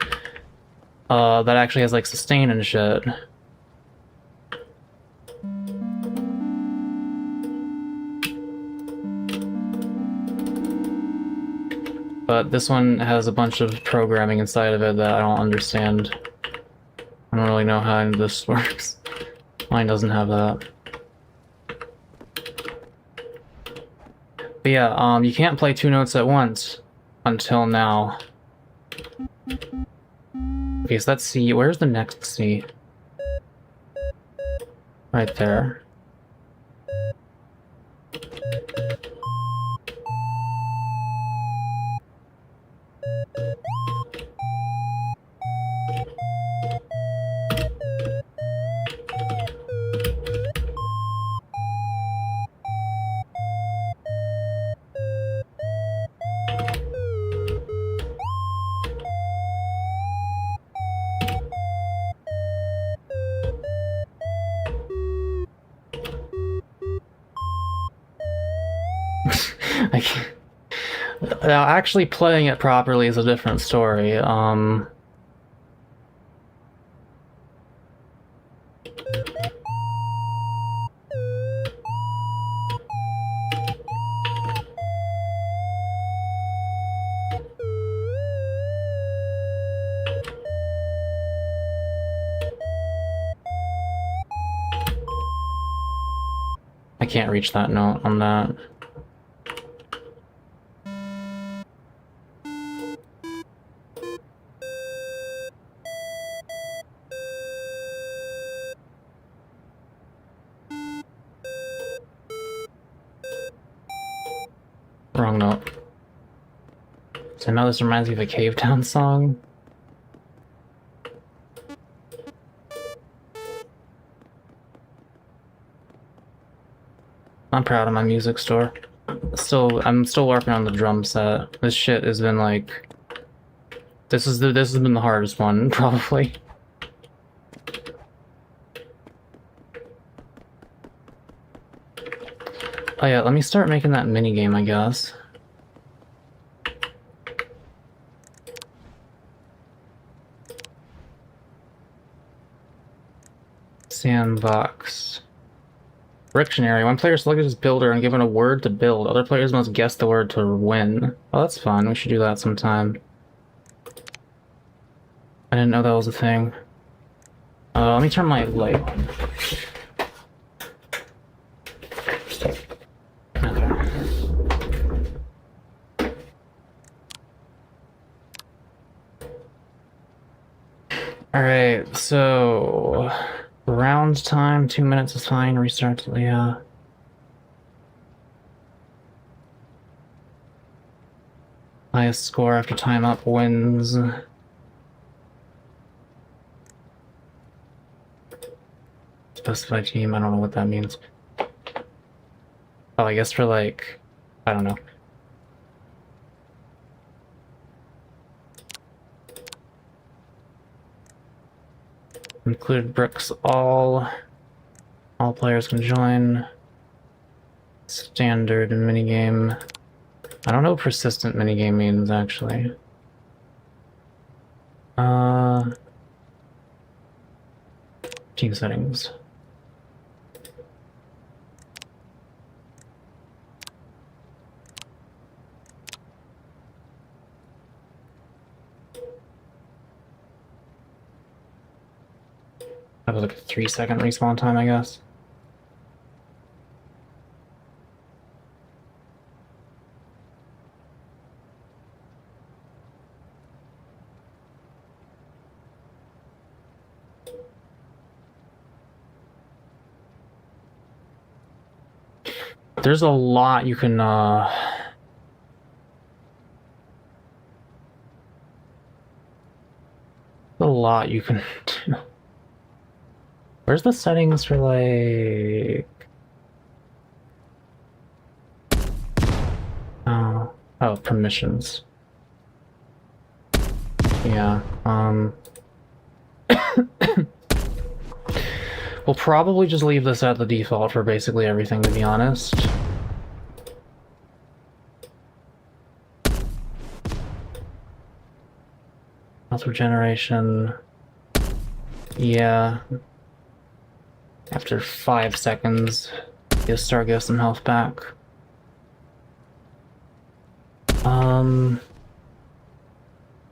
That actually has, like, sustain and shit. But this one has a bunch of programming inside of it that I don't understand. I don't really know how this works. Mine doesn't have that. But yeah, you can't play two notes at once. Until now. Okay, so that's C. Where's the next C? Right there. I can't. Now, actually playing it properly is a different story. I can't reach that note on that. Wrong note. So now this reminds me of a Cave Town song. I'm proud of my music store. I'm still working on the drum set. This shit has been like, this has been the hardest one, probably. Oh yeah, let me start making that minigame, I guess. Sandbox. Dictionary. One player selected his builder and given a word to build. Other players must guess the word to win. Oh, that's fun. We should do that sometime. I didn't know that was a thing. Let me turn my light on. Alright, so... round time, 2 minutes is fine. Restart, yeah. Highest score after time up wins. Specify team, I don't know what that means. Oh, I guess for like... I don't know. Include bricks all players can join. Standard minigame. I don't know what persistent minigame means actually. Team settings. That was like a 3-second respawn time, I guess. There's a lot you can, a lot you can do. Where's the settings for, like... Oh, permissions. Yeah, we'll probably just leave this at the default for basically everything, to be honest. Health regeneration. Yeah. After 5 seconds, you'll start getting some health back.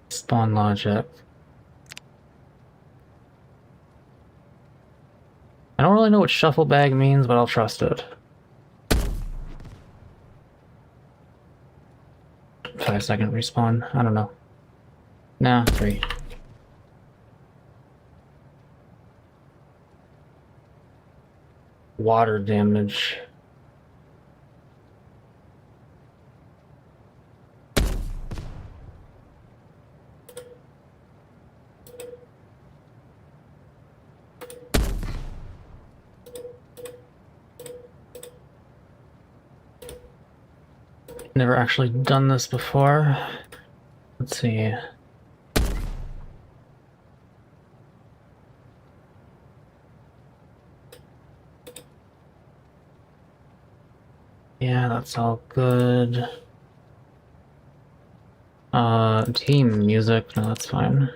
Spawn logic. I don't really know what shuffle bag means, but I'll trust it. 5-second respawn. I don't know. Nah, 3. Water damage. Never actually done this before. Let's see. Yeah, that's all good. Team music, no, that's fine.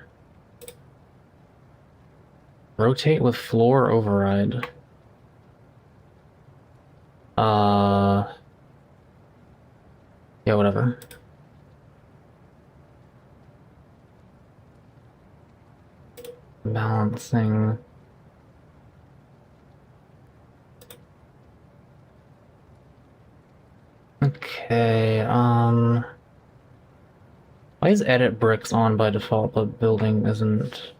Rotate with floor override. Yeah, whatever. Balancing. Okay, why is edit bricks on by default, but building isn't?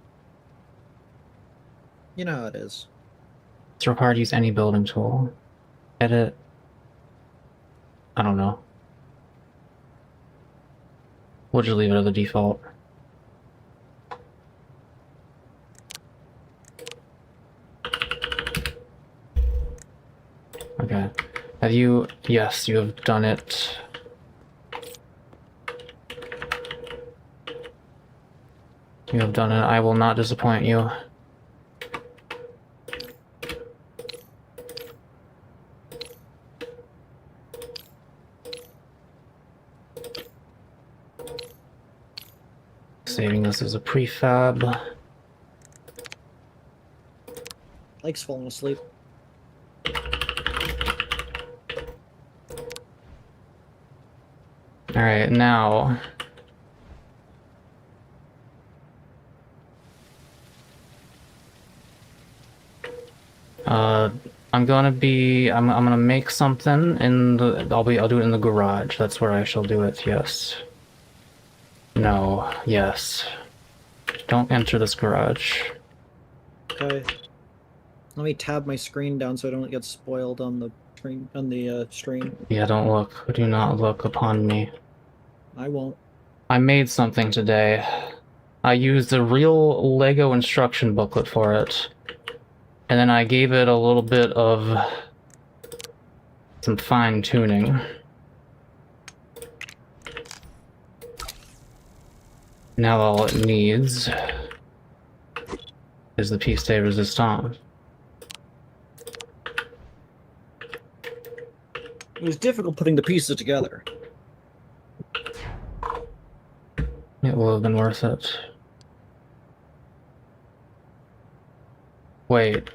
You know how it is. It's required to use any building tool. Edit. I don't know. We'll just leave it as the default. Okay. Have you... Yes, you have done it. You have done it. I will not disappoint you. Saving this as a prefab. Lake's falling asleep. Alright, now... I'm gonna make something in the... I'll do it in the garage. That's where I shall do it, yes. No, yes. Don't enter this garage. Okay. Let me tab my screen down so I don't get spoiled on the stream. Yeah, don't look. Do not look upon me. I won't. I made something today. I used a real Lego instruction booklet for it. And then I gave it a little bit of some fine-tuning. Now all it needs is the piece de resistance. It was difficult putting the pieces together. It will have been worth it. Wait.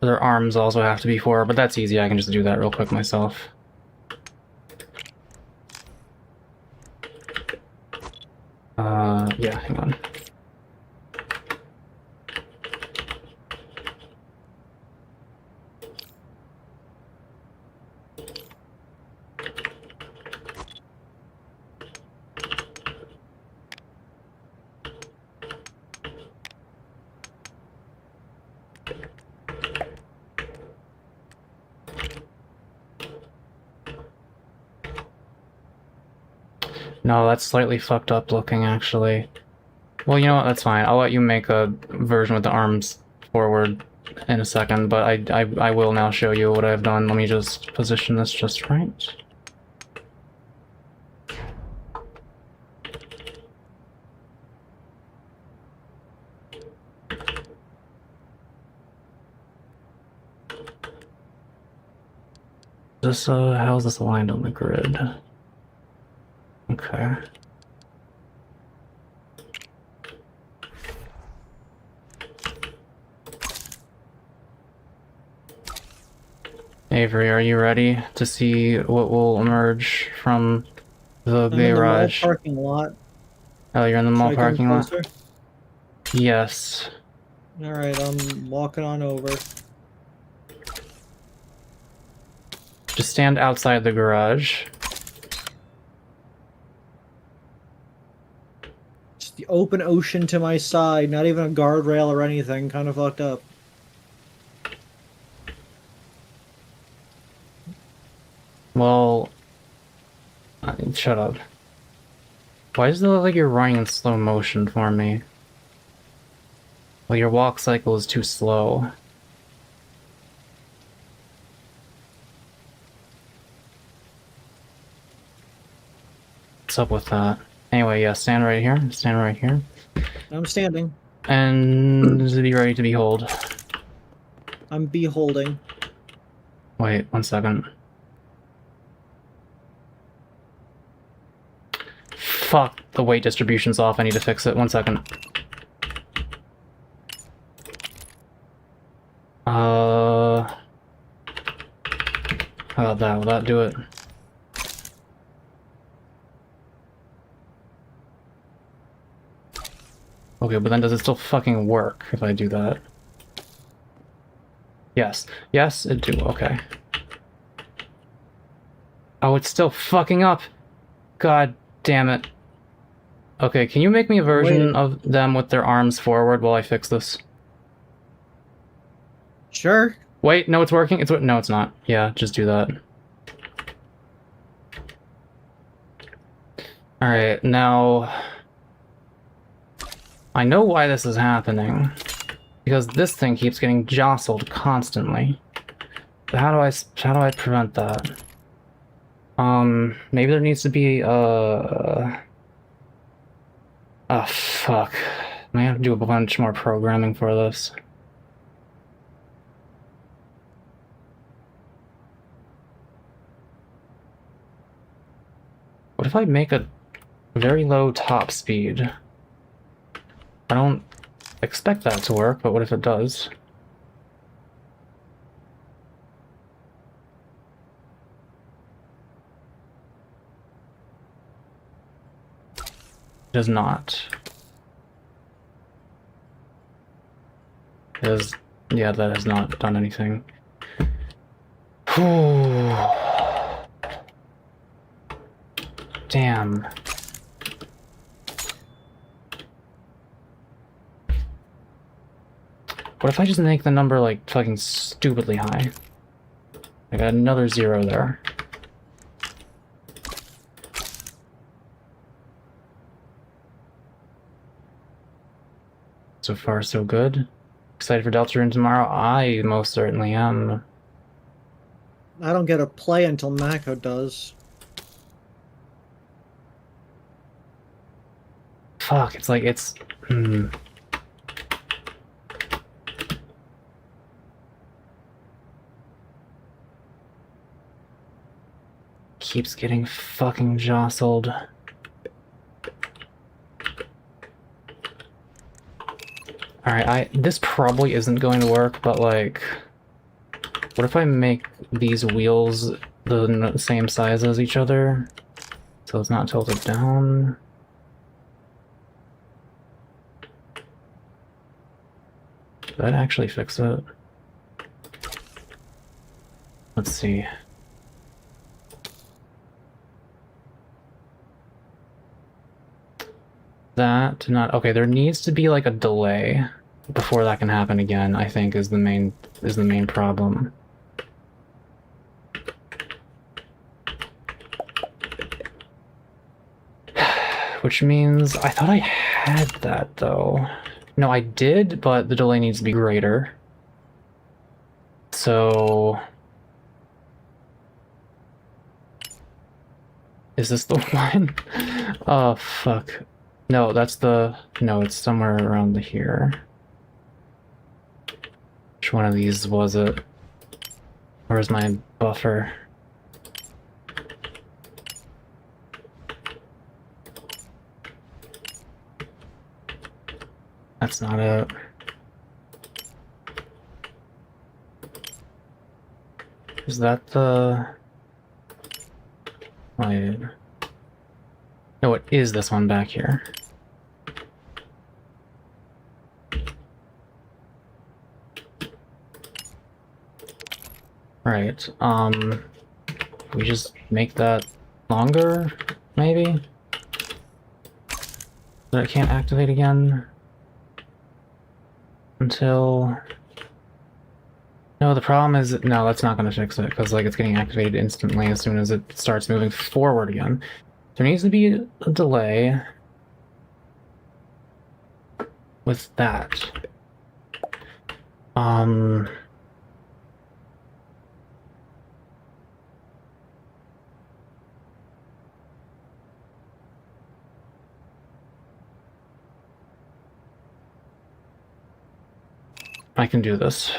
Their arms also have to be 4, but that's easy. I can just do that real quick myself. Yeah, hang on. No, that's slightly fucked up looking, actually. Well, you know what, that's fine. I'll let you make a version with the arms forward in a second, but I will now show you what I've done. Let me just position this just right. This, how's this aligned on the grid? Okay. Avery, are you ready to see what will emerge from the I'm in the mall garage? parking lot. Oh, you're in the mall Should I come parking lot? closer? Yes. Alright, I'm walking on over. Just stand outside the garage. Just the open ocean to my side, not even a guardrail or anything. Kind of fucked up. Well, shut up. Why does it look like you're running in slow motion for me? Well, your walk cycle is too slow. What's up with that? Anyway, yeah, stand right here. Stand right here. I'm standing. And be ready to behold. I'm beholding. Wait, 1 second. Fuck, the weight distribution's off. I need to fix it. 1 second. How about that? Will that do it? Okay, but then does it still fucking work if I do that? Yes. Yes, it do. Okay. Oh, it's still fucking up! God damn it. Okay, can you make me a version of them with their arms forward while I fix this? Sure. Wait, no, it's working. No, it's not. Yeah, just do that. Alright, now... I know why this is happening. Because this thing keeps getting jostled constantly. But how do I prevent that? Maybe there needs to be, oh, fuck. I might have to do a bunch more programming for this. What if I make a very low top speed? I don't expect that to work, but what if it does? It does not. It has, yeah, that has not done anything. Damn. What if I just make the number, like, fucking stupidly high? I got another 0 there. So far, so good. Excited for Deltarune tomorrow? I most certainly am. I don't get to play until Mako does. Fuck, it's like, it's... Keeps getting fucking jostled. Alright, this probably isn't going to work, but like... What if I make these wheels the same size as each other? So it's not tilted down? Did that actually fix it? Let's see. That not okay. There needs to be like a delay before that can happen again. I think is the main problem. Which means I thought I had that though. No, I did, but the delay needs to be greater. So is this the one? Oh fuck. No, that's the... No, it's somewhere around here. Which one of these was it? Where's my buffer? That's not it. Is that the... Wait... No, it is this one back here. Right, we just make that longer, maybe? So it can't activate again until... No, the problem is, no, that's not gonna fix it, because like it's getting activated instantly as soon as it starts moving forward again. There needs to be a delay with that. I can do this.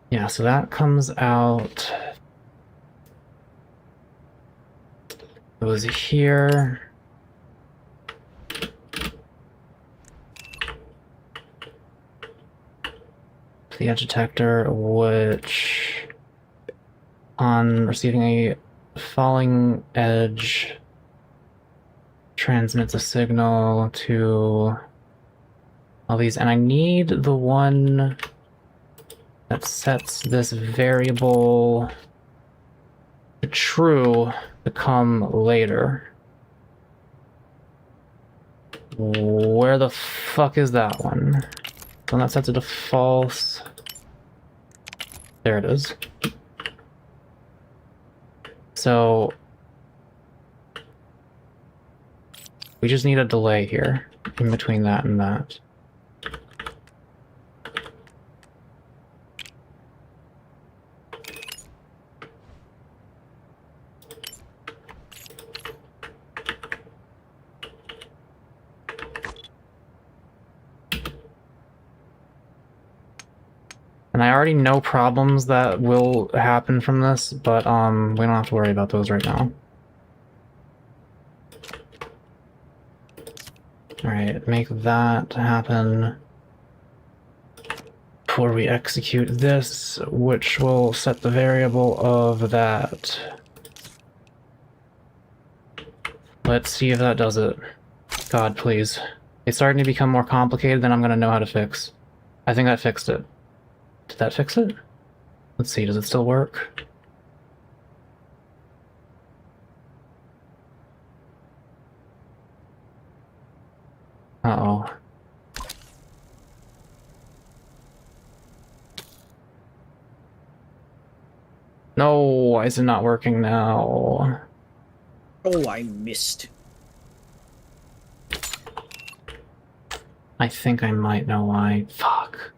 Yeah, so that comes out. It was here. The edge detector, which on receiving a falling edge transmits a signal to all these, and I need the one that sets this variable to true to come later. Where the fuck is that one? The one that sets it to false. There it is. So we just need a delay here in between that and that. And I already know problems that will happen from this, but we don't have to worry about those right now. Alright, make that happen before we execute this, which will set the variable of that. Let's see if that does it. God, please. It's starting to become more complicated than I'm gonna know how to fix. I think that fixed it. Did that fix it? Let's see, does it still work? Uh-oh. No, why is it not working now? Oh, I missed. I think I might know why. Fuck.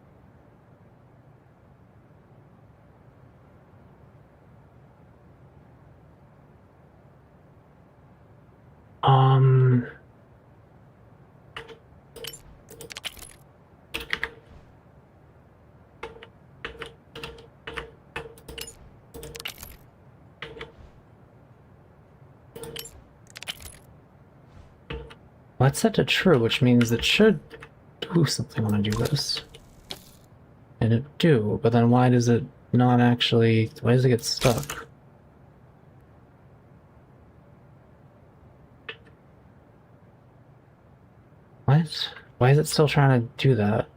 Let's set to true, which means it should do something when I do this. And it do, but then why does it not actually... Why does it get stuck? What? Why is it still trying to do that?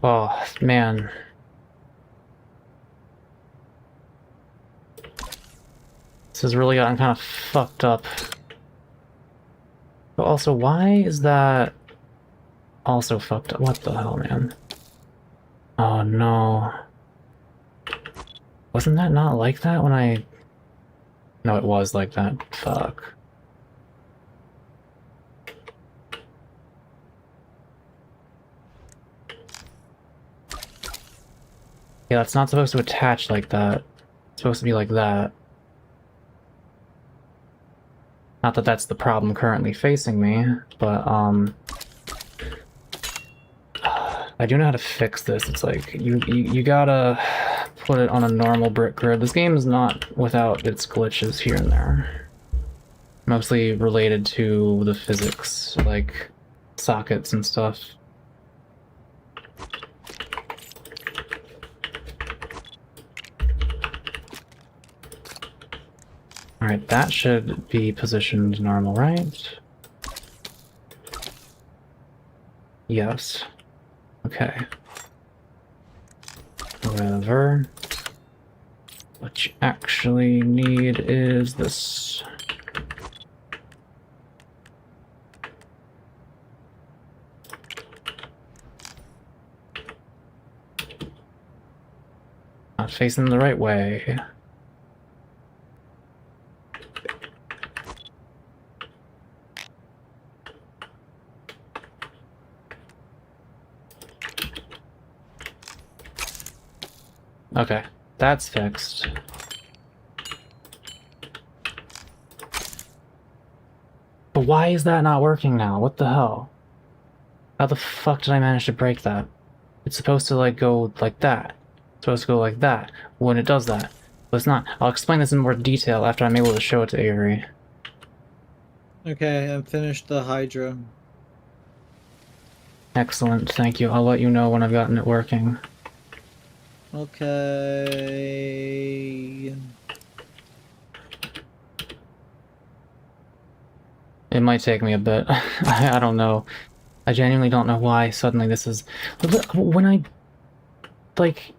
Oh, man. This has really gotten kind of fucked up. But also, why is that also fucked up? What the hell, man? Oh, no. Wasn't that not like that when I... No, it was like that. Fuck. Yeah, it's not supposed to attach like that. It's supposed to be like that. Not that that's the problem currently facing me, but, I do know how to fix this. It's like, you gotta put it on a normal brick grid. This game is not without its glitches here and there. Mostly related to the physics, like sockets and stuff. Alright, that should be positioned normal, right? Yes. Okay. However, what you actually need is this. Not facing the right way. Okay, that's fixed. But why is that not working now? What the hell? How the fuck did I manage to break that? It's supposed to, like, go like that. It's supposed to go like that when it does that. But it's not. I'll explain this in more detail after I'm able to show it to Avery. Okay, I've finished the Hydra. Excellent, thank you. I'll let you know when I've gotten it working. Okay. It might take me a bit. I don't know. I genuinely don't know why suddenly this is... When I... Like...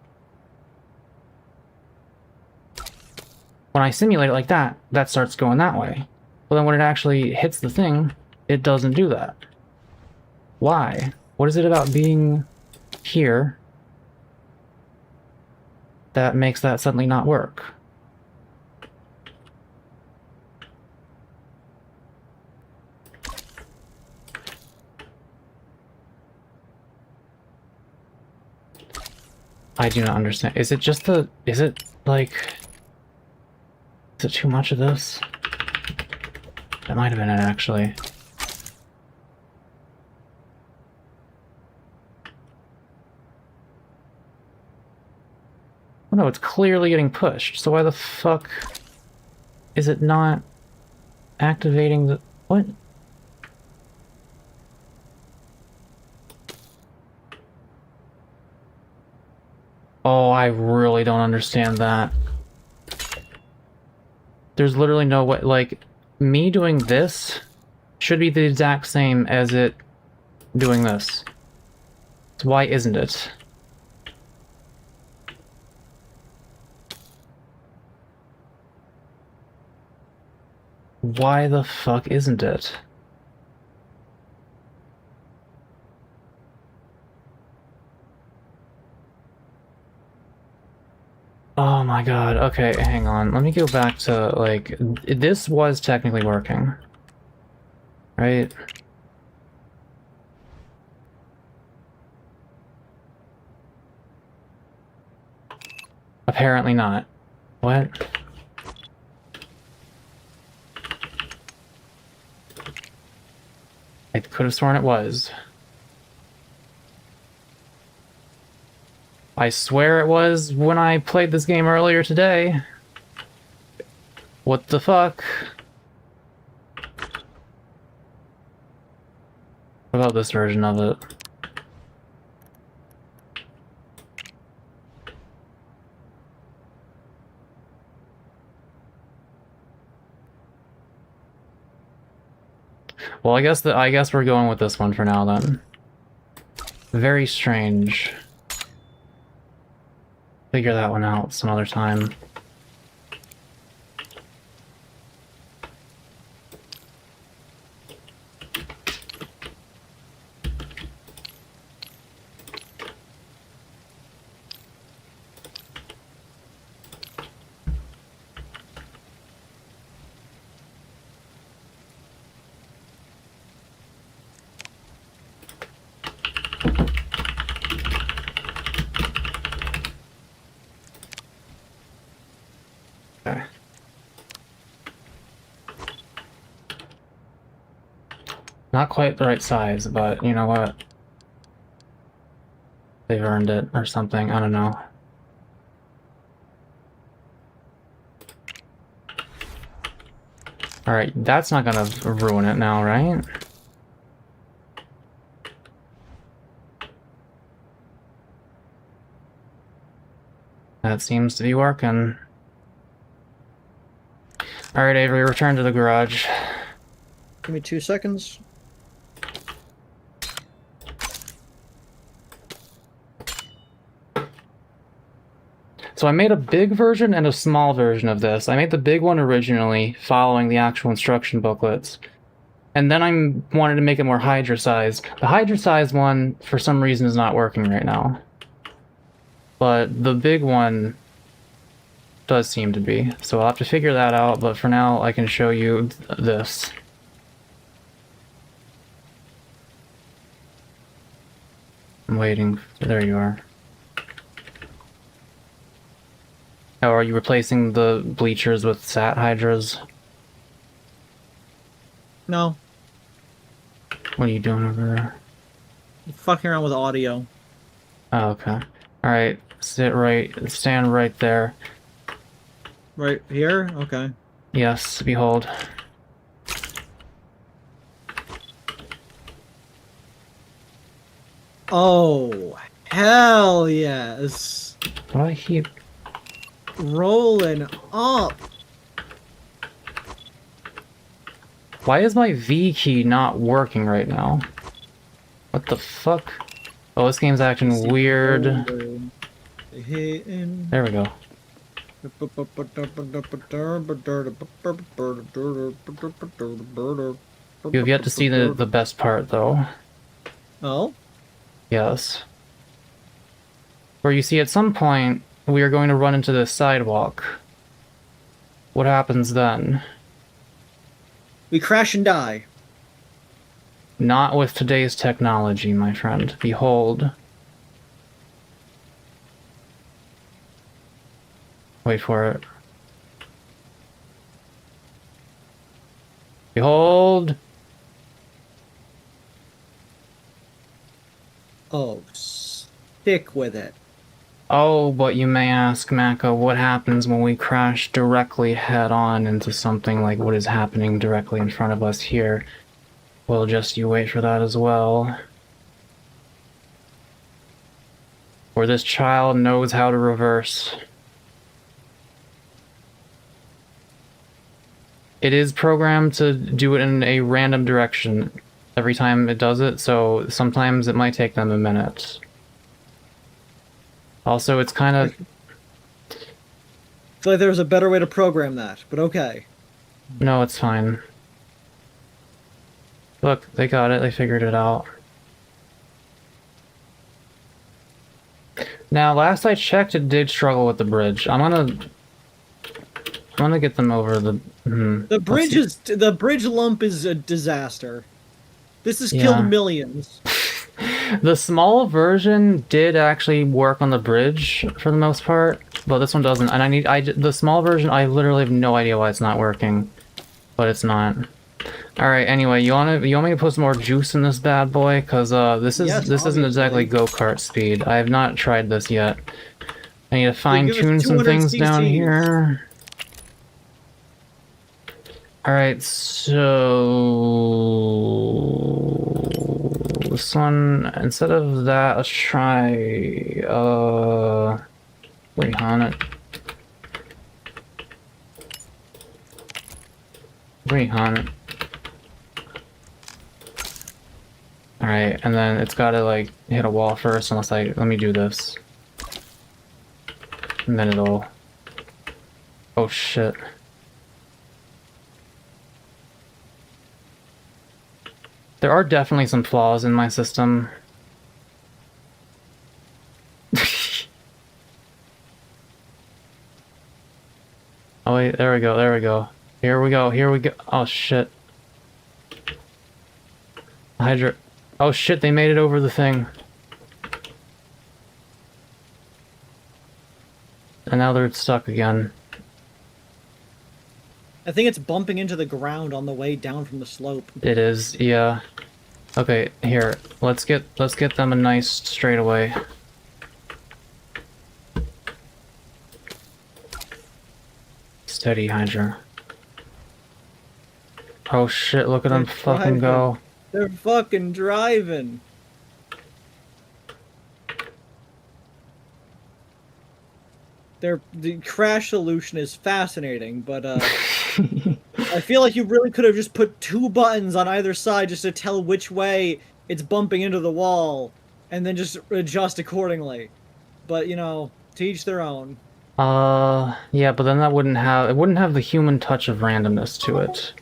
When I simulate it like that, that starts going that way. But then when it actually hits the thing, it doesn't do that. Why? What is it about being here that makes that suddenly not work? I do not understand. Is it just the... Is it, like... Is it too much of this? That might have been it, actually. Oh no, it's clearly getting pushed, so why the fuck is it not activating the... What? Oh, I really don't understand that. There's literally no way, like, me doing this should be the exact same as it doing this. So why isn't it? Why the fuck isn't it? Oh my god, okay, hang on. Let me go back to, like, this was technically working. Right? Apparently not. What? I could have sworn it was. I swear it was when I played this game earlier today. What the fuck? What about this version of it? Well, I guess we're going with this one for now then. Very strange. Figure that one out some other time. Okay. Not quite the right size, but you know what? They've earned it or something, I don't know. Alright, that's not gonna ruin it now, right? That seems to be working. Alright, Avery, return to the garage. Give me 2 seconds. So I made a big version and a small version of this. I made the big one originally, following the actual instruction booklets. And then I wanted to make it more Hydra-sized. The Hydra-sized one, for some reason, is not working right now. But the big one does seem to be. So I'll have to figure that out, but for now I can show you this. I'm waiting. There you are. Oh, are you replacing the bleachers with sat hydras? No. What are you doing over there? I'm fucking around with audio. Oh, okay. Alright, stand right there. Right here? Okay. Yes, behold. Oh, hell yes. What do I keep? Rolling up. Why is my V key not working right now? What the fuck? Oh, this game's acting weird. Hitting. There we go. You have yet to see the best part, though. Oh? Yes. Where you see at some point, we are going to run into this sidewalk. What happens then? We crash and die. Not with today's technology, my friend. Behold. Wait for it. Behold! Oh, stick with it. Oh, but you may ask, Mako, what happens when we crash directly head-on into something like what is happening directly in front of us here? Well, just you wait for that as well. For this child knows how to reverse. It is programmed to do it in a random direction every time it does it, so sometimes it might take them a minute. Also, it's kind of... I feel like there was a better way to program that, but okay. No, it's fine. Look, they got it, they figured it out. Now, last I checked, it did struggle with the bridge. I'm gonna get them over the... The bridge lump is a disaster. This has killed millions. The small version did actually work on the bridge for the most part, but this one doesn't. And the small version, I literally have no idea why it's not working, but it's not. All right. Anyway, you want me to put some more juice in this bad boy? Cause this isn't exactly go-kart speed. I have not tried this yet. I need to fine-tune some things down here. Alright, so... this one, instead of that, let's try... wait on it. Wait on it. Alright, and then it's gotta, like, hit a wall first, unless let me do this. And then it'll... oh shit. There are definitely some flaws in my system. Oh wait, there we go, there we go. Here we go, here we go. Oh shit. Hydra. Oh shit, they made it over the thing. And now they're stuck again. I think it's bumping into the ground on the way down from the slope. It is, yeah. Okay, here. Let's get them a nice straightaway. Steady, Hydra. Oh shit, look at them fucking go. They're fucking driving. The crash solution is fascinating, but I feel like you really could have just put 2 buttons on either side just to tell which way it's bumping into the wall, and then just adjust accordingly. But, you know, to each their own. Yeah, but then it wouldn't have the human touch of randomness to it.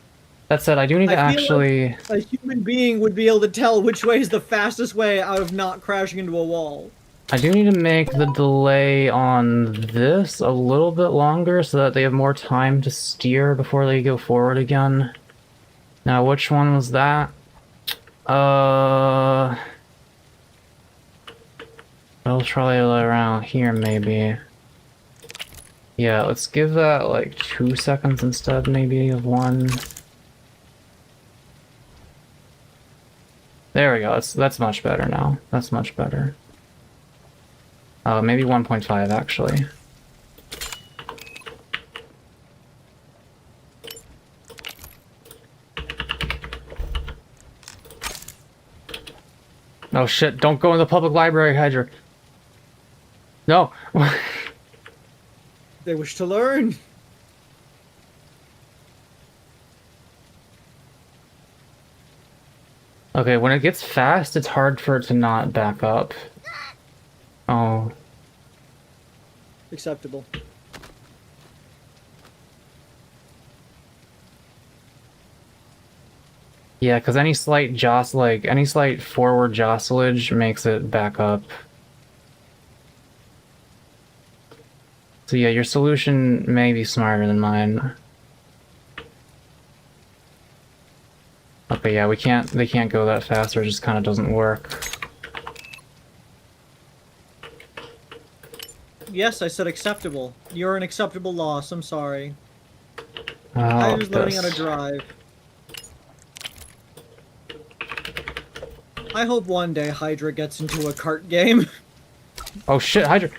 That said, I do need to actually... like a human being would be able to tell which way is the fastest way out of not crashing into a wall. I do need to make the delay on this a little bit longer so that they have more time to steer before they go forward again. Now, which one was that? I'll try it around here, maybe. Yeah, let's give that like 2 seconds instead, maybe of 1. There we go. That's much better now. That's much better. Maybe 1.5 actually. Oh shit, don't go in the public library, Hydra. No. They wish to learn. Okay, when it gets fast, it's hard for it to not back up. Oh. Acceptable. Yeah, because any slight any slight forward jostlage makes it back up. So yeah, your solution may be smarter than mine. Okay, yeah, they can't go that fast, or it just kind of doesn't work. Yes, I said acceptable. You're an acceptable loss, I'm sorry. Oh, I was learning how to this. drive. I hope one day Hydra gets into a kart game. Oh shit, Hydra!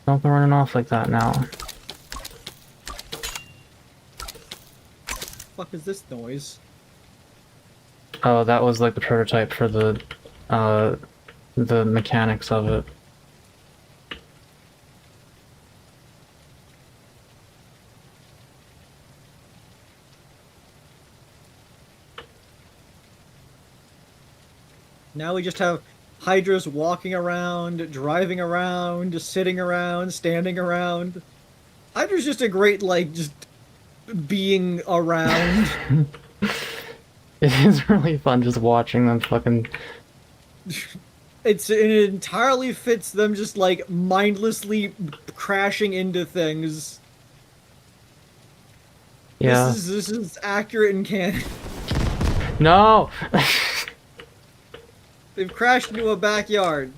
Don't be running off like that now. Fuck is this noise? Oh, that was like the prototype for the mechanics of it. Now we just have Hydras walking around, driving around, just sitting around, standing around. Hydra's just a great, like, just being around. It is really fun just watching them fucking... It entirely fits them just, like, mindlessly crashing into things. Yeah. This is accurate and canon. No! They've crashed into a backyard.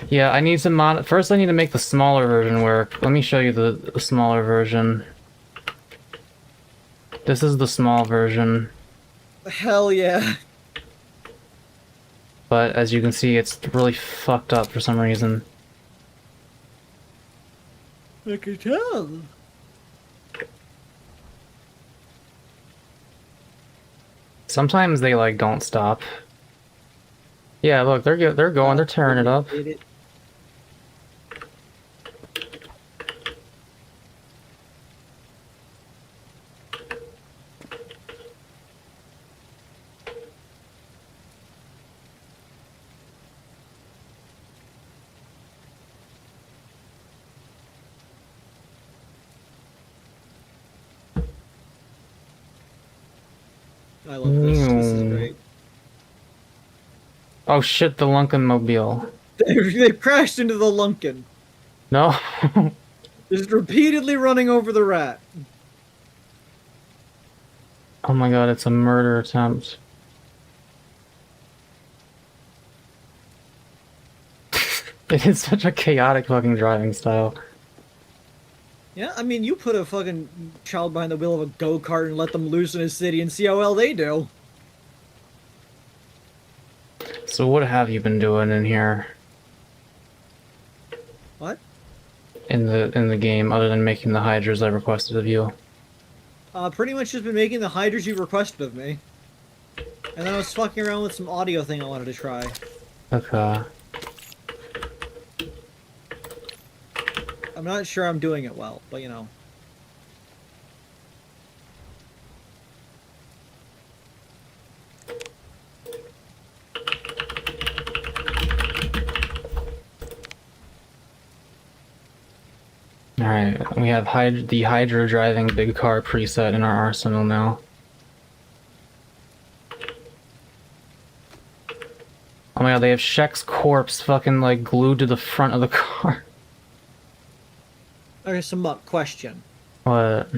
Yeah, I need some first I need to make the smaller version work. Let me show you the smaller version. This is the small version. Hell yeah. But as you can see, it's really fucked up for some reason. I can tell. Sometimes they like don't stop. Yeah, look, they're going, they're tearing it up. I love this. This is great. Oh shit, the Lunken Mobile. They crashed into the Lunken. No. Just repeatedly running over the rat. Oh my god, it's a murder attempt. It is such a chaotic fucking driving style. Yeah, I mean, you put a fucking child behind the wheel of a go-kart and let them loose in a city and see how well they do. So what have you been doing in here? What? In the game, other than making the Hydras I requested of you? Pretty much just been making the Hydras you requested of me. And then I was fucking around with some audio thing I wanted to try. Okay. I'm not sure I'm doing it well, but you know. Alright, we have the Hydra driving big car preset in our arsenal now. Oh my god, they have Shek's corpse fucking like glued to the front of the car. Okay, some question. What?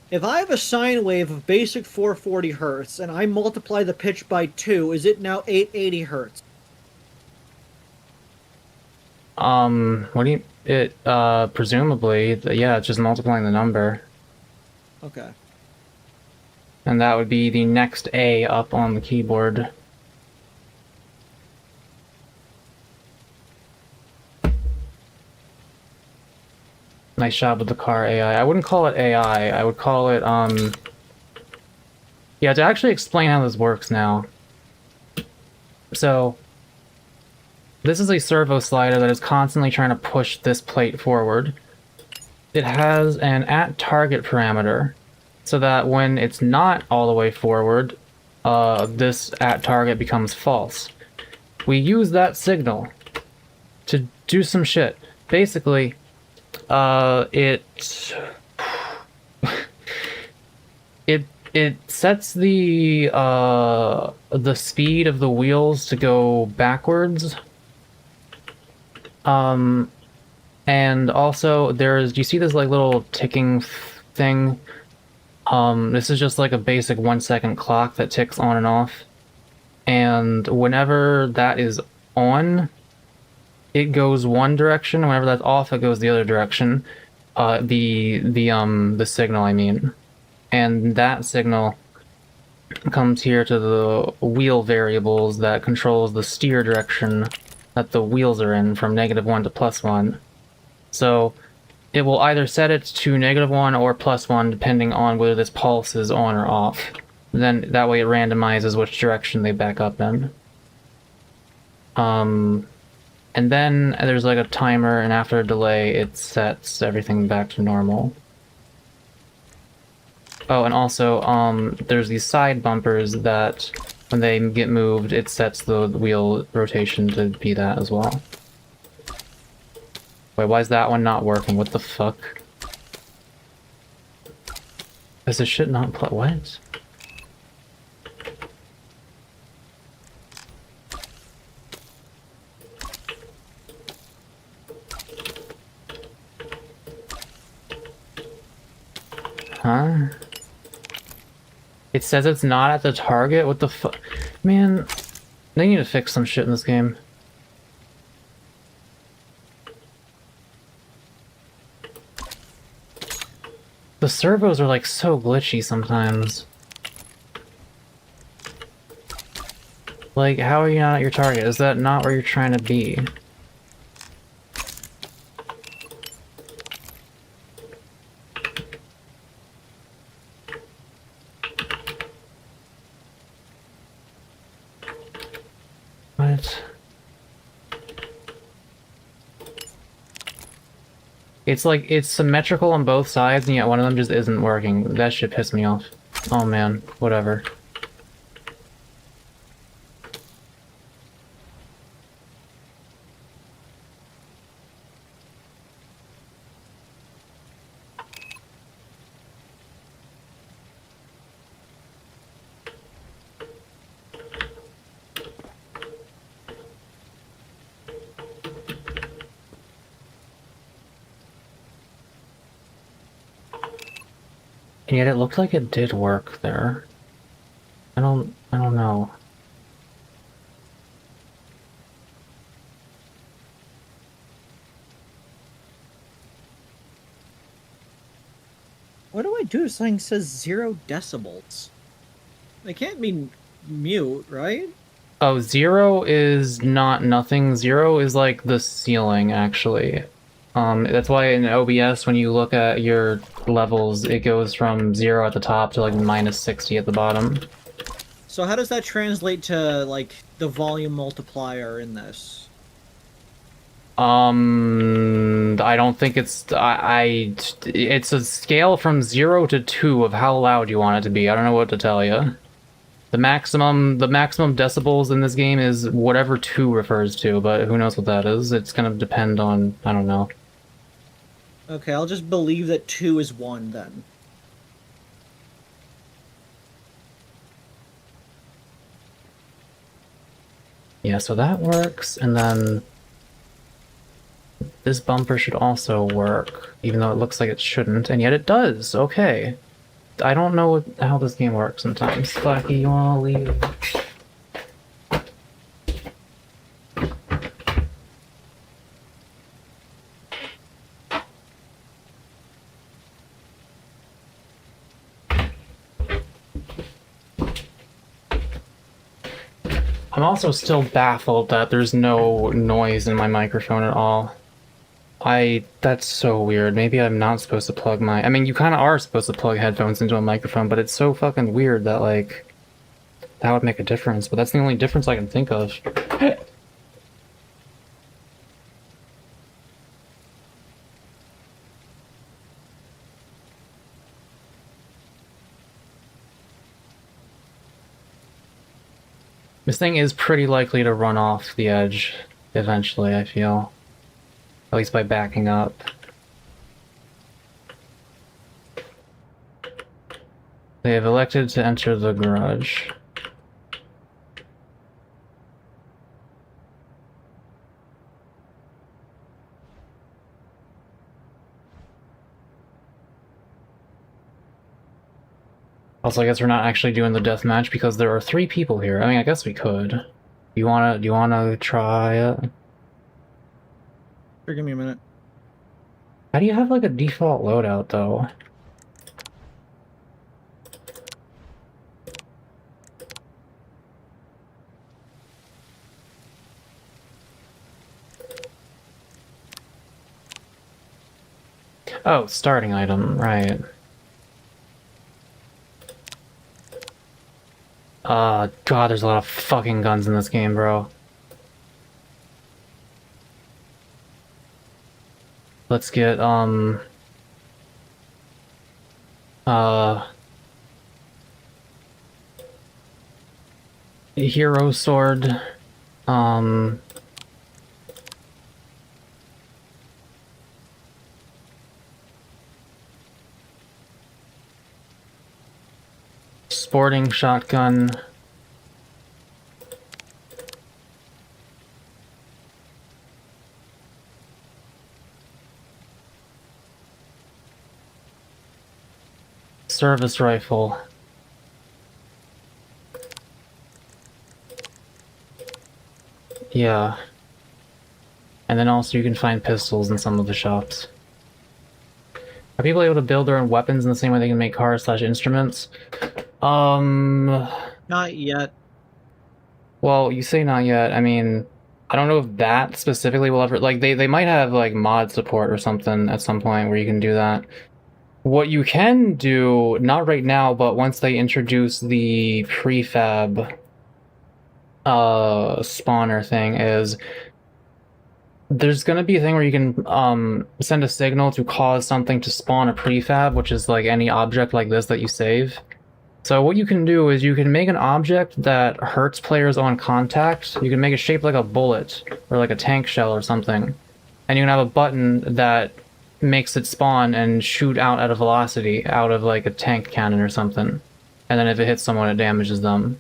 If I have a sine wave of basic 440 hertz and I multiply the pitch by 2, is it now 880 hertz? What do you... presumably, yeah, it's just multiplying the number. Okay. And that would be the next A up on the keyboard. Nice job with the car AI. I wouldn't call it AI, I would call it, yeah, to actually explain how this works now. So, this is a servo slider that is constantly trying to push this plate forward. It has an at-target parameter, so that when it's not all the way forward, this at-target becomes false. We use that signal to do some shit. Basically, it sets the speed of the wheels to go backwards. And also do you see this like little ticking thing? This is just like a basic 1 second clock that ticks on and off. And whenever that is on, it goes one direction. Whenever that's off, it goes the other direction. The signal, I mean. And that signal comes here to the wheel variables that controls the steer direction that the wheels are in from -1 to +1. So it will either set it to -1 or +1 depending on whether this pulse is on or off. Then that way it randomizes which direction they back up in. And then there's like a timer, and after a delay it sets everything back to normal. Oh, and also there's these side bumpers that when they get moved, it sets the wheel rotation to be that as well. Wait, why is that one not working? What the fuck? Is this shit not what? Huh? It says it's not at the target? What the fuck? Man, they need to fix some shit in this game. The servos are like so glitchy sometimes. Like, how are you not at your target? Is that not where you're trying to be? What? It's like, it's symmetrical on both sides, and yet one of them just isn't working. That shit pissed me off. Oh man, whatever. And yet it looked like it did work there. I don't know. What do I do if something says 0 decibels? It can't mean mute, right? Oh, 0 is not nothing. 0 is like the ceiling, actually. That's why in OBS, when you look at your levels, it goes from 0 at the top to like -60 at the bottom. So how does that translate to, like, the volume multiplier in this? I don't think it's... it's a scale from 0 to 2 of how loud you want it to be. I don't know what to tell you. The maximum decibels in this game is whatever 2 refers to, but who knows what that is. It's gonna depend on... I don't know. Okay, I'll just believe that 2 is 1, then. Yeah, so that works, and then... this bumper should also work, even though it looks like it shouldn't, and yet it does! Okay. I don't know how this game works sometimes. Flaky, you wanna leave? I'm also still baffled that there's no noise in my microphone at all. That's so weird. Maybe I'm not supposed to plug my... I mean, you kind of are supposed to plug headphones into a microphone, but it's so fucking weird that, like, that would make a difference. But that's the only difference I can think of. This thing is pretty likely to run off the edge eventually, I feel. At least by backing up. They have elected to enter the garage. Also, I guess we're not actually doing the deathmatch because there are 3 people here. I mean, I guess we could. Do you wanna try it? Sure, give me a minute. How do you have like a default loadout though? Oh, starting item, right. God, there's a lot of fucking guns in this game, bro. Let's get, hero sword, sporting shotgun. Service rifle. Yeah. And then also you can find pistols in some of the shops. Are people able to build their own weapons in the same way they can make cars/instruments? Not yet. Well, you say not yet. I mean, I don't know if that specifically will ever... Like, they might have, like, mod support or something at some point where you can do that. What you can do, not right now, but once they introduce the prefab spawner thing, is there's gonna be a thing where you can send a signal to cause something to spawn a prefab, which is like any object like this that you save. So what you can do is you can make an object that hurts players on contact. You can make it shaped like a bullet or like a tank shell or something, and you can have a button that makes it spawn and shoot out at a velocity out of like a tank cannon or something, and then if it hits someone it damages them.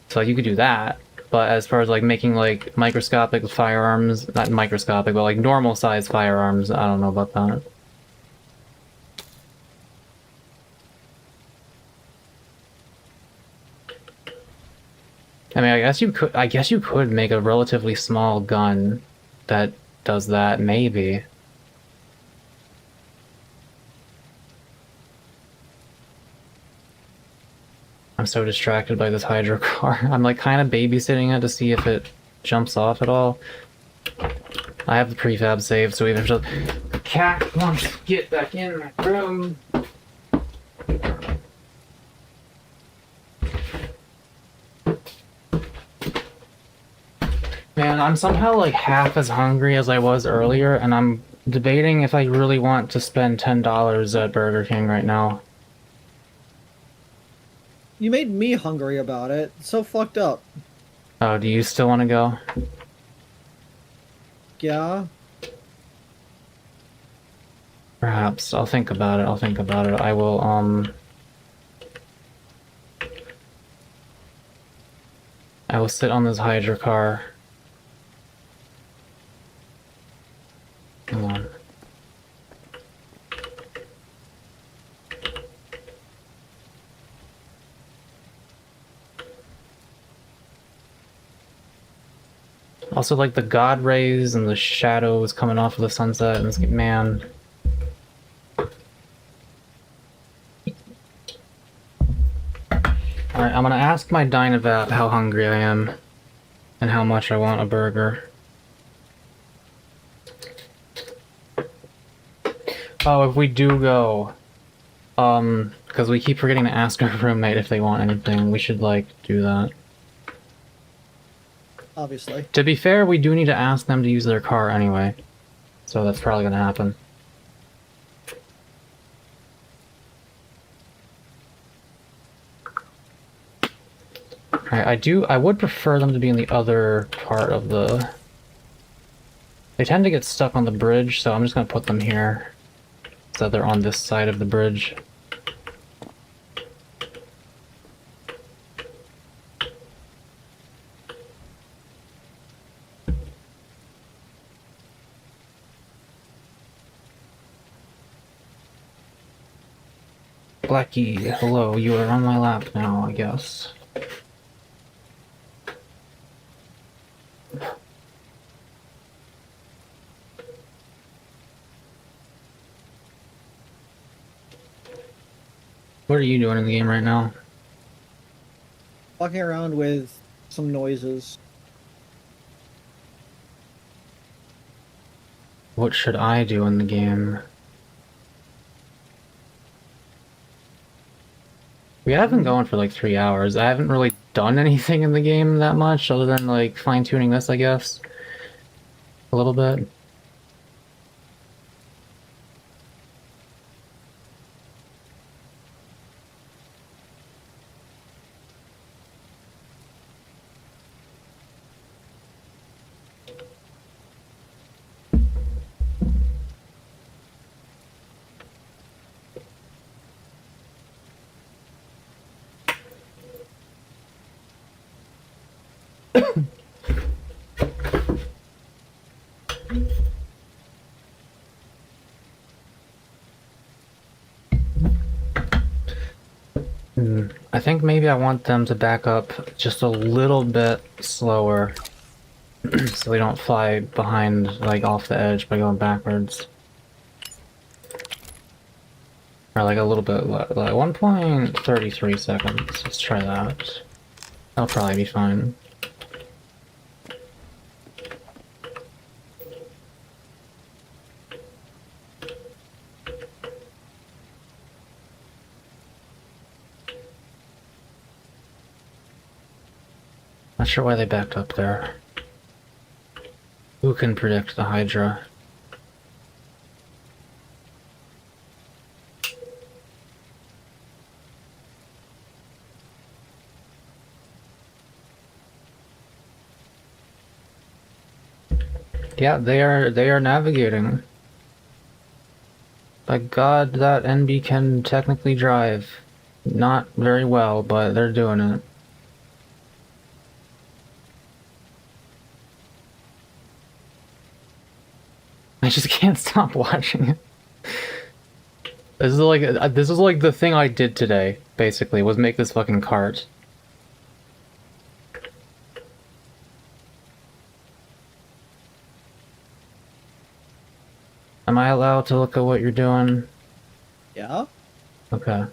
So you could do that, but as far as like making like microscopic firearms, not microscopic but like normal size firearms, I don't know about that. I mean, I guess you could make a relatively small gun that does that, maybe. I'm so distracted by this hydro car. I'm like kind of babysitting it to see if it jumps off at all. I have the prefab saved, so even if the cat wants to get back in my room. Man, I'm somehow like half as hungry as I was earlier, and I'm debating if I really want to spend $10 at Burger King right now. You made me hungry about it. It's so fucked up. Oh, do you still want to go? Yeah. Perhaps. I'll think about it. I will, I will sit on this hydro car. Come on. Also, like, the god rays and the shadows coming off of the sunset and this man. Alright, I'm gonna ask my Dynavat how hungry I am and how much I want a burger. Oh, if we do go, because we keep forgetting to ask our roommate if they want anything, we should, like, do that. Obviously. To be fair, we do need to ask them to use their car anyway, so that's probably gonna happen. Alright, I would prefer them to be in the other part of the... They tend to get stuck on the bridge, so I'm just gonna put them here, so that they're on this side of the bridge. Blackie, hello, you are on my lap now, I guess. What are you doing in the game right now? Walking around with some noises. What should I do in the game? We have been going for like 3 hours. I haven't really done anything in the game that much, other than like fine-tuning this, I guess. A little bit. I think maybe I want them to back up just a little bit slower so we don't fly behind, like, off the edge by going backwards. Or like a little bit, like 1.33 seconds. Let's try that. That'll probably be fine. Not sure why they backed up there. Who can predict the Hydra? Yeah, they are navigating. By God, that NB can technically drive. Not very well, but they're doing it. I just can't stop watching it. This is like the thing I did today, basically, was make this fucking cart. Am I allowed to look at what you're doing? Yeah? Okay.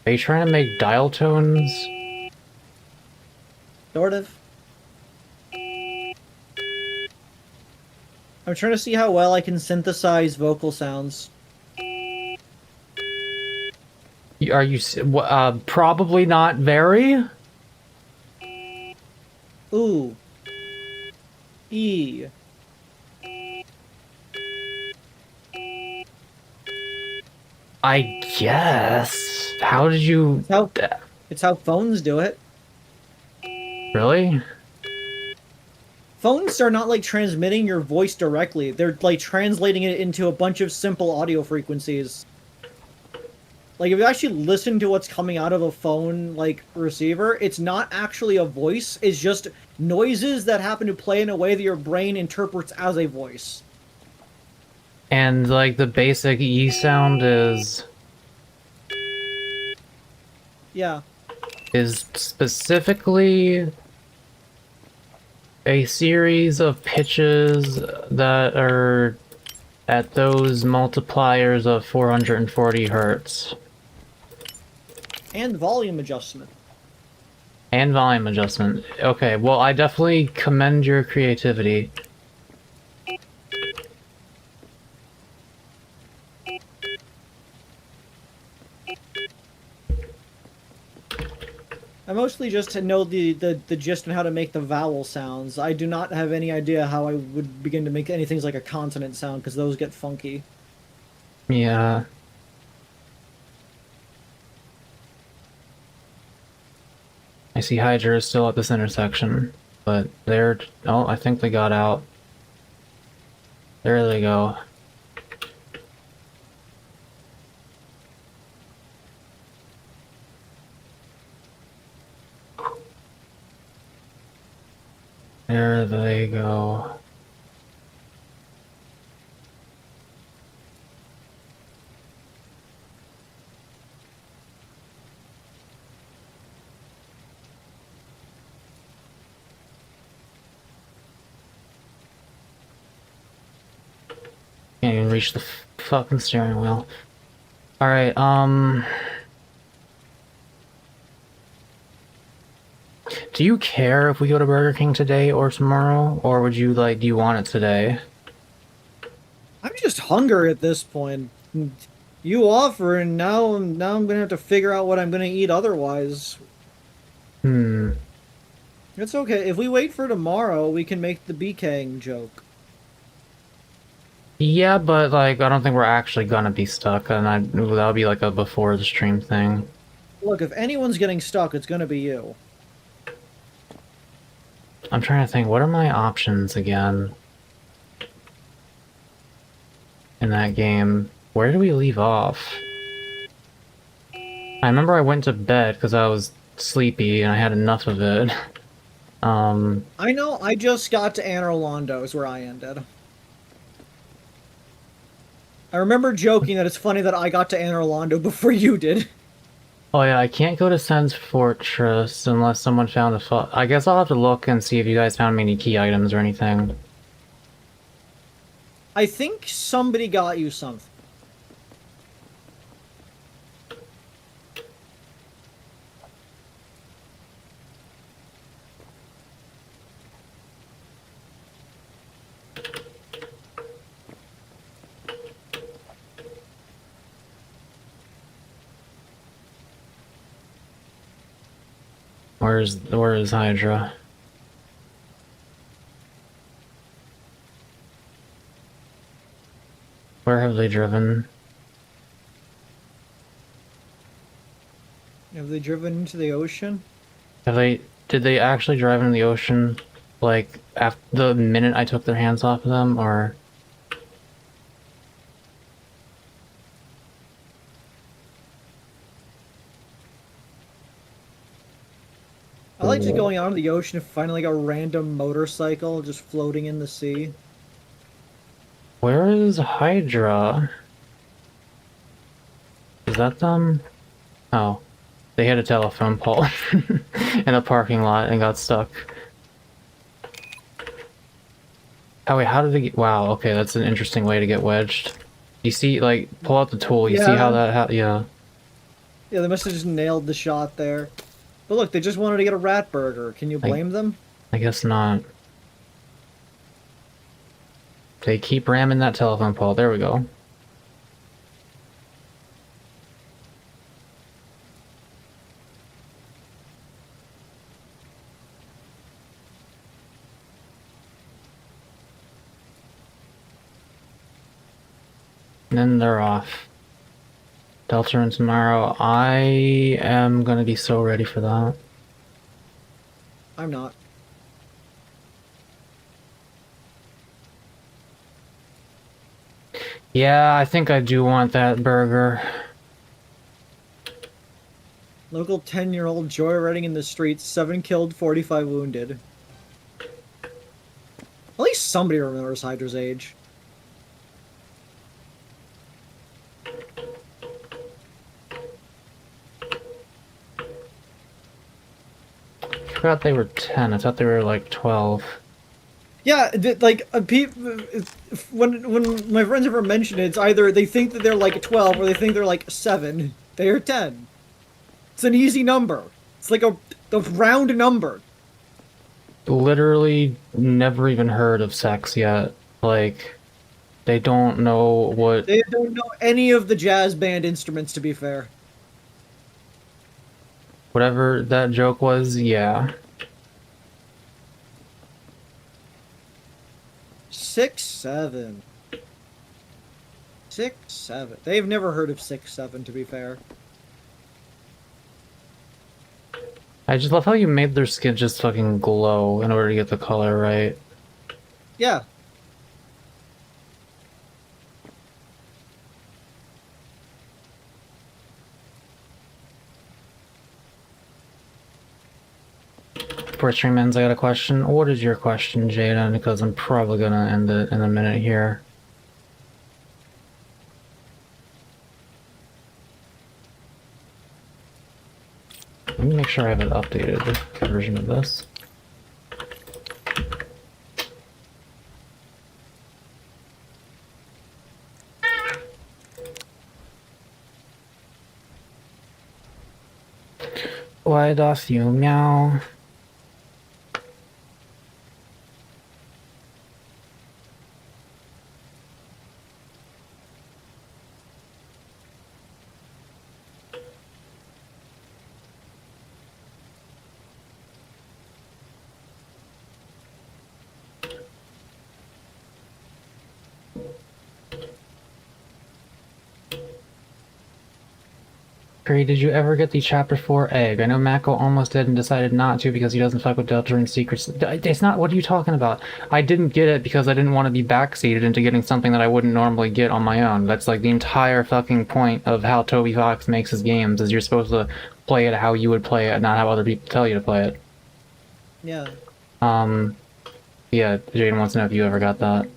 Are you trying to make dial tones? Sort of. I'm trying to see how well I can synthesize vocal sounds. Are you, probably not very? Ooh. E. I guess. How did you... It's how phones do it. Really? Phones are not like transmitting your voice directly. They're like translating it into a bunch of simple audio frequencies. Like if you actually listen to what's coming out of a phone like receiver, it's not actually a voice. It's just noises that happen to play in a way that your brain interprets as a voice. And like the basic E sound is... Yeah. Is specifically a series of pitches that are at those multipliers of 440 hertz. And volume adjustment. And volume adjustment. Okay, well, I definitely commend your creativity. I mostly just know the gist on how to make the vowel sounds. I do not have any idea how I would begin to make anything like a consonant sound, because those get funky. Yeah. I see Hydra is still at this intersection, but they're... Oh, I think they got out. There they go. There they go. Can't even reach the fucking steering wheel. Alright, do you care if we go to Burger King today or tomorrow? Or would you, like, do you want it today? I'm just hungry at this point. You offer, and now I'm gonna have to figure out what I'm gonna eat otherwise. It's okay. If we wait for tomorrow, we can make the BKing joke. Yeah, but, like, I don't think we're actually gonna be stuck, and that'll be, like, a before the stream thing. Look, if anyone's getting stuck, it's gonna be you. I'm trying to think, what are my options again? In that game? Where did we leave off? I remember I went to bed because I was sleepy and I had enough of it. I know, I just got to Anne Orlando is where I ended. I remember joking that it's funny that I got to Anne Orlando before you did. Oh yeah, I can't go to Sen's Fortress unless someone found I guess I'll have to look and see if you guys found any key items or anything. I think somebody got you something. Where is Hydra? Where have they driven? Have they driven into the ocean? Did they actually drive into the ocean, like, after the minute I took their hands off of them, or? I like just going out in the ocean and finding like a random motorcycle just floating in the sea. Where is Hydra? Is that them? Oh. They hit a telephone pole in a parking lot and got stuck. Oh wait, how did they get— wow, okay, that's an interesting way to get wedged. You see, like, pull out the tool, you see how that— yeah. Yeah, they must have just nailed the shot there. But look, they just wanted to get a rat burger. Can you blame them? I guess not. They keep ramming that telephone pole. There we go. And then they're off. Delta and tomorrow. I am gonna be so ready for that. I'm not. Yeah, I think I do want that burger. Local 10-year-old joyriding in the streets, 7 killed, 45 wounded. At least somebody remembers Hydra's age. I forgot they were 10. I thought they were like 12. Yeah, like, when my friends ever mention it, it's either they think that they're like 12 or they think they're like 7. They are 10. It's an easy number. It's like a round number. Literally never even heard of sex yet. Like, they don't know what— They don't know any of the jazz band instruments, to be fair. whatever that joke was, yeah. 6-7. 6-7. They've never heard of 6-7, to be fair. I just love how you made their skin just fucking glow in order to get the color right. Yeah. before stream ends, I got a question. What is your question, Jaden? Because I'm probably gonna end it in a minute here. Let me make sure I have an updated version of this. Why does you meow? Curry, did you ever get the Chapter 4 egg? I know Mako almost did and decided not to because he doesn't fuck with Delta and Secrets. It's not, what are you talking about? I didn't get it because I didn't want to be backseated into getting something that I wouldn't normally get on my own. That's like the entire fucking point of how Toby Fox makes his games, is you're supposed to play it how you would play it, not how other people tell you to play it. Yeah. Yeah, Jaden wants to know if you ever got that.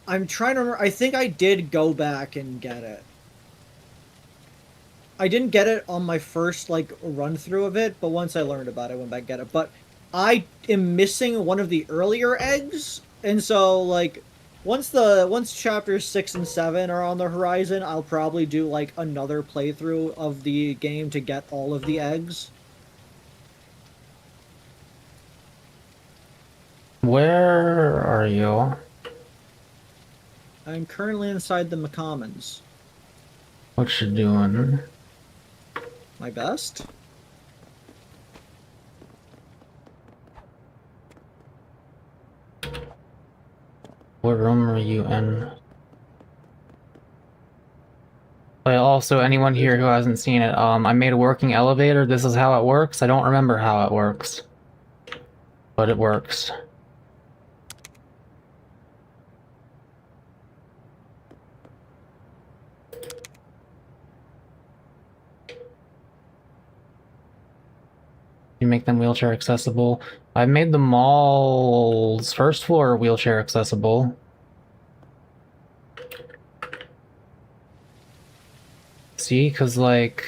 I'm trying to remember. I think I did go back and get it. I didn't get it on my first, like, run-through of it, but once I learned about it, I went back and get it. But I am missing one of the earlier eggs, and so, like, once chapters 6 and 7 are on the horizon, I'll probably do, like, another playthrough of the game to get all of the eggs. Where are you? I'm currently inside the McCommons. What you doing? My best? What room are you in? But also, anyone here who hasn't seen it, I made a working elevator. This is how it works. I don't remember how it works, but it works. You make them wheelchair accessible. I made the mall's first floor wheelchair accessible. See, because, like,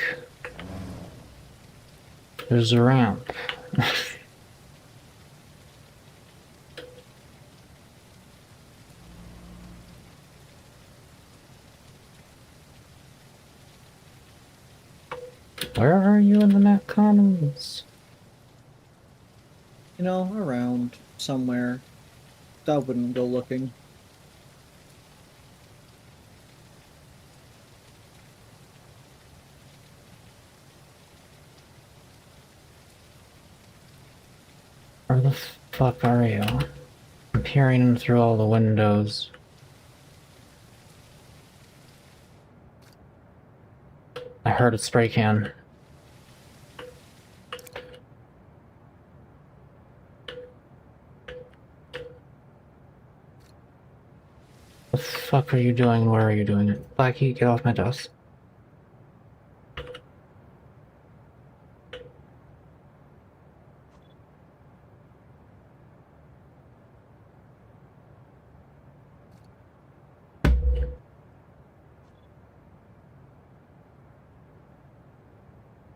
there's a ramp. Where are you in the McConnells? You know, around somewhere. I wouldn't go looking. Where the fuck are you? I'm peering through all the windows. I heard a spray can. What the fuck are you doing? Where are you doing it? Blackie, get off my desk.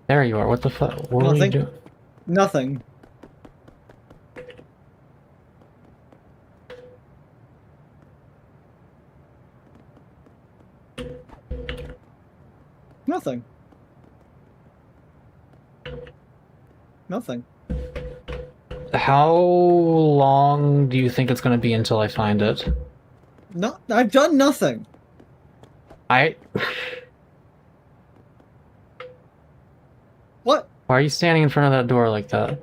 There you are. What the fuck? What were you doing? Nothing. Nothing. Nothing. How long do you think it's gonna be until I find it? No, I've done nothing. What? Why are you standing in front of that door like that?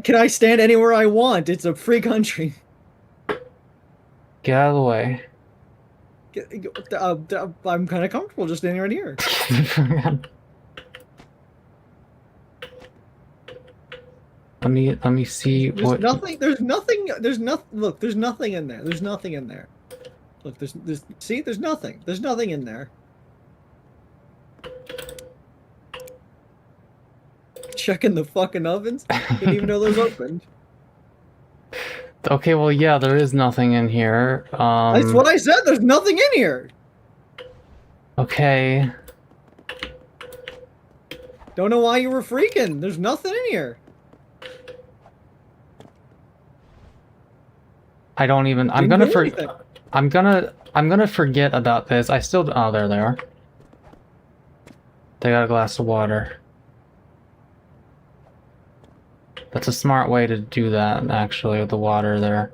Can I stand anywhere I want? It's a free country. Get out of the way. I'm kind of comfortable just standing right here. Let me see what. There's nothing. Look, there's nothing in there. There's nothing in there. Look, see, there's nothing. There's nothing in there. checking the fucking ovens. Didn't even know those opened. Okay, well, yeah, there is nothing in here. That's what I said. There's nothing in here. Okay. Don't know why you were freaking. There's nothing in here. I don't even. I'm Didn't gonna do for. anything. I'm gonna forget about this. I still. Oh, there they are. They got a glass of water. That's a smart way to do that, actually, with the water there.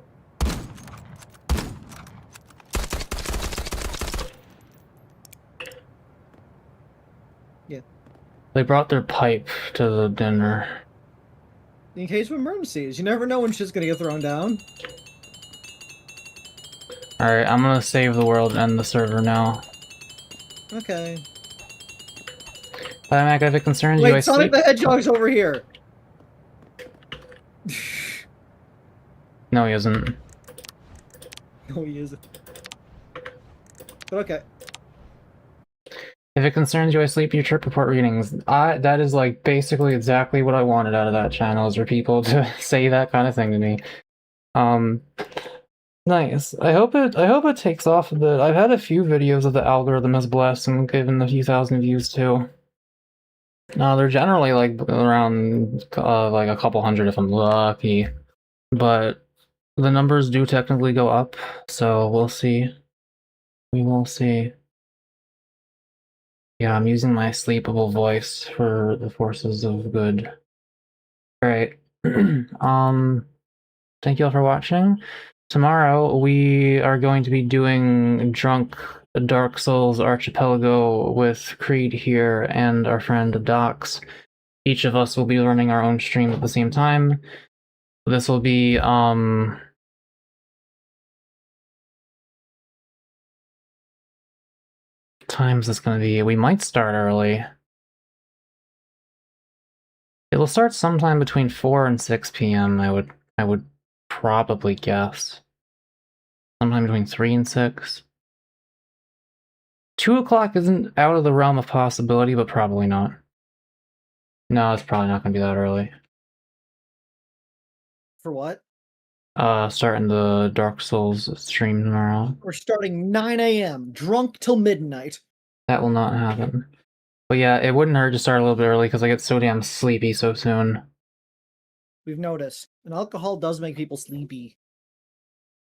Yeah. They brought their pipe to the dinner. In case of emergencies, you never know when shit's gonna get thrown down. Alright, I'm gonna save the world and end the server now. Okay. But Mac, if it concerns you, I Wait, Sonic sleep. the Hedgehog's over here. No, he isn't. No, he isn't. But okay. If it concerns you, I sleep your trip report readings. That is like basically exactly what I wanted out of that channel, is for people to say that kind of thing to me. Nice. I hope it takes off a bit. I've had a few videos of the algorithm has blessed and given a few thousand views too. No, they're generally like around like a couple hundred if I'm lucky, but the numbers do technically go up, so we'll see. We will see. Yeah, I'm using my sleepable voice for the forces of good. Alright. Thank you all for watching. Tomorrow we are going to be doing Drunk Dark Souls Archipelago with Creed here and our friend Docs. Each of us will be running our own stream at the same time. This will be, time's this gonna be? We might start early. It'll start sometime between 4 and 6 p.m. I would probably guess. Sometime between 3 and 6. 2 o'clock isn't out of the realm of possibility, but probably not. No, it's probably not gonna be that early. For what? Starting the Dark Souls stream tomorrow. We're starting 9 a.m. drunk till midnight. That will not happen. But yeah, it wouldn't hurt to start a little bit early because I get so damn sleepy so soon. We've noticed. And alcohol does make people sleepy.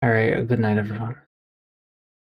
Alright, good night everyone.